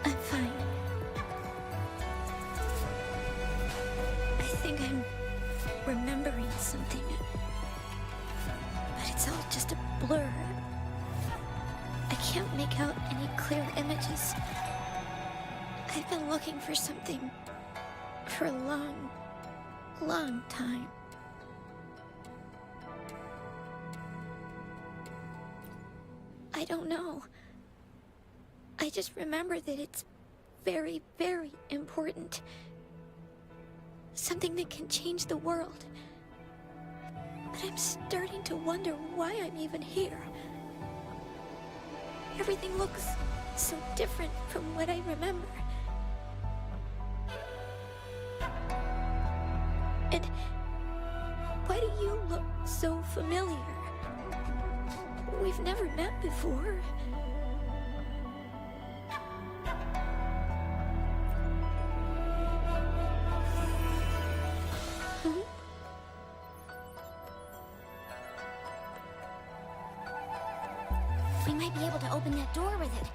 [SPEAKER 11] I'm fine. I think I'm remembering something. But it's all just a blur. I can't make out any clear images. I've been looking for something for a long, long time. I don't know. I just remember that it's very, very important. Something that can change the world. But I'm starting to wonder why I'm even here. Everything looks so different from what I remember. And why do you look so familiar? We've never met before. We might be able to open that door with it.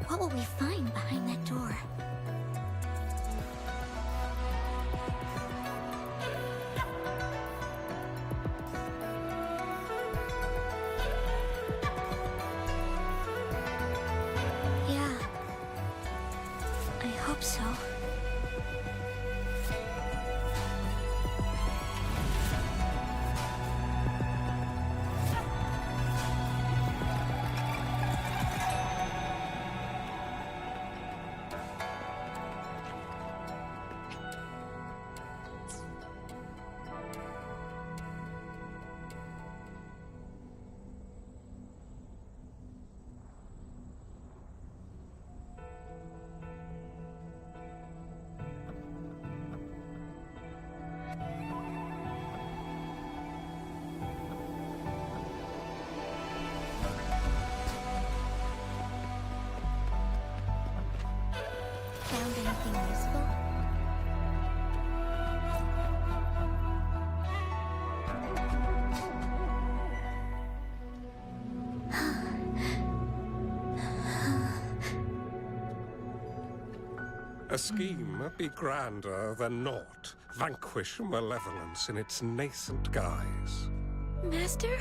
[SPEAKER 11] What will we find behind that door?
[SPEAKER 12] A scheme be grander than naught. Vanquish malevolence in its nascent guise.
[SPEAKER 2] Master?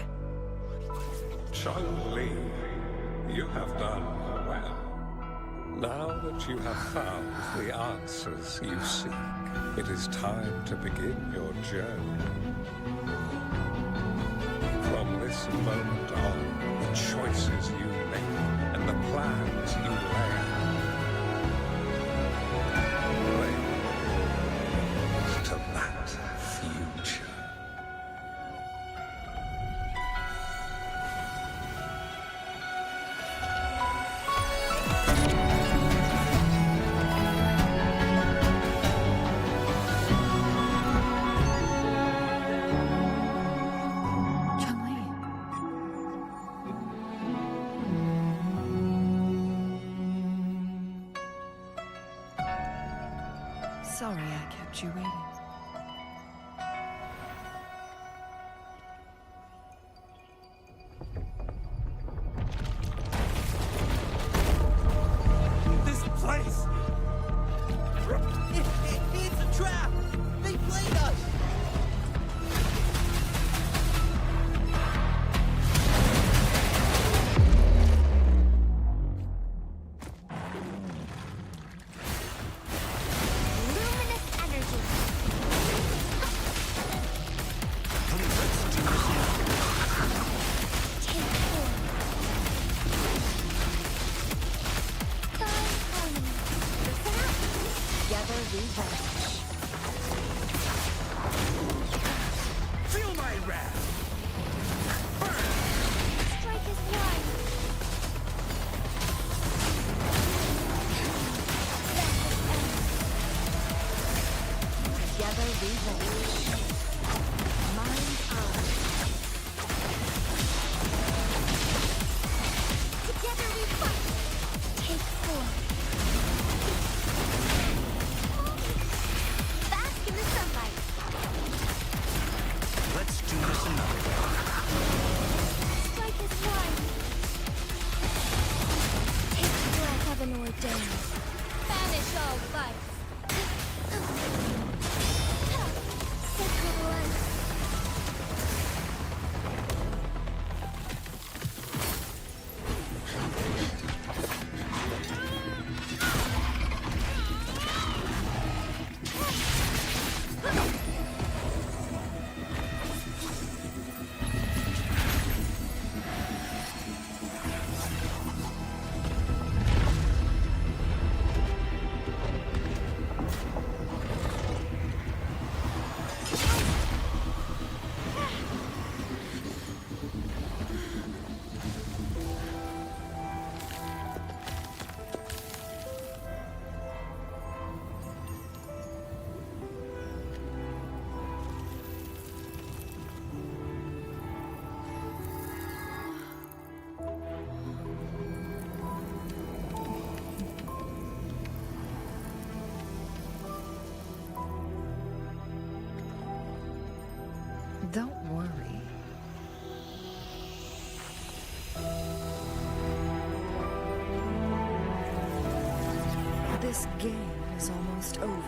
[SPEAKER 12] Chung Li, you have done well. Now that you have found the answers you seek, it is time to begin your journey. From this moment on, the choices you make and the plans you lay leads to that future.
[SPEAKER 10] Sorry I kept you waiting.
[SPEAKER 6] This place! It's a trap! They played us!
[SPEAKER 7] Luminous energy. Take form. Find harmony. Listen up. Together we vanish.
[SPEAKER 6] Feel my wrath!
[SPEAKER 7] Strike is wide. Together we vanish. Mind on. Together we fight. Take form. Bask in the sunlight.
[SPEAKER 6] Let's do this another way.
[SPEAKER 7] Strike is wide. Take breath heaven ordained. Banish all vice. Sacred life.
[SPEAKER 10] Don't worry. This game is almost over.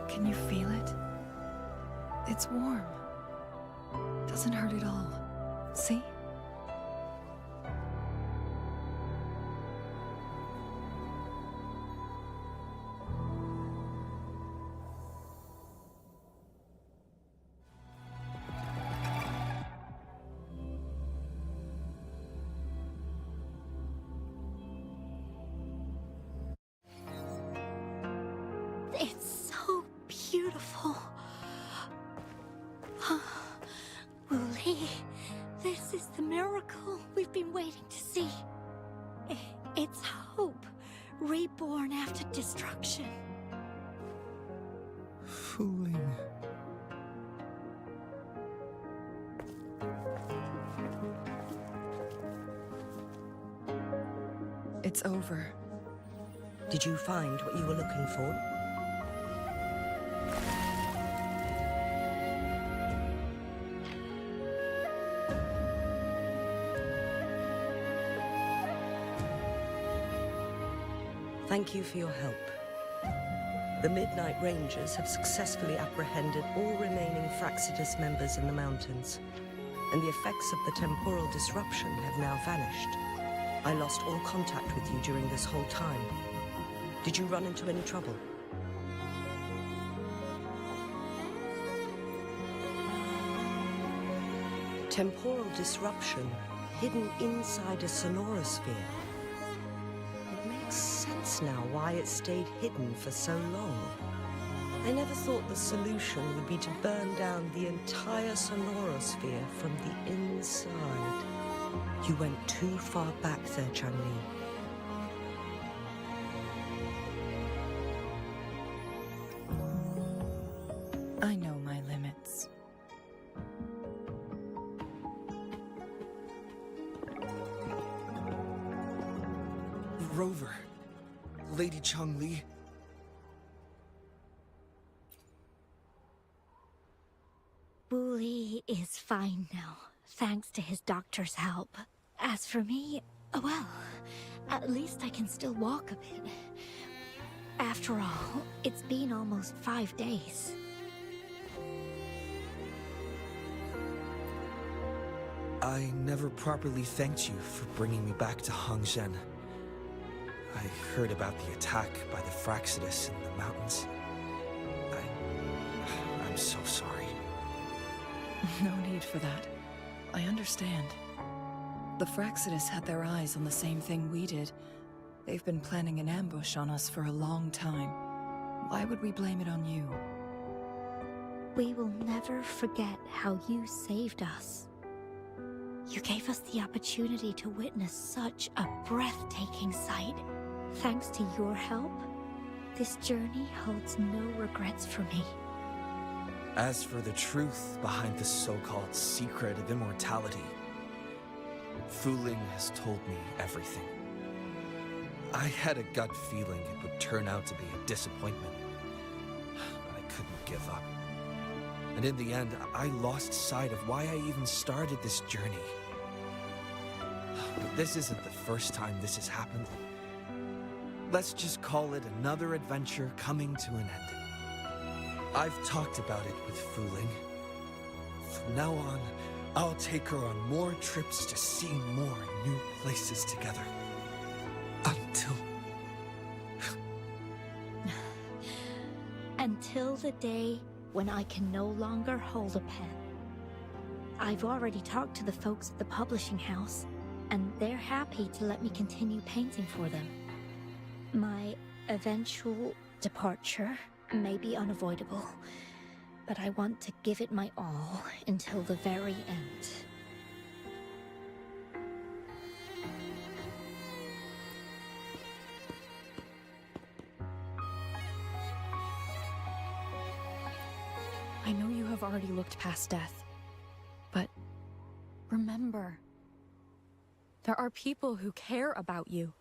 [SPEAKER 10] Can you feel it? It's warm. Doesn't hurt at all. See?
[SPEAKER 11] It's so beautiful. Maybe this is the miracle we've been waiting to see. It's hope, reborn after destruction.
[SPEAKER 3] Fooling.
[SPEAKER 10] It's over.
[SPEAKER 8] Did you find what you were looking for? Thank you for your help. The Midnight Rangers have successfully apprehended all remaining Fraxidus members in the mountains, and the effects of the temporal disruption have now vanished. I lost all contact with you during this whole time. Did you run into any trouble? Temporal disruption hidden inside a sonorosphere. It makes sense now why it stayed hidden for so long. I never thought the solution would be to burn down the entire sonorosphere from the inside. You went too far back there, Chang-Li.
[SPEAKER 10] I know my limits.
[SPEAKER 3] Rover. Lady Chang-Li.
[SPEAKER 11] Wooly is fine now, thanks to his doctor's help. As for me, well, at least I can still walk a bit. After all, it's been almost 5 days.
[SPEAKER 3] I never properly thanked you for bringing me back to Hongzhen. I heard about the attack by the Fraxidus in the mountains. I'm so sorry.
[SPEAKER 10] No need for that. I understand. The Fraxidus had their eyes on the same thing we did. They've been planning an ambush on us for a long time. Why would we blame it on you?
[SPEAKER 11] We will never forget how you saved us. You gave us the opportunity to witness such a breathtaking sight. Thanks to your help, this journey holds no regrets for me.
[SPEAKER 3] As for the truth behind the so-called secret of immortality, Fuling has told me everything. I had a gut feeling it would turn out to be a disappointment, but I couldn't give up. And in the end, I lost sight of why I even started this journey. But this isn't the first time this has happened. Let's just call it another adventure coming to an end. I've talked about it with Fuling. From now on, I'll take her on more trips to see more new places together.
[SPEAKER 11] Until the day when I can no longer hold a pen. I've already talked to the folks at the publishing house, and they're happy to let me continue painting for them. My eventual departure may be unavoidable, but I want to give it my all until the very end.
[SPEAKER 9] I know you have already looked past death, but remember, there are people who care about you.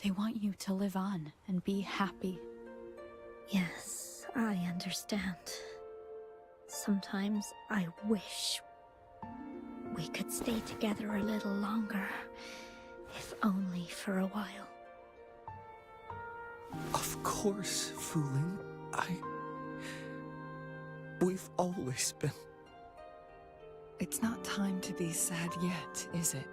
[SPEAKER 9] They want you to live on and be happy.
[SPEAKER 11] Yes, I understand. Sometimes I wish we could stay together a little longer, if only for a while.
[SPEAKER 3] Of course, Fuling. We've always been...
[SPEAKER 10] It's not time to be sad yet, is it?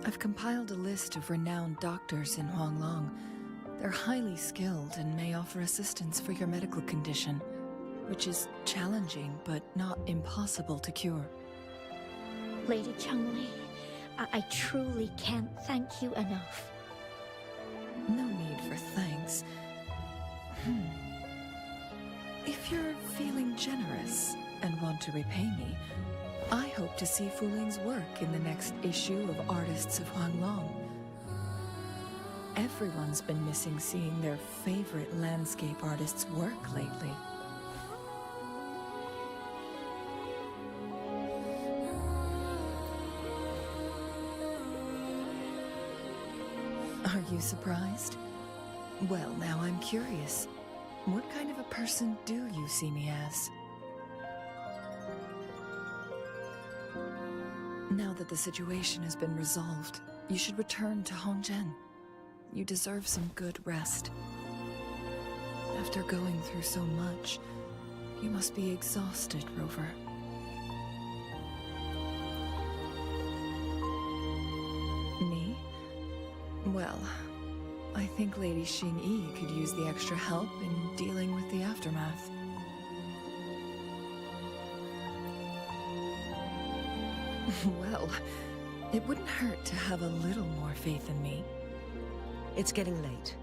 [SPEAKER 10] I've compiled a list of renowned doctors in Huanglong. They're highly skilled and may offer assistance for your medical condition, which is challenging but not impossible to cure.
[SPEAKER 11] Lady Chang-Li, I truly can't thank you enough.
[SPEAKER 10] No need for thanks. If you're feeling generous, want to repay me, I hope to see Fu Ling's work in the next issue of Artists of Huanglong. Everyone's been missing seeing their favorite landscape artists work lately. Are you surprised? Well, now I'm curious. What kind of a person do you see me as? Now that the situation has been resolved, you should return to Hongzhen. You deserve some good rest. After going through so much, you must be exhausted, Rover. Me? Well, I think Lady Xingyi could use the extra help in dealing with the aftermath. Well, it wouldn't hurt to have a little more faith in me.
[SPEAKER 8] It's getting late.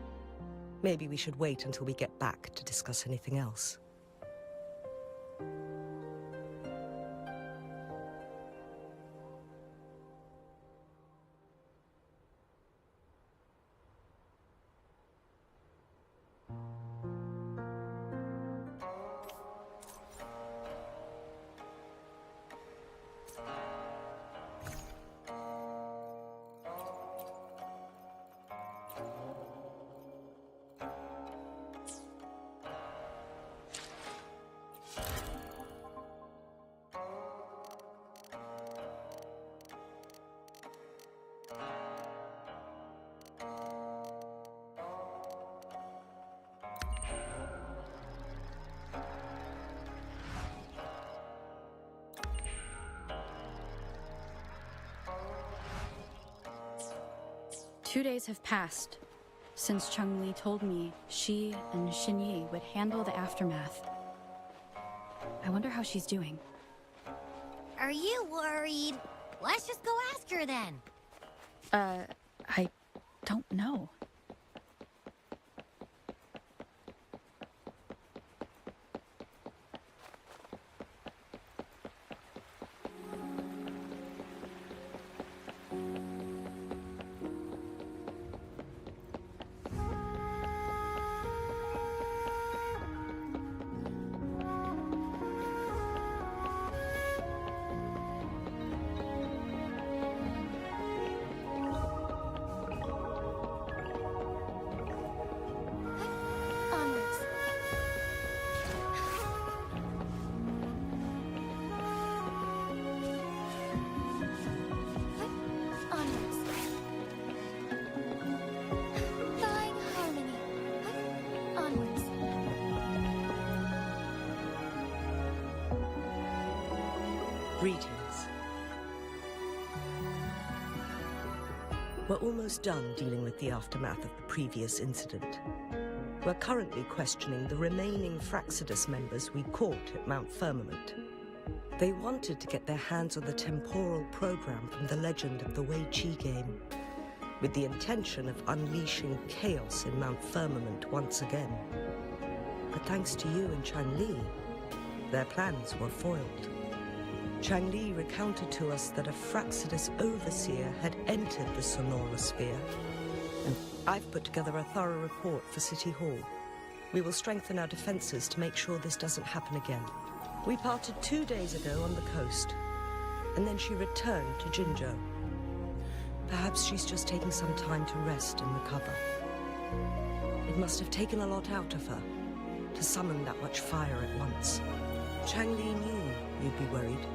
[SPEAKER 8] Maybe we should wait until we get back to discuss anything else.
[SPEAKER 14] Two days have passed since Cheng-Li told me she and Xinyi would handle the aftermath. I wonder how she's doing.
[SPEAKER 7] Are you worried? Let's just go ask her then.
[SPEAKER 14] I don't know.
[SPEAKER 8] Greetings. We're almost done dealing with the aftermath of the previous incident. We're currently questioning the remaining Fraxidus members we caught at Mount Firmament. They wanted to get their hands on the temporal program from the legend of the Wei Qi game, with the intention of unleashing chaos in Mount Firmament once again. But thanks to you and Chang-Li, their plans were foiled. Chang-Li recounted to us that a Fraxidus overseer had entered the Sonora Sphere, and I've put together a thorough report for City Hall. We will strengthen our defenses to make sure this doesn't happen again. We parted 2 days ago on the coast, and then she returned to Jinzhou. Perhaps she's just taking some time to rest and recover. It must have taken a lot out of her to summon that much fire at once. Chang-Li knew you'd be worried,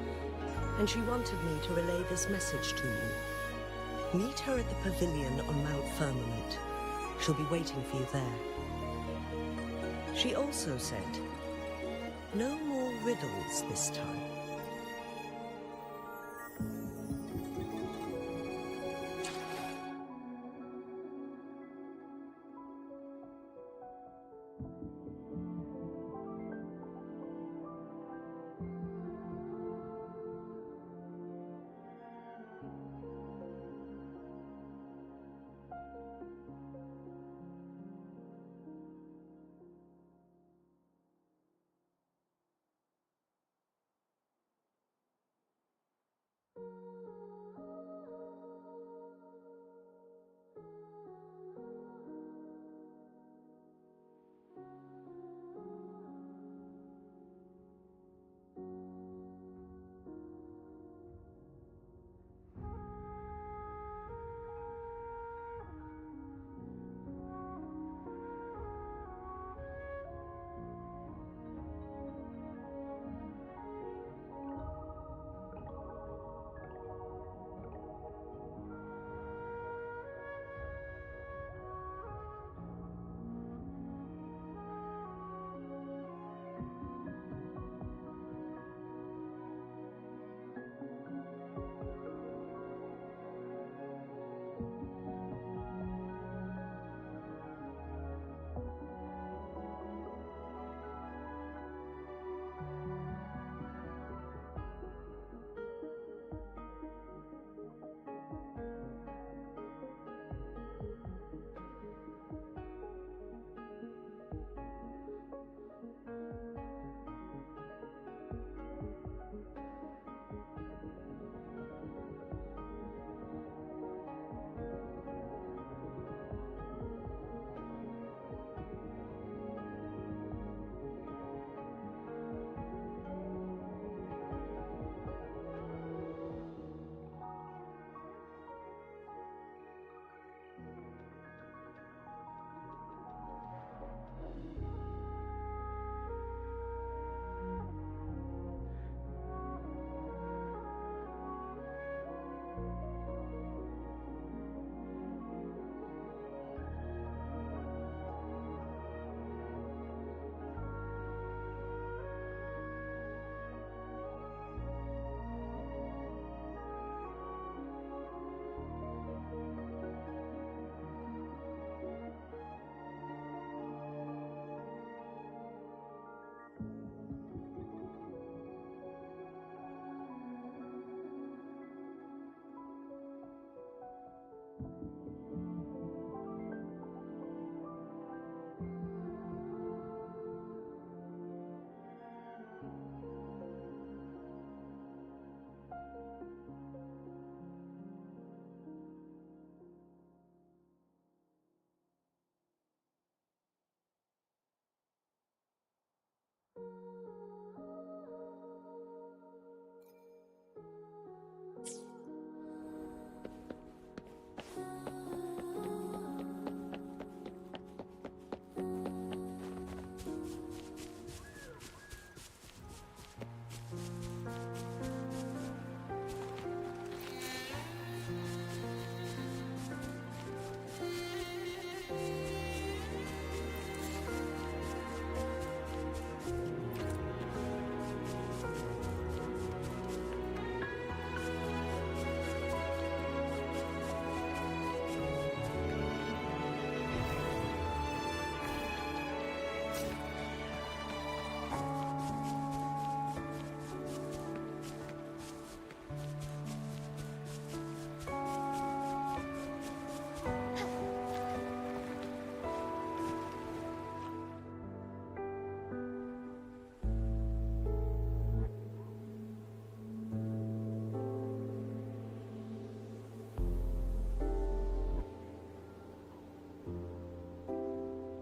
[SPEAKER 8] and she wanted me to relay this message to you. Meet her at the pavilion on Mount Firmament. She'll be waiting for you there. She also said, no more riddles this time.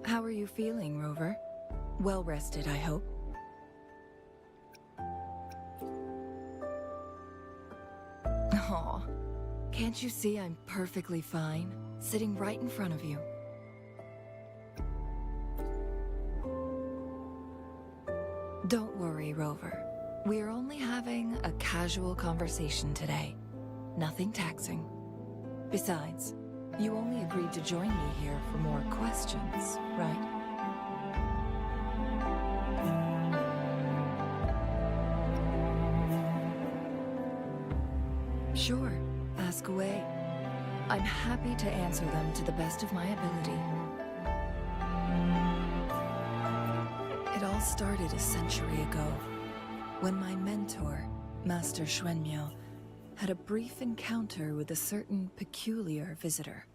[SPEAKER 10] How are you feeling, Rover? Well rested, I hope. Aw, can't you see I'm perfectly fine, sitting right in front of you? Don't worry, Rover. We're only having a casual conversation today. Nothing taxing. Besides, you only agreed to join me here for more questions, right? Sure, ask away. I'm happy to answer them to the best of my ability. It all started a century ago, when my mentor, Master Xuanmiao, had a brief encounter with a certain peculiar visitor.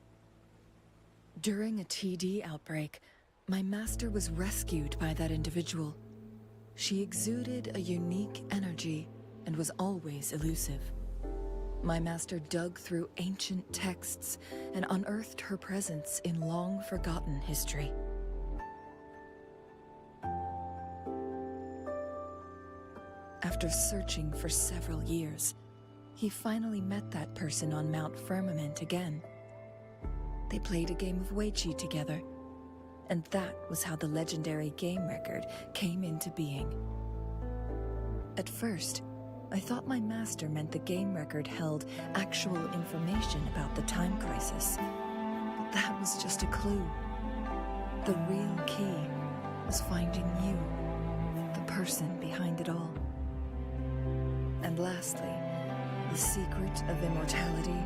[SPEAKER 10] During a TD outbreak, my master was rescued by that individual. She exuded a unique energy and was always elusive. My master dug through ancient texts and unearthed her presence in long-forgotten history. After searching for several years, he finally met that person on Mount Firmament again. They played a game of Weiqi together, and that was how the legendary game record came into being. At first, I thought my master meant the game record held actual information about the time crisis, but that was just a clue. The real key was finding you, the person behind it all. And lastly, the secret of immortality.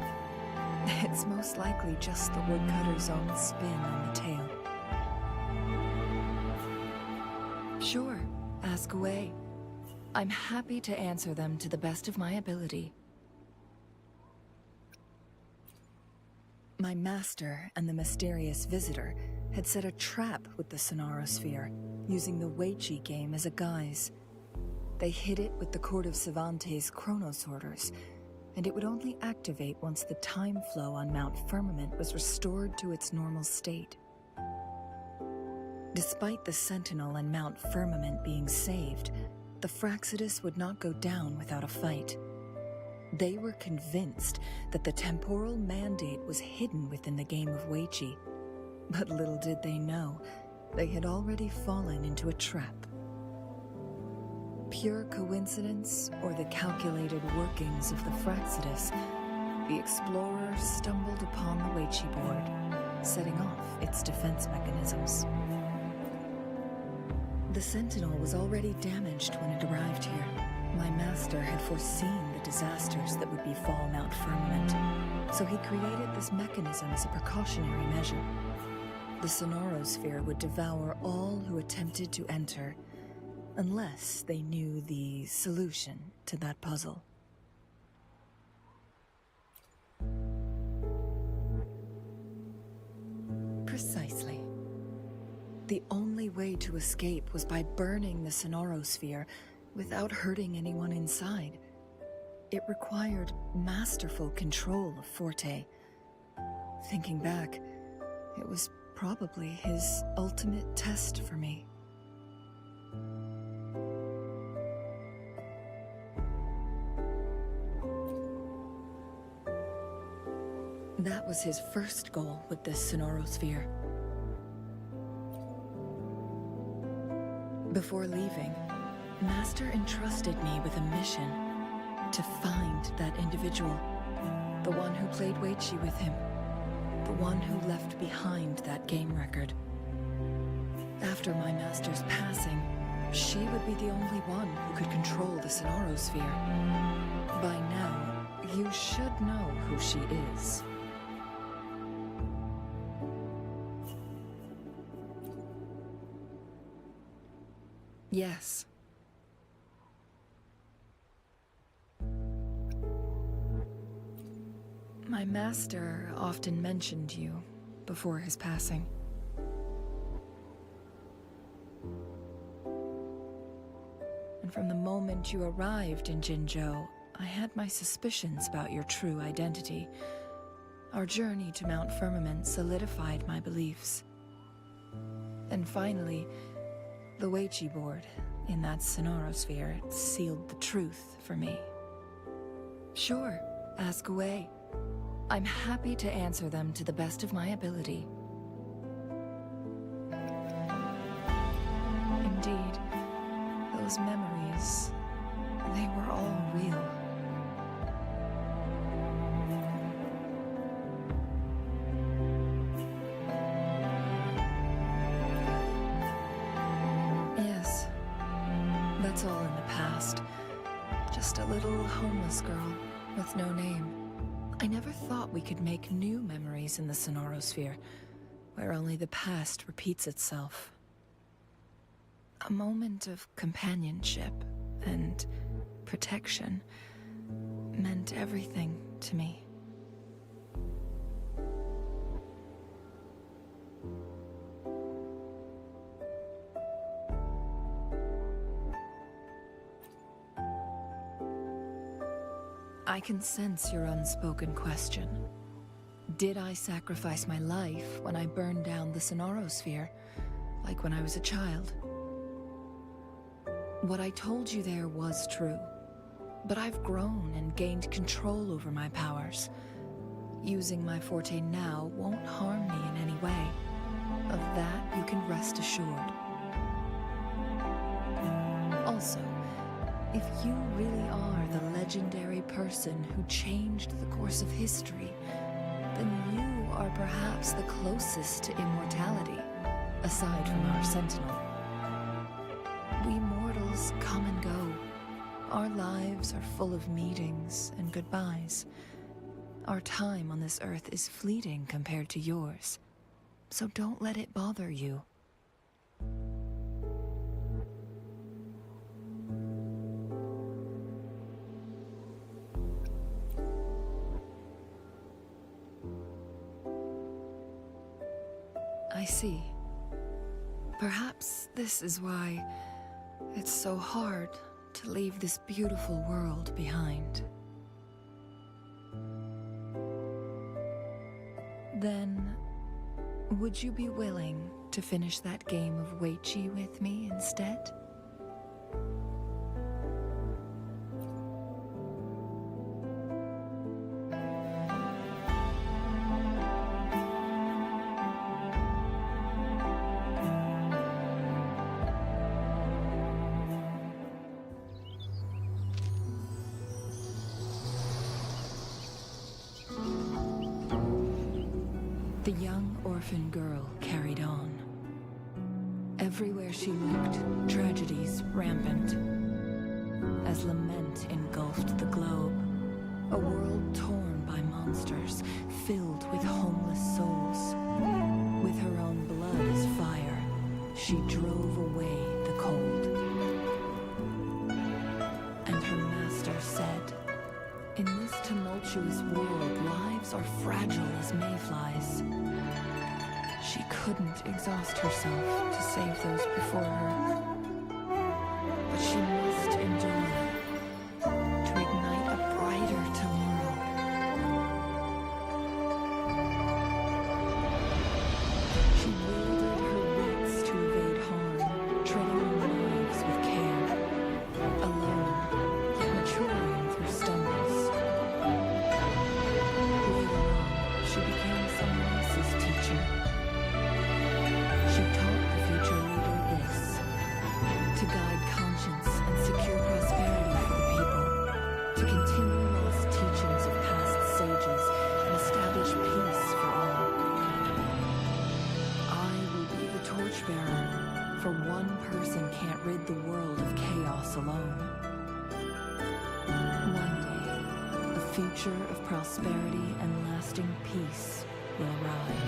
[SPEAKER 10] It's most likely just the woodcutter's own spin on the tale. Sure, ask away. I'm happy to answer them to the best of my ability. My master and the mysterious visitor had set a trap with the Sonorosphere, using the Weiqi game as a guise. They hid it with the Court of Cervantes' chronosorters, and it would only activate once the time flow on Mount Firmament was restored to its normal state. Despite the Sentinel and Mount Firmament being saved, the Fraxidus would not go down without a fight. They were convinced that the temporal mandate was hidden within the game of Weiqi, but little did they know, they had already fallen into a trap. Pure coincidence or the calculated workings of the Fraxidus, the explorer stumbled upon the Weiqi board, setting off its defense mechanisms. The Sentinel was already damaged when it arrived here. My master had foreseen the disasters that would befall Mount Firmament, so he created this mechanism as a precautionary measure. The Sonorosphere would devour all who attempted to enter, unless they knew the solution to that puzzle. Precisely. The only way to escape was by burning the Sonorosphere without hurting anyone inside. It required masterful control of Forte. Thinking back, it was probably his ultimate test for me. That was his first goal with this Sonorosphere. Before leaving, Master entrusted me with a mission to find that individual, the one who played Weiqi with him, the one who left behind that game record. After my master's passing, she would be the only one who could control the Sonorosphere. By now, you should know who she is. Yes. My master often mentioned you before his passing. And from the moment you arrived in Jinzhou, I had my suspicions about your true identity. Our journey to Mount Firmament solidified my beliefs. And finally, the Weiqi board in that Sonorosphere sealed the truth for me. Sure, ask away. I'm happy to answer them to the best of my ability. Indeed, those memories, they were all real. Yes, that's all in the past. Just a little homeless girl with no name. I never thought we could make new memories in the Sonorosphere, where only the past repeats itself. A moment of companionship and protection meant everything to me. I can sense your unspoken question. Did I sacrifice my life when I burned down the Sonorosphere, like when I was a child? What I told you there was true, but I've grown and gained control over my powers. Using my forte now won't harm me in any way. Of that you can rest assured. Also, if you really are the legendary person who changed the course of history, then you are perhaps the closest to immortality, aside from our sentinel. We mortals come and go. Our lives are full of meetings and goodbyes. Our time on this earth is fleeting compared to yours, so don't let it bother you. I see. Perhaps this is why it's so hard to leave this beautiful world behind. Then, would you be willing to finish that game of Weiqi with me instead? The young orphan girl carried on. Everywhere she looked, tragedies rampant. As lament engulfed the globe, a world torn by monsters, filled with homeless souls. With her own blood as fire, she drove away the cold. And her master said, "In this tumultuous world, lives are fragile as mayflies." She couldn't exhaust herself to save those before her. But she must endure to ignite a brighter tomorrow. She wielded her wits to evade harm, treading on lives with care. Alone, yet maturing through stumbles. Later on, she became someone else's teacher. She taught the future leader this: to guide conscience and secure prosperity for the people, to continue lost teachings of past sages and establish peace for all. I will be the torchbearer, for one person can't rid the world of chaos alone. One day, a future of prosperity and lasting peace will arrive.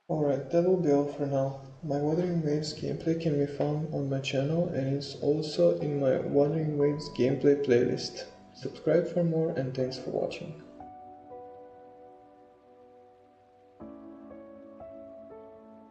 [SPEAKER 1] Alright, that will be all for now. My Wuthering Waves gameplay can be found on my channel and is also in my Wuthering Waves gameplay playlist. Subscribe for more and thanks for watching.